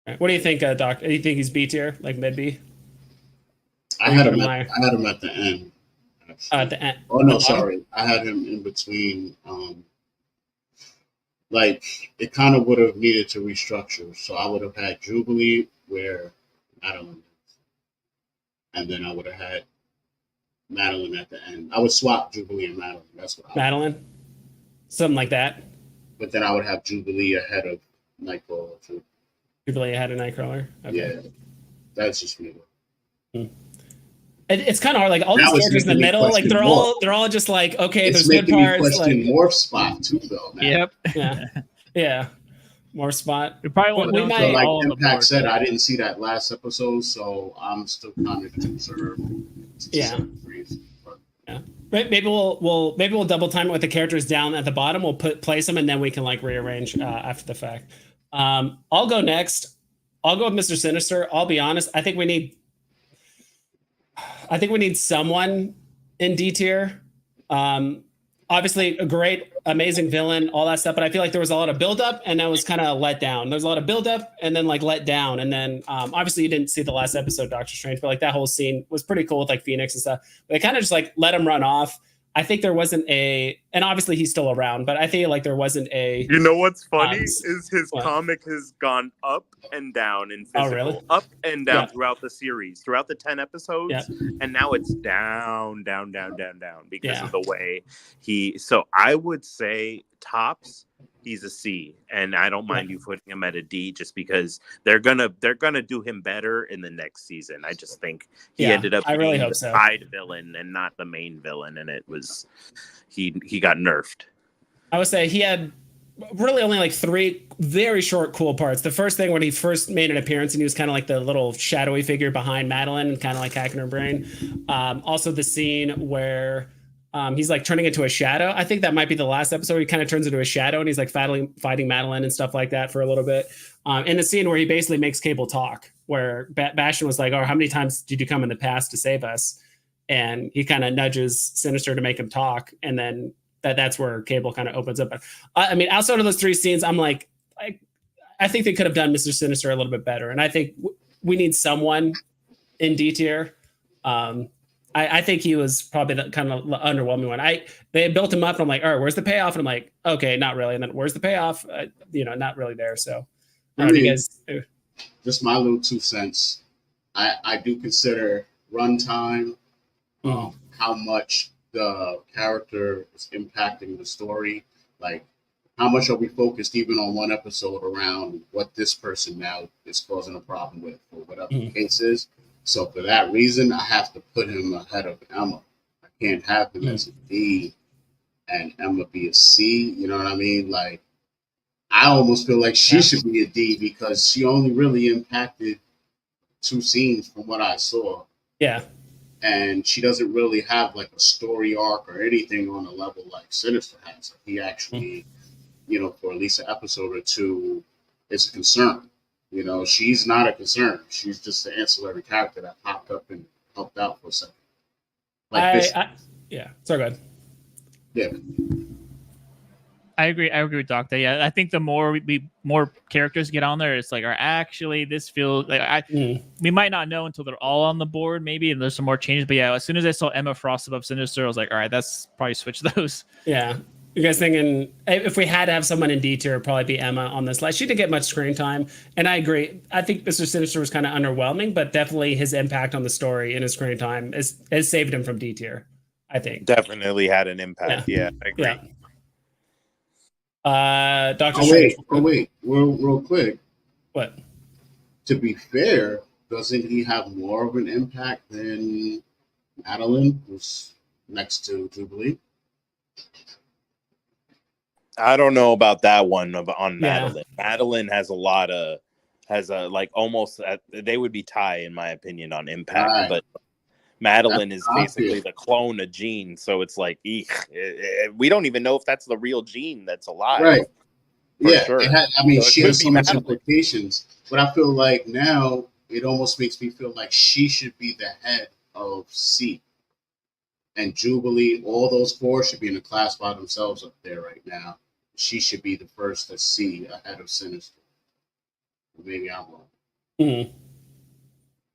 Right. What do you think, Doc? Do you think he's B tier, like mid B? I had him at the end. At the end. Oh no, sorry. I had him in between. Like it kind of would have needed to restructure. So I would have had Jubilee where Madeline is, and then I would have had Madeline at the end. I would swap Jubilee and Madeline. That's what Madeline, something like that. But then I would have Jubilee ahead of Nightcrawler too. Jubilee ahead of Nightcrawler. Okay. Yeah, that's just me. It's kind of hard. Like all these characters in the middle, like they're all just like, okay, it's there's good parts. It's making me question Morph's spot too, though, man. Yep. Yeah. Morph spot. We probably won't like Impact said, I didn't see that last episode, so I'm still kind of concerned. Yeah. Maybe we'll double time it with the characters down at the bottom. We'll place them, and then we can like rearrange after the fact. I'll go next. I'll go with Mr. Sinister. I'll be honest. I think we need someone in D tier. Obviously a great, amazing villain, all that stuff. But I feel like there was a lot of buildup, and that was kind of let down. There's a lot of buildup, and then like let down. And then obviously you didn't see the last episode, Doctor Strange, but like that whole scene was pretty cool with like Phoenix and stuff. But they kind of just like let him run off. I think there wasn't and obviously he's still around, but I feel like there wasn't a. You know what's funny is his comic has gone up and down in physical, really? Up and down throughout the series, throughout the 10 episodes, and now it's down because of the way So I would say tops, he's a C, and I don't mind you putting him at a D just because they're gonna do him better in the next season. I just think he ended up being the side villain and not the main villain, and it was he got nerfed. I would say he had really only like 3 very short cool parts. The first thing when he first made an appearance, and he was kind of like the little shadowy figure behind Madeline and kind of like hacking her brain. Also the scene where he's like turning into a shadow. I think that might be the last episode. He kind of turns into a shadow, and he's like fighting Madeline and stuff like that for a little bit. In the scene where he basically makes Cable talk, where Bastion was like, "Oh, how many times did you come in the past to save us?" And he kind of nudges Sinister to make him talk, and then that's where Cable kind of opens up. I mean, outside of those 3 scenes, I'm like, I think they could have done Mr. Sinister a little bit better, and I think we need someone in D tier. I think he was probably the kind of underwhelming one. They had built him up, and I'm like, all right, where's the payoff? And I'm like, okay, not really. And then where's the payoff? Not really there. So I don't know, do you guys? Just my little 2 cents. I do consider runtime, how much the character is impacting the story. Like, how much are we focused even on one episode around what this person now is causing a problem with, or whatever the case is. So for that reason, I have to put him ahead of Emma. I can't have him as a D and Emma be a C. You know what I mean? Like, I almost feel like she should be a D because she only really impacted 2 scenes from what I saw. Yeah. And she doesn't really have like a story arc or anything on a level like Sinister has. Like, he actually, for at least an episode or two, is a concern. She's not a concern. She's just the ancillary character that popped up and helped out for a second. Like Sorry, go ahead. Yeah. I agree with Doc. Yeah, I think the more more characters get on there, it's like, actually, this feels like we might not know until they're all on the board, maybe, and there's some more changes. But yeah, as soon as I saw Emma Frost above Sinister, I was like, all right, that's probably switch those. Yeah. You guys thinking if we had to have someone in D tier, it'd probably be Emma on this list. She didn't get much screen time, and I agree. I think Mr. Sinister was kind of underwhelming, but definitely his impact on the story and his screen time has saved him from D tier, I think. Definitely had an impact. Yeah, I agree. Yeah. Dr. Wait, real quick. What? To be fair, doesn't he have more of an impact than Madeline, who's next to Jubilee? I don't know about that one on Madeline. Madeline has almost they would be tie in my opinion on impact, but Madeline is basically the clone of Jean, so it's like, we don't even know if that's the real Jean that's alive. Right. Sure. She has so much implications, but I feel like now it almost makes me feel like she should be the head of C. And Jubilee, all those 4 should be in a class by themselves up there right now. She should be the first to C ahead of Sinister. Maybe I'm wrong. Mm-hmm.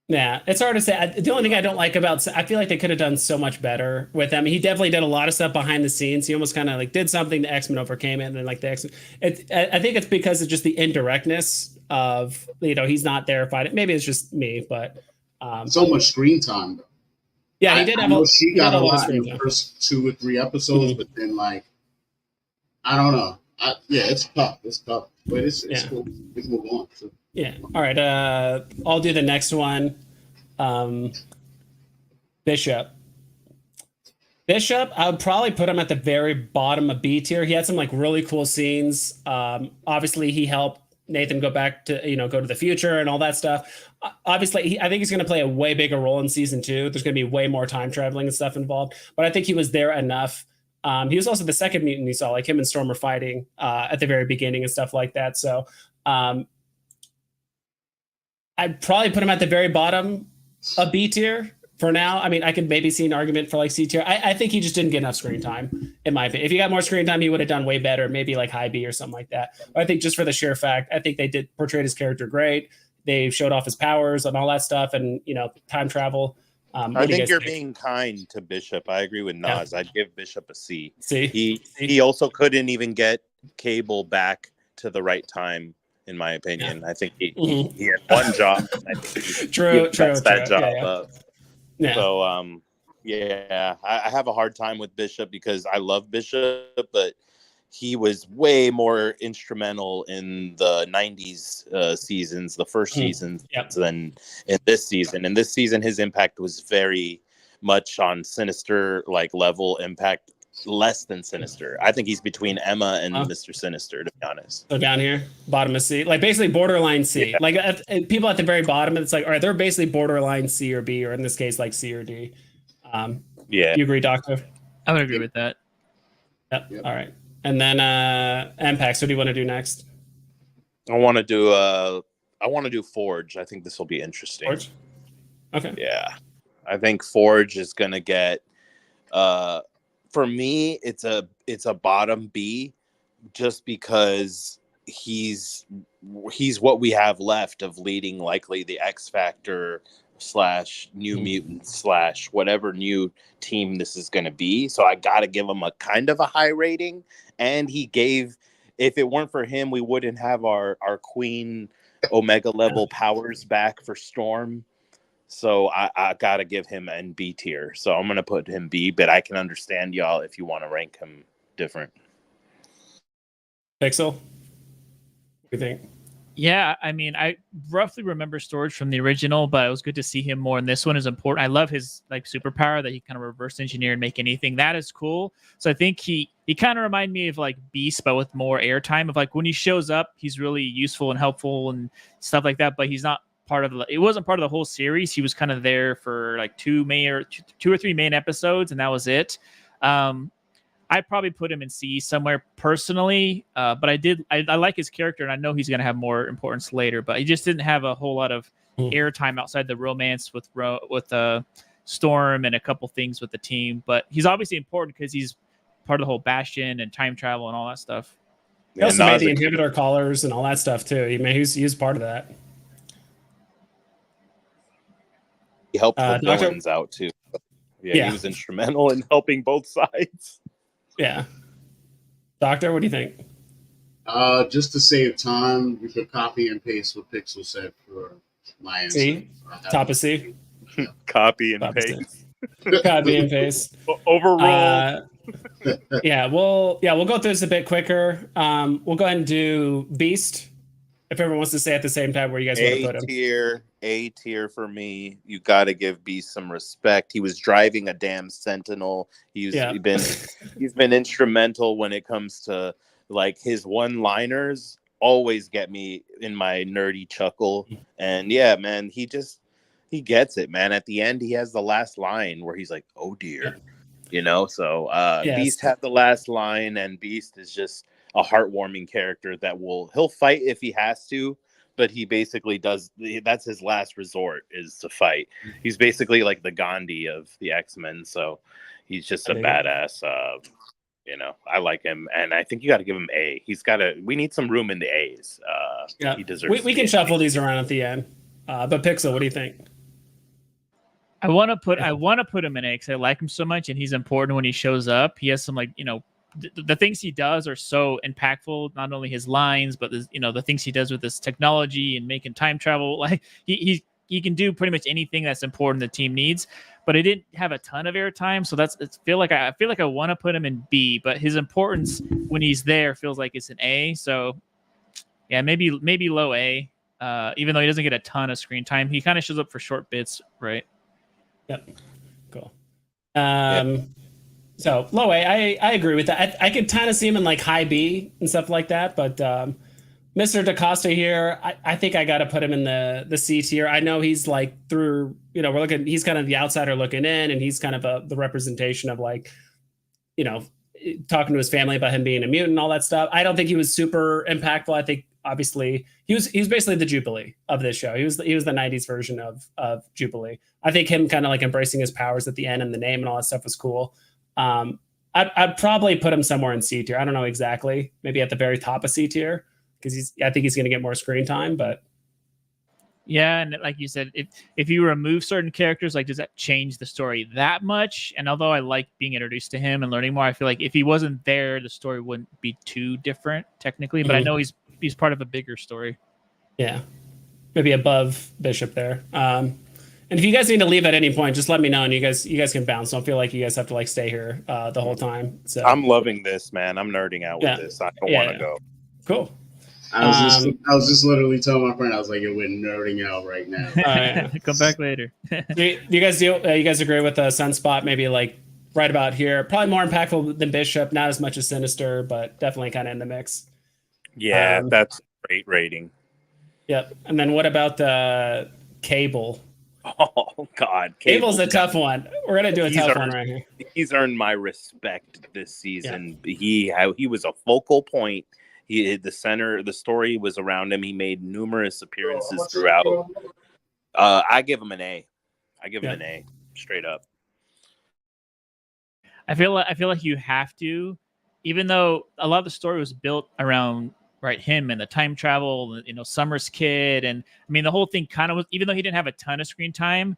Yeah, it's hard to say. The only thing I don't like I feel like they could have done so much better with him. He definitely did a lot of stuff behind the scenes. He almost kind of did something. The X-Men overcame it, and then the X-Men. I think it's because of just the indirectness of he's not there fighting. Maybe it's just me, but so much screen time though. Yeah, he did have. She got a lot in the first 2 or 3 episodes, but then I don't know. It's tough. But it's cool. We can move on. So. Yeah. All right. I'll do the next one. Bishop. I would probably put him at the very bottom of B tier. He had some really cool scenes. Obviously, he helped Nathan go back to go to the future and all that stuff. Obviously, I think he's going to play a way bigger role in season 2. There's going to be way more time traveling and stuff involved. But I think he was there enough. He was also the second mutant you saw. Him and Storm were fighting at the very beginning and stuff like that. So. I'd probably put him at the very bottom of B tier for now. I mean, I could maybe see an argument for C tier. I think he just didn't get enough screen time, in my opinion. If he got more screen time, he would have done way better, maybe high B or something like that. But I think just for the sheer fact, I think they did portray his character great. They showed off his powers and all that stuff, and time travel. I think you're being kind to Bishop. I agree with Nas. Yeah. I'd give Bishop a C. C. He also couldn't even get Cable back to the right time. In my opinion, I think he had one job. I think he true. That job up. Yeah. So, I have a hard time with Bishop because I love Bishop, but he was way more instrumental in the 90s seasons, the first seasons, than in this season. In this season, his impact was very much on Sinister level impact. Less than Sinister. I think he's between Emma and Mr. Sinister, to be honest. So down here, bottom of C, basically borderline C. Yeah. People at the very bottom, it's all right, they're basically borderline C or B, or in this case, C or D. Yeah. You agree, Doctor? I would agree with that. Yep. All right. And then Ampax, what do you want to do next? I want to do Forge. I think this will be interesting. Forge? Okay. Yeah. I think Forge is gonna get for me, it's a bottom B, just because he's what we have left of leading likely the X Factor / New Mutants / whatever new team this is going to be. So I got to give him a kind of a high rating, and he gave if it weren't for him, we wouldn't have our Queen Omega level powers back for Storm. So I gotta give him an B tier. So I'm gonna put him B, but I can understand y'all if you want to rank him different. Pixel, what do you think? Yeah, I mean, I roughly remember Storage from the original, but it was good to see him more. And this one is important. I love his like superpower that he kind of reverse engineer and make anything. That is cool. So I think he kind of reminded me of like Beast, but with more airtime. Of like when he shows up, he's really useful and helpful and stuff like that. But he's not part of the. It wasn't part of the whole series. He was kind of there for like two or three main episodes, and that was it. I'd probably put him in C somewhere personally, but I like his character, and I know he's going to have more importance later. But he just didn't have a whole lot of airtime outside the romance with Storm and a couple things with the team. But he's obviously important because he's part of the whole Bastion and time travel and all that stuff. He also made the inhibitor collars and all that stuff too. He was part of that. He helped the villains out too. Yeah, he was instrumental in helping both sides. Yeah. Doctor, what do you think? Just to save time, we could copy and paste what Pixel said for my answer. C? Top of C? Copy and paste. Copy and paste. Overruled. Yeah, we'll go through this a bit quicker. We'll go ahead and do Beast. If everyone wants to say at the same time where you guys want to put him. A tier for me. You got to give Beast some respect. He was driving a damn Sentinel. He's been instrumental when it comes to like his one-liners. Always get me in my nerdy chuckle. And yeah, man, he gets it, man. At the end, he has the last line where he's like, "Oh dear," So Beast had the last line, and Beast is just a heartwarming character that he'll fight if he has to, but he basically does. That's his last resort, is to fight. He's basically like the Gandhi of the X-Men. So he's just a badass. I like him, and I think you got to give him A. We need some room in the A's. He deserves. We can shuffle these around at the end. But Pixel, what do you think? I want to put him in A because I like him so much, and he's important when he shows up. He has some the things he does are so impactful. Not only his lines, but the things he does with this technology and making time travel. Like he can do pretty much anything that's important the team needs. But he didn't have a ton of airtime, so I feel like I want to put him in B. But his importance when he's there feels like it's an A. So yeah, maybe low A. Even though he doesn't get a ton of screen time, he kind of shows up for short bits, right? Yep. Cool. So low A, I agree with that. I could kind of see him in like high B and stuff like that, but Mr. DaCosta here, I think I got to put him in the C tier. I know he's like he's kind of the outsider looking in, and he's kind of the representation of like, talking to his family about him being a mutant and all that stuff. I don't think he was super impactful. I think obviously he was basically the Jubilee of this show. He was the 90s version of Jubilee. I think him kind of like embracing his powers at the end and the name and all that stuff was cool. I'd probably put him somewhere in C tier. I don't know exactly. Maybe at the very top of C tier, because I think he's going to get more screen time. But yeah, and like you said, if you remove certain characters, like does that change the story that much? And although I like being introduced to him and learning more, I feel like if he wasn't there, the story wouldn't be too different technically. But I know he's part of a bigger story. Yeah, maybe above Bishop there. And if you guys need to leave at any point, just let me know, and you guys can bounce. Don't feel like you guys have to like stay here the whole time. So I'm loving this, man. I'm nerding out with this. I don't want to go. Cool. I was just literally telling my friend, I was like, we're nerding out right now. Come back later. You guys agree with Sunspot? Maybe like right about here. Probably more impactful than Bishop. Not as much as Sinister, but definitely kind of in the mix. Yeah, that's a great rating. Yep. And then what about Cable? Oh God, Cable's a tough one. We're gonna do a tough one right here. He's earned my respect this season. Yeah. He was a focal point. He the center. The story was around him. He made numerous appearances throughout. I give him an A. I give him an A, straight up. I feel like you have to, even though a lot of the story was built around him and the time travel, Summer's kid, and I mean the whole thing kind of was. Even though he didn't have a ton of screen time,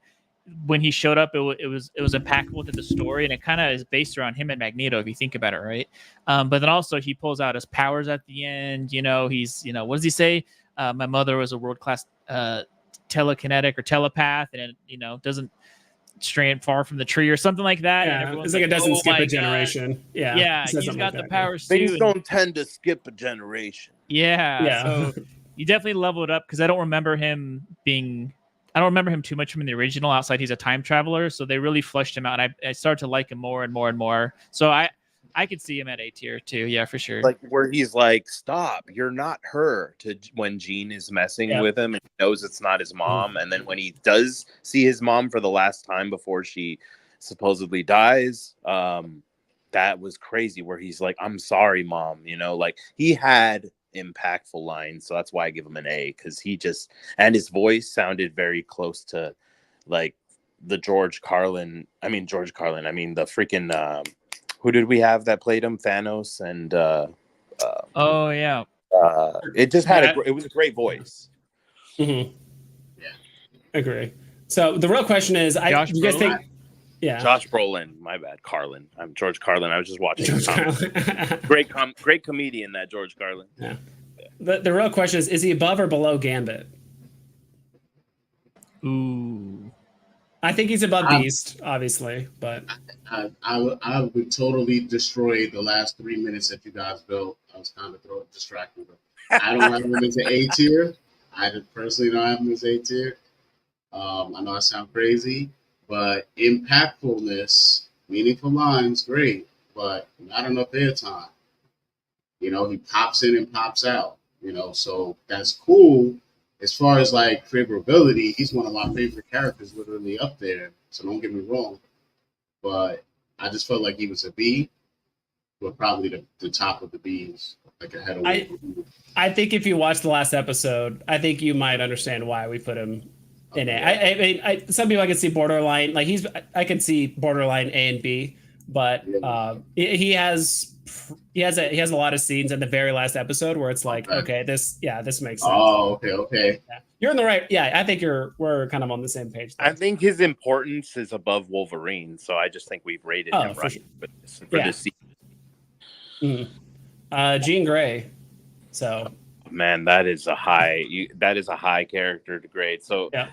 when he showed up, it was impactful to the story, and it kind of is based around him and Magneto, if you think about it, right? But then also he pulls out his powers at the end. He's what does he say? My mother was a world class telekinetic or telepath, and it doesn't stray far from the tree or something like that. Yeah, and it's like it doesn't "Oh skip my a generation. God." Yeah, Yeah, it says he's something got like the that, yeah. powers Things too. don't tend to skip a generation. Yeah. Yeah. So you definitely leveled up, because I don't remember him too much from the original outside he's a time traveler. So they really flushed him out. And I started to like him more and more and more. So I could see him at A tier too. Yeah, for sure. Like where he's like, "Stop! You're not her." To when Jean is messing with him and he knows it's not his mom, and then when he does see his mom for the last time before she supposedly dies, that was crazy. Where he's like, "I'm sorry, mom." Like he had impactful lines, so that's why I give him an A, because and his voice sounded very close to like the George Carlin. I mean the freaking who did we have that played him? Thanos and oh yeah. it just had it was a great voice. Mm-hmm. Yeah, agree. So the real question is, you guys think? Yeah, Josh Brolin. My bad, Carlin. I'm George Carlin. I was just watching. George Carlin. Great comedian, that George Carlin. Yeah. The real question is he above or below Gambit? Ooh. I think he's above Beast, obviously, but I would totally destroy the last 3 minutes that you guys built. I was kind of distracted. I don't have him as an A tier. I personally don't have him as A tier. I know I sound crazy, but impactfulness, meaningful lines, great, but not enough airtime. He pops in and pops out. So that's cool. As far as like favorability, he's one of my favorite characters, literally up there. So don't get me wrong, but I just felt like he was a B, but probably the top of the B's, like ahead of. I think if you watch the last episode, I think you might understand why we put him in A. I mean, some people I can see borderline, like I can see borderline A and B, but he has a lot of scenes in the very last episode where it's like, okay, this makes sense. Oh, okay. Yeah. You're in the right. Yeah, I think we're kind of on the same page there. I think his importance is above Wolverine, so I just think we've rated him right sure. for this season. Mm-hmm. Jean Grey. So man, that is a high character to grade. So yeah.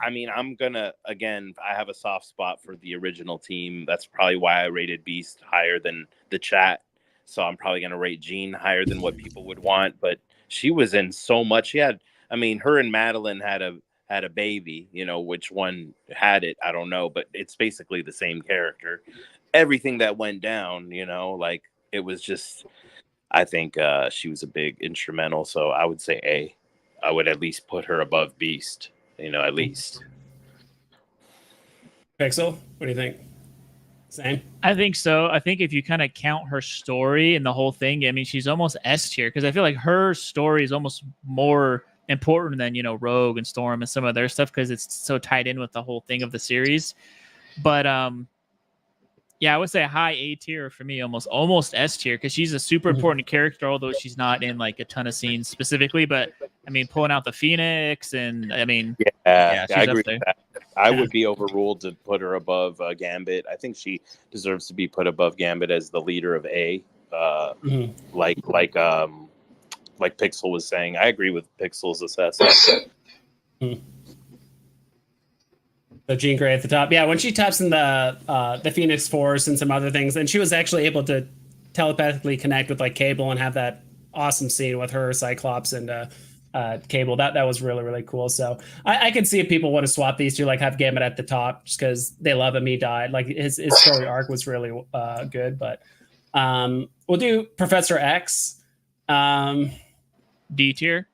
I mean, I'm gonna, again, I have a soft spot for the original team. That's probably why I rated Beast higher than the chat. So I'm probably gonna rate Jean higher than what people would want. But she was in so much. Her and Madeline had a baby. Which one had it? I don't know, but it's basically the same character. Everything that went down, like it was just. I think she was a big instrumental, so I would say A. I would at least put her above Beast, at least. Pixel, what do you think? Same? I think so. I think if you kind of count her story and the whole thing, I mean, she's almost S tier, because I feel like her story is almost more important than, Rogue and Storm and some of their stuff, because it's so tied in with the whole thing of the series. But yeah, I would say high A tier for me, almost S tier, because she's a super important character, although she's not in like a ton of scenes specifically. But I mean, pulling out the Phoenix, and I mean, yeah, I agree with that. I would be overruled to put her above Gambit. I think she deserves to be put above Gambit as the leader of A. Like Pixel was saying, I agree with Pixel's assessment. So Jean Grey at the top. Yeah, when she taps in the Phoenix Force and some other things, and she was actually able to telepathically connect with like Cable and have that awesome scene with her, Cyclops, and Cable. That was really, really cool. So I could see if people want to swap these two, like have Gambit at the top just because they love him. He died. Like his story arc was really good. But we'll do Professor X. D tier.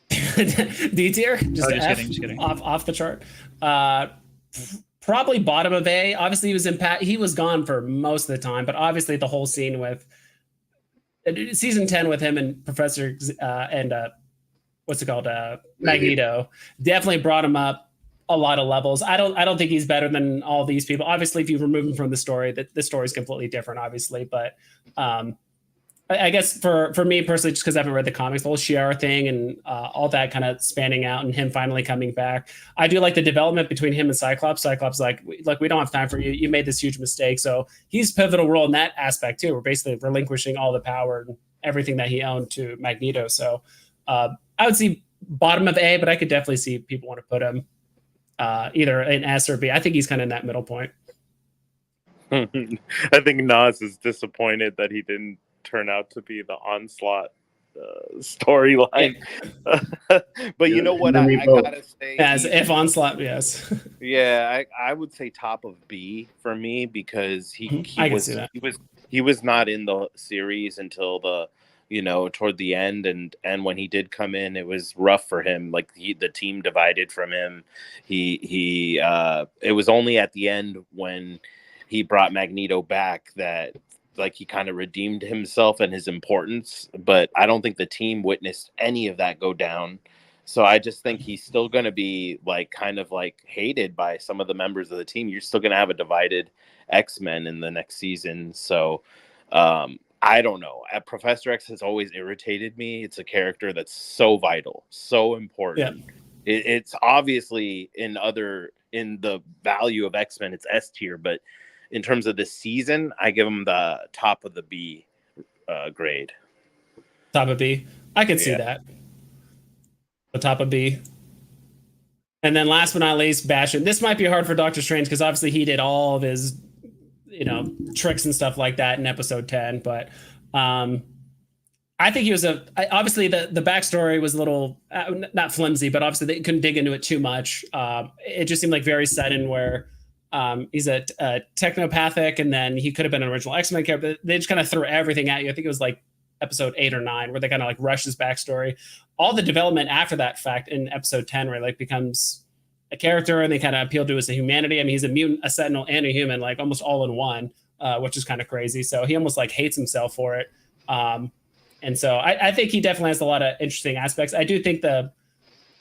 D tier? Just kidding. Off the chart. Probably bottom of A. Obviously, he was gone for most of the time, but obviously the whole scene with season 10 with him and Professor and what's it called? Magneto definitely brought him up a lot of levels. I don't think he's better than all these people. Obviously, if you remove him from the story, the story is completely different, obviously. But I guess for me personally, just because I haven't read the comics, the whole Shi'ar thing and all that kind of spanning out and him finally coming back. I do like the development between him and Cyclops. Cyclops like we don't have time for you. You made this huge mistake. So he's pivotal role in that aspect too. We're basically relinquishing all the power and everything that he owned to Magneto. So I would see bottom of A, but I could definitely see people want to put him either in S or B. I think he's kind of in that middle point. I think Nas is disappointed that he didn't turn out to be the Onslaught storyline. But you know what? I gotta say, as if Onslaught, yes. Yeah, I would say top of B for me because he was not in the series until the toward the end, and when he did come in, it was rough for him. Like the team divided from him. It was only at the end when he brought Magneto back that like he kind of redeemed himself and his importance, but I don't think the team witnessed any of that go down. So I just think he's still going to be like kind of like hated by some of the members of the team. You're still going to have a divided X-Men in the next season. So I don't know. Professor X has always irritated me. It's a character that's so vital, so important. Yeah. It's obviously in the value of X-Men, it's S tier, but in terms of this season, I give him the top of the B grade. Top of B. I could see that. The top of B. And then last but not least, Bastion. This might be hard for Doctor Strange because obviously he did all of his, tricks and stuff like that in episode 10. But I think he was obviously the backstory was a little, not flimsy, but obviously they couldn't dig into it too much. It just seemed like very sudden where he's a technopathic, and then he could have been an original X-Men character. But they just kind of threw everything at you. I think it was like episode 8 or 9 where they kind of like rushed his backstory. All the development after that fact in episode 10 where he like becomes a character and they kind of appeal to his humanity. I mean, he's a mutant, a sentinel, and a human, like almost all in one, which is kind of crazy. So he almost like hates himself for it. And so I think he definitely has a lot of interesting aspects. I do think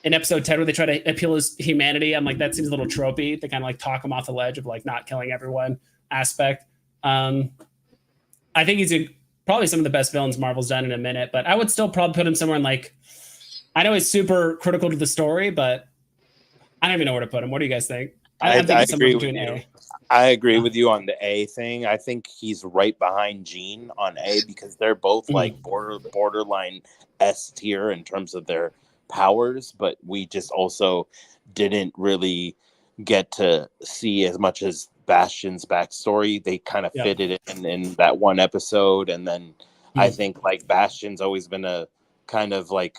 in episode 10 where they try to appeal his humanity, I'm like, that seems a little tropey. They kind of like talk him off the ledge of like not killing everyone aspect. I think he's probably some of the best villains Marvel's done in a minute, but I would still probably put him somewhere in like, I know he's super critical to the story, but I don't even know where to put him. What do you guys think? I agree with you. I agree with you on the A thing. I think he's right behind Jean on A because they're both like borderline S tier in terms of their powers, but we just also didn't really get to see as much as Bastion's backstory. They kind of fitted it in that one episode, and then I think like Bastion's always been a kind of like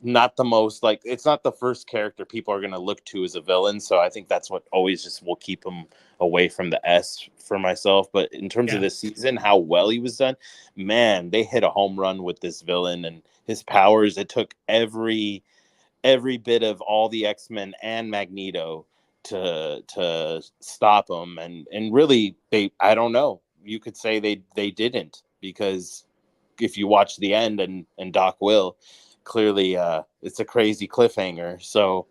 not the most like it's not the first character people are going to look to as a villain, so I think that's what always just will keep him away from the S for myself. But in terms of this season, how well he was done, man, they hit a home run with this villain and his powers. It took every bit of all the X-Men and Magneto to stop him, and really I don't know, you could say they didn't, because if you watch the end and Doc Will clearly it's a crazy cliffhanger. So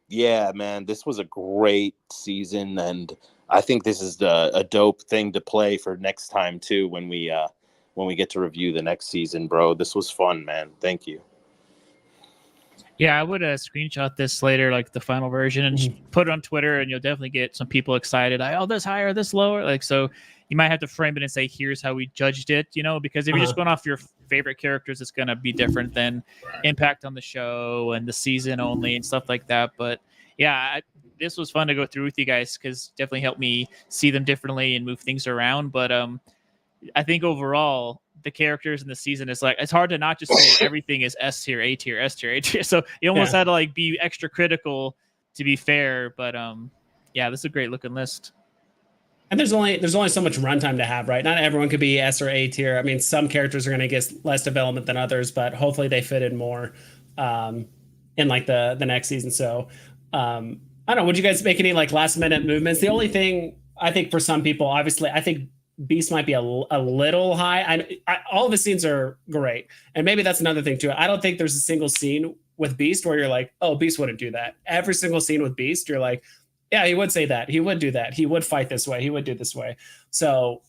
yeah, man, this was a great season, and I think this is a dope thing to play for next time too when we get to review the next season, bro. This was fun, man. Thank you. Yeah, I would screenshot this later, like the final version, and just put it on Twitter, and you'll definitely get some people excited. Oh, this higher, this lower. Like, so you might have to frame it and say, here's how we judged it, because if you're just going off your favorite characters, it's going to be different than impact on the show and the season only and stuff like that. But yeah, this was fun to go through with you guys because definitely helped me see them differently and move things around. But I think overall, the characters in the season is like, it's hard to not just say everything is S tier, A tier, S tier, A tier. So you almost had to like be extra critical to be fair. But yeah, this is a great looking list. And there's only so much runtime to have, right? Not everyone could be S or A tier. I mean, some characters are going to get less development than others, but hopefully they fit in more in like the next season. So I don't know. Would you guys make any like last minute movements? The only thing I think for some people, obviously, I think Beast might be a little high. All of his scenes are great, and maybe that's another thing too. I don't think there's a single scene with Beast where you're like, oh, Beast wouldn't do that. Every single scene with Beast, you're like, yeah, he would say that. He would do that. He would fight this way. He would do this way. So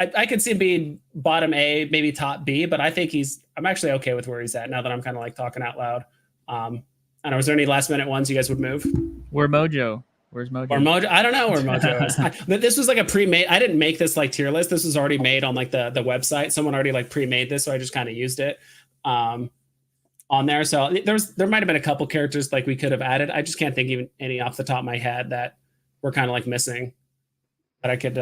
I could see him being bottom A, maybe top B, but I think I'm actually okay with where he's at now that I'm kind of like talking out loud. I don't know. Is there any last minute ones you guys would move? Where Mojo? Where's Mojo? Or Mojo? I don't know where Mojo is. This was like a pre-made. I didn't make this like tier list. This was already made on like the website. Someone already like pre-made this, so I just kind of used it on there. So there might have been a couple characters like we could have added. I just can't think even any off the top of my head that we're kind of like missing that I could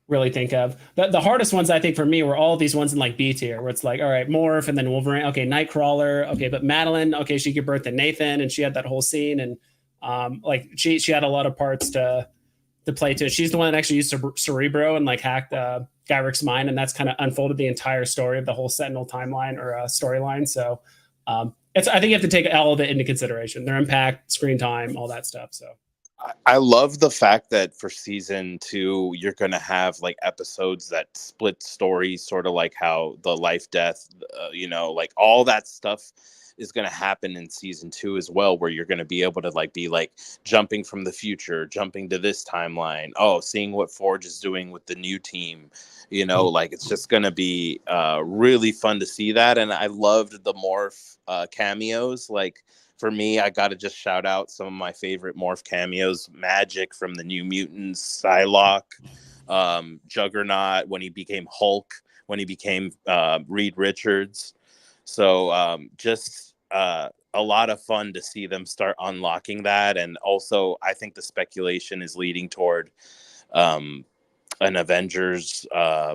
really think of. The hardest ones I think for me were all these ones in like B tier, where it's like, all right, Morph and then Wolverine. Okay, Nightcrawler. Okay, but Madeline. Okay, she gave birth to Nathan, and she had that whole scene, and like she had a lot of parts to play to. She's the one that actually used Cerebro and like hacked Gyric's mind, and that's kind of unfolded the entire story of the whole Sentinel timeline or storyline. So I think you have to take all of it into consideration: their impact, screen time, all that stuff. So. I love the fact that for season 2, you're going to have like episodes that split stories, sort of like how the life, death, like all that stuff is going to happen in season 2 as well, where you're going to be able to like be like jumping from the future, jumping to this timeline. Oh, seeing what Forge is doing with the new team, like it's just going to be really fun to see that. And I loved the Morph cameos. Like, for me, I got to just shout out some of my favorite Morph cameos. Magic from the New Mutants, Psylocke, Juggernaut when he became Hulk, when he became Reed Richards. So just a lot of fun to see them start unlocking that. And also, I think the speculation is leading toward an Avengers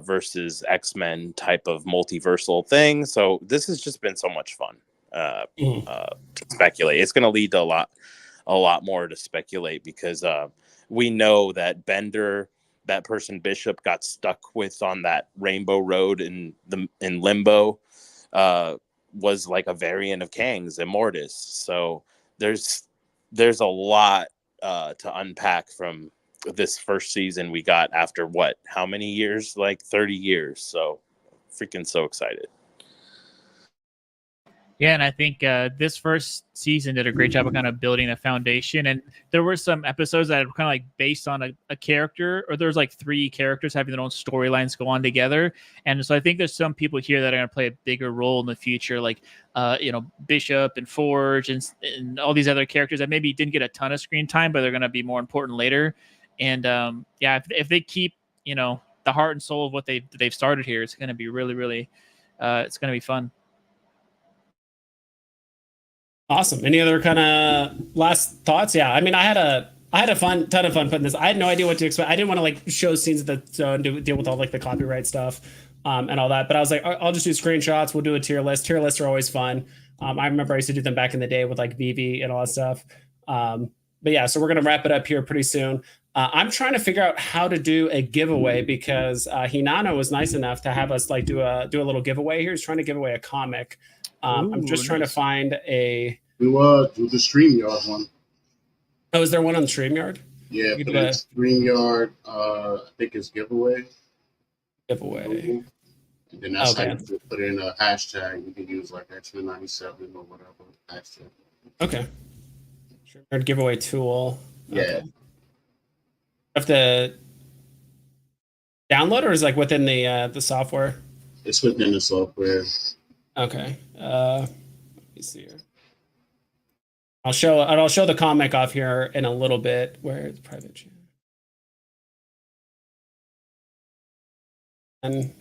versus X-Men type of multiversal thing. So this has just been so much fun. To speculate. It's going to lead to a lot more to speculate, because we know that Bender, that person Bishop got stuck with on that Rainbow Road in Limbo, was like a variant of Kang's Immortus. So there's a lot to unpack from this first season we got after how many years? Like 30 years. So freaking so excited. Yeah, and I think this first season did a great job of kind of building a foundation. And there were some episodes that were kind of like based on a character, or there's like 3 characters having their own storylines go on together. And so I think there's some people here that are going to play a bigger role in the future, like Bishop and Forge and all these other characters that maybe didn't get a ton of screen time, but they're going to be more important later. And if they keep the heart and soul of what they've started here, it's going to be really, really it's going to be fun. Awesome. Any other kind of last thoughts? Yeah, I mean, I had a ton of fun putting this. I had no idea what to expect. I didn't want to like show scenes of the show and deal with all like the copyright stuff and all that. But I was like, I'll just do screenshots. We'll do a tier list. Tier lists are always fun. I remember I used to do them back in the day with like Veve and all that stuff. But yeah, so we're gonna wrap it up here pretty soon. I'm trying to figure out how to do a giveaway, because Hinano was nice enough to have us like do a little giveaway here. He's trying to give away a comic. I'm just trying to find a. Do the StreamYard one. Oh, is there one on StreamYard? Yeah, put in StreamYard. I think it's giveaway. Giveaway. And then that's how you put in a hashtag. You can use like X-Men97 or whatever hashtag. Okay. StreamYard giveaway tool. Yeah. Okay. Have to download, or is it like within the software? It's within the software. Okay. Let me see here. I'll show the comic off here in a little bit, where it's private chat. And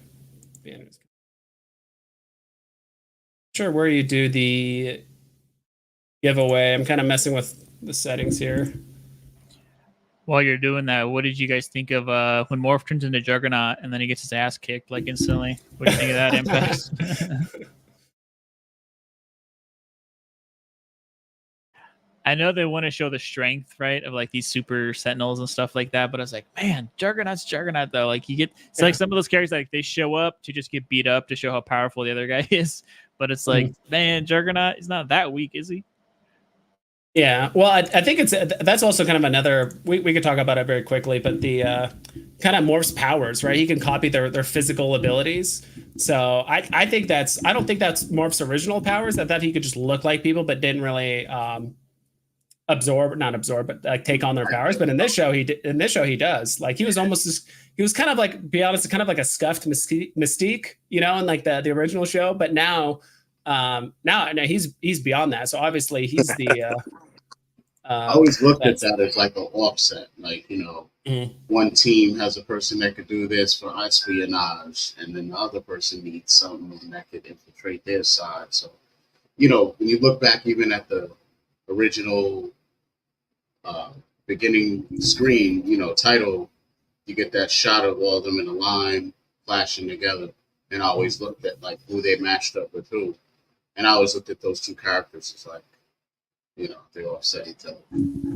sure, where you do the giveaway. I'm kind of messing with the settings here. While you're doing that, what did you guys think of when Morph turns into Juggernaut and then he gets his ass kicked like instantly? What do you think of that impact? I know they want to show the strength, right, of like these super sentinels and stuff like that, but I was like, man, Juggernaut's Juggernaut though. Like it's like some of those characters, like they show up to just get beat up to show how powerful the other guy is, but it's like, man, Juggernaut is not that weak, is he? Yeah, well, I think that's also kind of another. We could talk about it very quickly, but the kind of Morph's powers, right? He can copy their physical abilities. So I don't think that's Morph's original powers. That he could just look like people, but didn't really not absorb, but like take on their powers. But in this show, he does. Like he was he was kind of like, be honest, kind of like a scuffed Mystique, you know, in like the original show. But now he's beyond that. So obviously he's the. I always looked at that as like an offset, like, you know, one team has a person that could do this for espionage, and then the other person needs something that could infiltrate their side. So, you know, when you look back even at the original beginning screen, you know, title, you get that shot of all of them in a line flashing together. And I always looked at like who they matched up with who. And I always looked at those two characters as like, you know, they offset each other.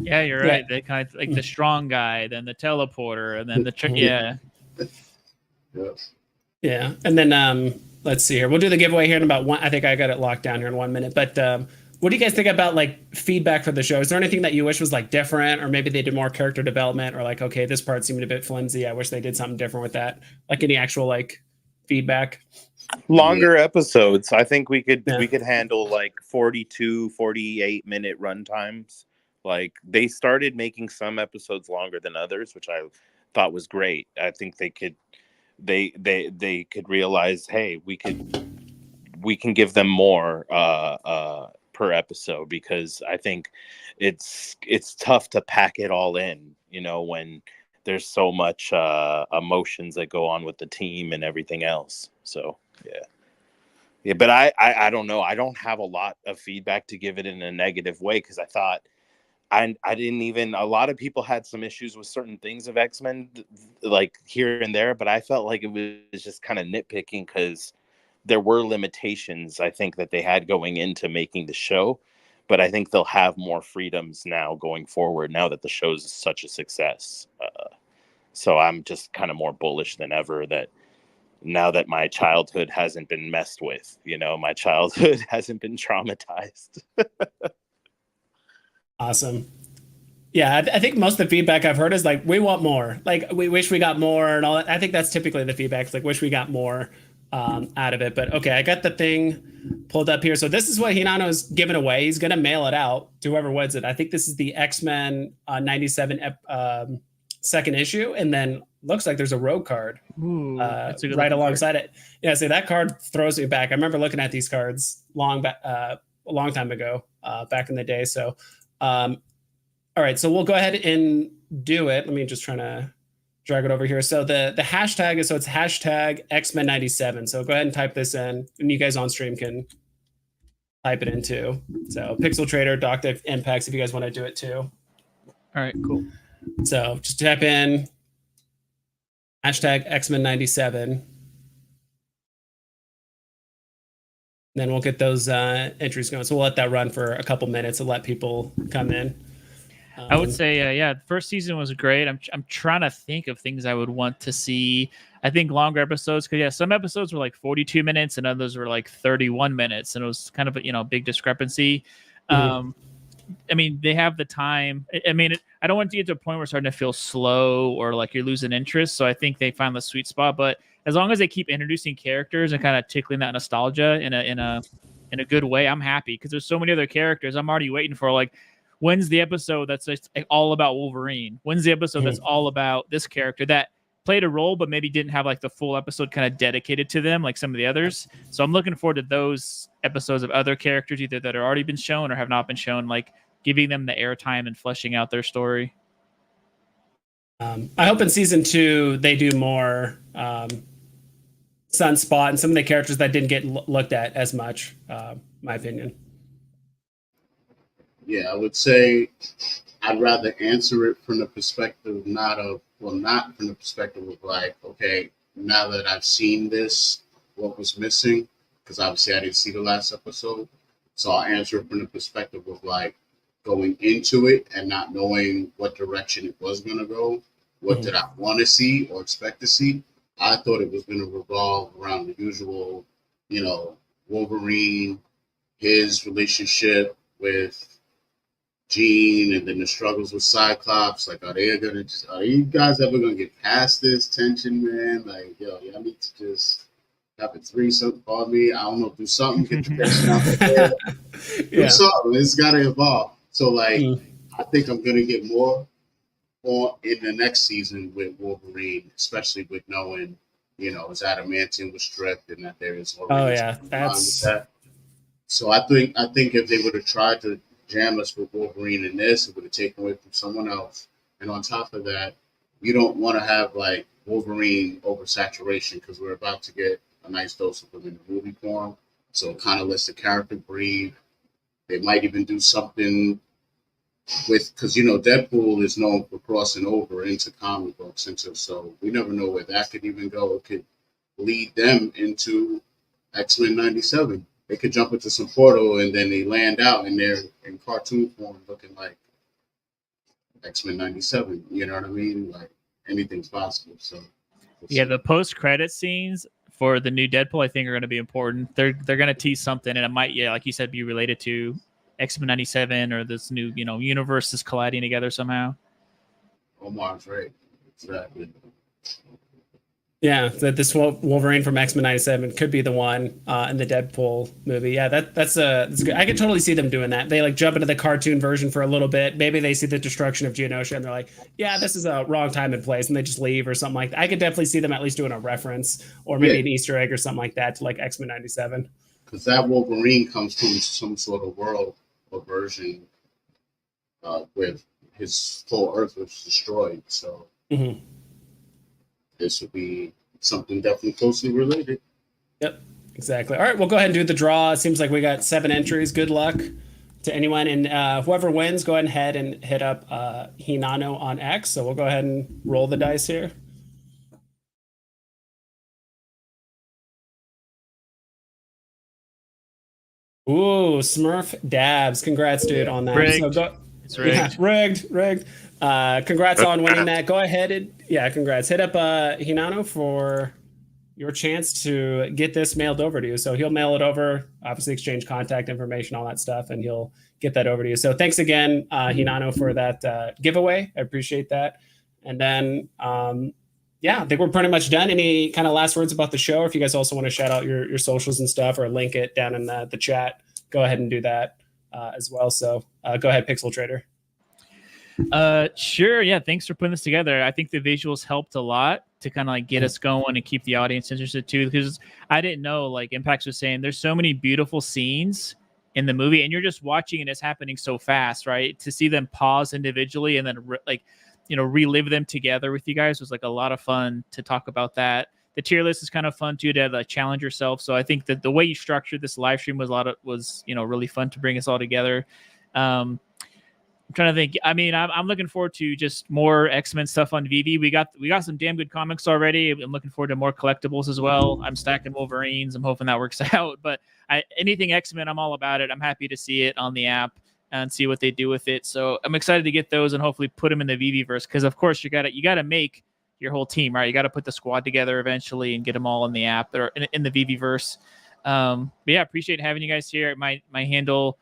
Yeah, you're right. They kind of like the strong guy, then the teleporter, and then the yeah. And then let's see here. We'll do the giveaway here in about one. I think I got it locked down here in 1 minute. But what do you guys think about like feedback for the show? Is there anything that you wish was like different, or maybe they did more character development, or like, okay, this part seemed a bit flimsy, I wish they did something different with that? Like any actual like feedback? Longer episodes. I think we could handle like 42, 48 minute run times. Like they started making some episodes longer than others, which I thought was great. I think they could realize, hey, we can give them more per episode, because I think it's tough to pack it all in, you know, when there's so much emotions that go on with the team and everything else. So yeah, but I don't know. I don't have a lot of feedback to give it in a negative way, because I thought I didn't even. A lot of people had some issues with certain things of X-Men, like here and there, but I felt like it was just kind of nitpicking, because there were limitations, I think, that they had going into making the show. But I think they'll have more freedoms now going forward, now that the show's such a success. So I'm just kind of more bullish than ever that now that my childhood hasn't been messed with, you know, my childhood hasn't been traumatized. Awesome. Yeah, I think most of the feedback I've heard is like, we want more. Like, we wish we got more and all that. I think that's typically the feedback. It's like, wish we got more out of it. But okay, I got the thing pulled up here. So this is what Hinano's giving away. He's going to mail it out to whoever wins it. I think this is the X-Men 97 second issue. And then looks like there's a rogue card right alongside it. Yeah, so that card throws me back. I remember looking at these cards a long time ago, back in the day. So, all right, so we'll go ahead and do it. Let me just try to drag it over here. So the hashtag is, so it's hashtag X-Men97. So go ahead and type this in, and you guys on stream can type it in too. So Pixel Trader, Doctor Impacts, if you guys want to do it too. All right, cool. So just type in hashtag X-Men97. Then we'll get those entries going. So we'll let that run for a couple minutes and let people come in. I would say, the first season was great. I'm trying to think of things I would want to see. I think longer episodes, because some episodes were like 42 minutes and others were like 31 minutes, and it was kind of a big discrepancy. I mean, they have the time. I mean, I don't want it to get to a point where it's starting to feel slow or like you're losing interest. So I think they find the sweet spot. But as long as they keep introducing characters and kind of tickling that nostalgia in a good way, I'm happy, because there's so many other characters. I'm already waiting for, like, when's the episode that's just all about Wolverine? When's the episode that's all about this character that played a role but maybe didn't have like the full episode kind of dedicated to them like some of the others? So I'm looking forward to those episodes of other characters, either that have already been shown or have not been shown, like giving them the airtime and fleshing out their story. I hope in season 2 they do more Sunspot and some of the characters that didn't get looked at as much, my opinion. Yeah, I would say I'd rather answer it from the perspective not from the perspective of like, okay, now that I've seen this, what was missing? Because obviously I didn't see the last episode. So I'll answer it from the perspective of like going into it and not knowing what direction it was going to go. What did I want to see or expect to see? I thought it was going to revolve around the usual, you know, Wolverine, his relationship with Jean, and then the struggles with Cyclops. Like, are you guys ever gonna get past this tension, man? Like, yo, y'all need to just have a threesome for me. I don't know, do something, get the tension out there. Do something. It's gotta evolve. So like I think I'm gonna get more on in the next season with Wolverine, especially with knowing, his adamantium was stripped and that there is already with that. So I think if they would have tried to jam us with Wolverine in this, it would have taken away from someone else. And on top of that, you don't want to have like Wolverine oversaturation because we're about to get a nice dose of them in the movie form. So it kind of lets the character breathe. They might even do something because Deadpool is known for crossing over into comic books, so we never know where that could even go. It could lead them into X-Men 97. They could jump into some portal and then they land out and they're in cartoon form looking like X-Men 97. You know what I mean? Like anything's possible. So yeah, the post-credit scenes for the new Deadpool I think are going to be important. They're going to tease something, and it might, like you said, be related to X-Men 97 or this new, universe is colliding together somehow. Omar's right. Exactly. Yeah, that this Wolverine from X-Men 97 could be the one in the Deadpool movie. Yeah, that's good. I could totally see them doing that. They like jump into the cartoon version for a little bit. Maybe they see the destruction of Geonosia and they're like, yeah, this is a wrong time and place, and they just leave or something like that. I could definitely see them at least doing a reference or maybe an Easter egg or something like that to like X-Men 97. Because that Wolverine comes from some sort of world or version where his whole Earth was destroyed. So this would be something definitely closely related. Yep, exactly. All right, we'll go ahead and do the draw. It seems like we got 7 entries. Good luck to anyone. And whoever wins, go ahead and hit up Hinano on X. So we'll go ahead and roll the dice here. Ooh, Smurf Dabs. Congrats, dude, on that. Rigged. It's rigged. Yeah, rigged. Congrats on winning that. Go ahead and congrats. Hit up Hinano for your chance to get this mailed over to you. So he'll mail it over, obviously exchange contact information, all that stuff, and he'll get that over to you. So thanks again, Hinano, for that giveaway. I appreciate that. And then, I think we're pretty much done. Any kind of last words about the show? Or if you guys also want to shout out your socials and stuff or link it down in the chat, go ahead and do that as well. So go ahead, Pixel Trader. Sure. Yeah. Thanks for putting this together. I think the visuals helped a lot to kind of like get us going and keep the audience interested too, because I didn't know, like Impacts was saying, there's so many beautiful scenes in the movie and you're just watching and it's happening so fast, right? To see them pause individually and then relive them together with you guys was like a lot of fun to talk about that. The tier list is kind of fun too, to like challenge yourself. So I think that the way you structured this live stream was really fun to bring us all together. I'm trying to think. I mean, I'm looking forward to just more X-Men stuff on Veve. We got some damn good comics already. I'm looking forward to more collectibles as well. I'm stacking Wolverines. I'm hoping that works out. But anything X-Men, I'm all about it. I'm happy to see it on the app and see what they do with it. So I'm excited to get those and hopefully put them in the Veve-verse, because of course you gotta make your whole team, right? You got to put the squad together eventually and get them all in the app or in the Veve-verse. But yeah, appreciate having you guys here. My handle.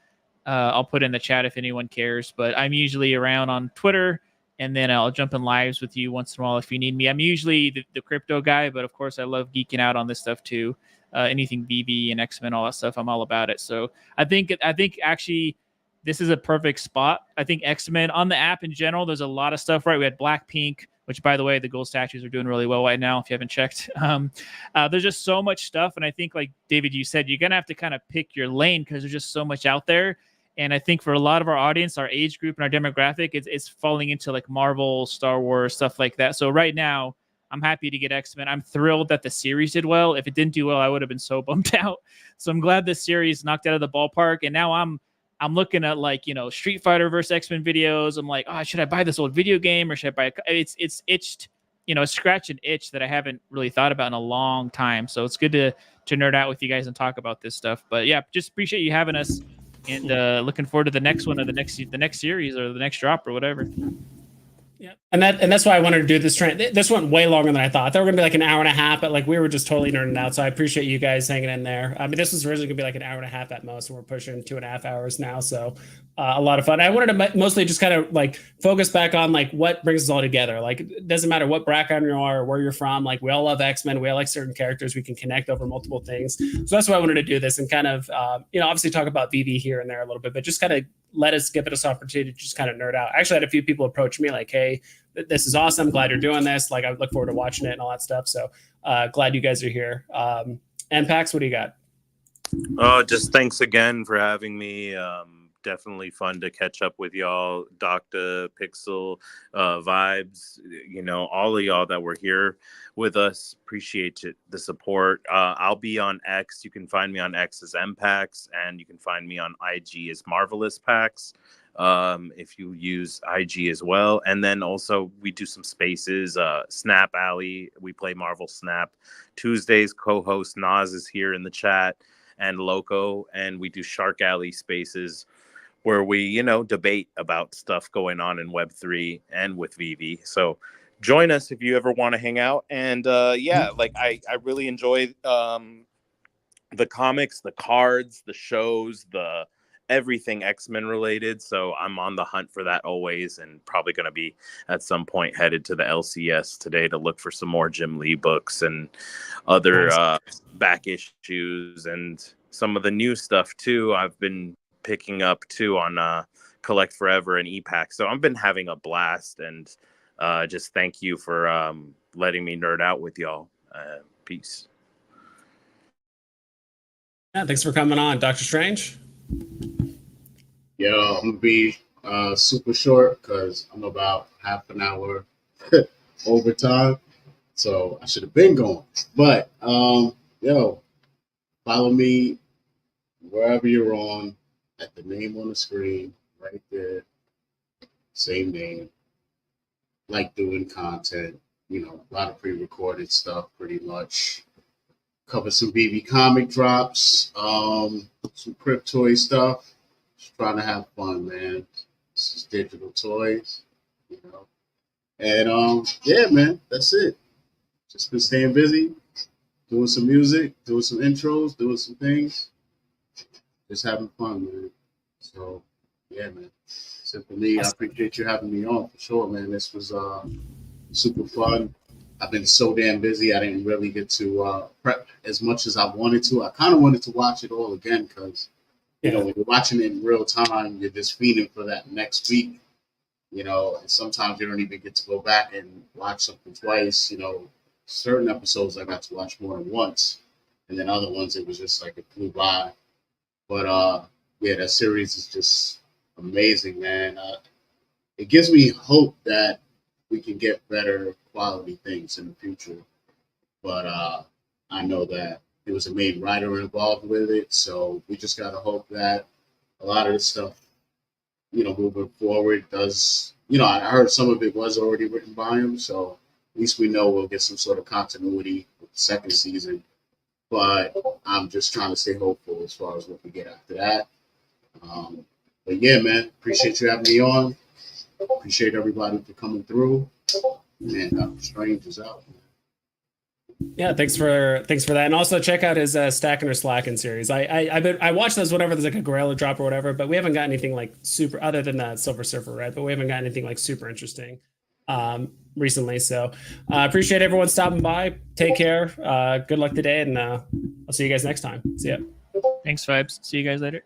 I'll put in the chat if anyone cares, but I'm usually around on Twitter, and then I'll jump in lives with you once in a while if you need me. I'm usually the crypto guy, but of course I love geeking out on this stuff too. Anything Veve and X-Men, all that stuff, I'm all about it. So I think actually this is a perfect spot. I think X-Men on the app in general, there's a lot of stuff, right? We had Blackpink, which by the way, the gold statues are doing really well right now if you haven't checked. There's just so much stuff. And I think, like David, you said, you're going to have to kind of pick your lane because there's just so much out there. And I think for a lot of our audience, our age group and our demographic, it's falling into like Marvel, Star Wars, stuff like that. So right now, I'm happy to get X-Men. I'm thrilled that the series did well. If it didn't do well, I would have been so bummed out. So I'm glad this series knocked out of the ballpark. And now I'm looking at Street Fighter versus X-Men videos. I'm like, oh, should I buy this old video game or should I buy it's itched, scratch an itch that I haven't really thought about in a long time. So it's good to nerd out with you guys and talk about this stuff. But yeah, just appreciate you having us. And looking forward to the next one or the next series or the next drop or whatever. Yeah, and that's why I wanted to do this trend. This went way longer than I thought. They were gonna be like an hour and a half, but like we were just totally nerding out. So I appreciate you guys hanging in there. I mean, this was originally gonna be like an hour and a half at most, and we're pushing 2.5 hours now. So a lot of fun. I wanted to mostly just kind of like focus back on like what brings us all together. Like it doesn't matter what background you are or where you're from. Like we all love X-Men. We all like certain characters. We can connect over multiple things. So that's why I wanted to do this and kind of obviously talk about Veve here and there a little bit, but just kind of let us give it this opportunity to just kind of nerd out. I actually had a few people approach me like, hey, this is awesome. Glad you're doing this. Like, I look forward to watching it and all that stuff. So glad you guys are here. And Pax, what do you got? Just thanks again for having me. Definitely fun to catch up with y'all, Dr. Pixel, Vibes, all of y'all that were here with us. Appreciate the support. I'll be on X. You can find me on X as MPax, and you can find me on IG as Marvelous Pax. If you use IG as well. And then also we do some spaces, Snap Alley. We play Marvel Snap. Tuesdays, co-host Nas is here in the chat, and Loco, and we do Shark Alley spaces where we, debate about stuff going on in Web3 and with Veve. So join us if you ever want to hang out. And I really enjoy the comics, the cards, the shows, the everything X-Men related. So I'm on the hunt for that always, and probably going to be at some point headed to the LCS today to look for some more Jim Lee books and other back issues and some of the new stuff too. I've been picking up too on Collect Forever and EPAC. So I've been having a blast, and just thank you for letting me nerd out with y'all. Peace. Yeah, thanks for coming on, Dr. Strange. Yeah, I'm gonna be super short because I'm about half an hour over time, so I should have been going. But follow me wherever you're on, at the name on the screen right there, same name. Like doing content, a lot of pre-recorded stuff, pretty much. Cover some BB comic drops, some Cryptoid stuff. Just trying to have fun, man. This is digital toys, And man, that's it. Just been staying busy, doing some music, doing some intros, doing some things. Just having fun, man. So, yeah, man. So for me, I appreciate you having me on for sure, man. This was super fun. I've been so damn busy. I didn't really get to prep as much as I wanted to. I kind of wanted to watch it all again because, when you're watching it in real time, you're just feeding for that next week, and sometimes you don't even get to go back and watch something twice. Certain episodes I got to watch more than once, and then other ones it was just like it flew by. But that series is just amazing, man. It gives me hope that we can get better quality things in the future. But I know that there was a main writer involved with it, so we just gotta hope that a lot of the stuff, moving forward does. I heard some of it was already written by him, so at least we know we'll get some sort of continuity with the second season. But I'm just trying to stay hopeful as far as what we get after that. But yeah, man, appreciate you having me on. Appreciate everybody for coming through. And Dr. Strange is out. Yeah, thanks for that, and also check out his Stacking or Slacking series. I watch those whenever there's like a Gorilla drop or whatever, but we haven't got anything like super other than the Silver Surfer, right? But we haven't got anything like super interesting recently. So appreciate everyone stopping by. Take care. Good luck today, and I'll see you guys next time. See ya. Thanks, Vibes. See you guys later.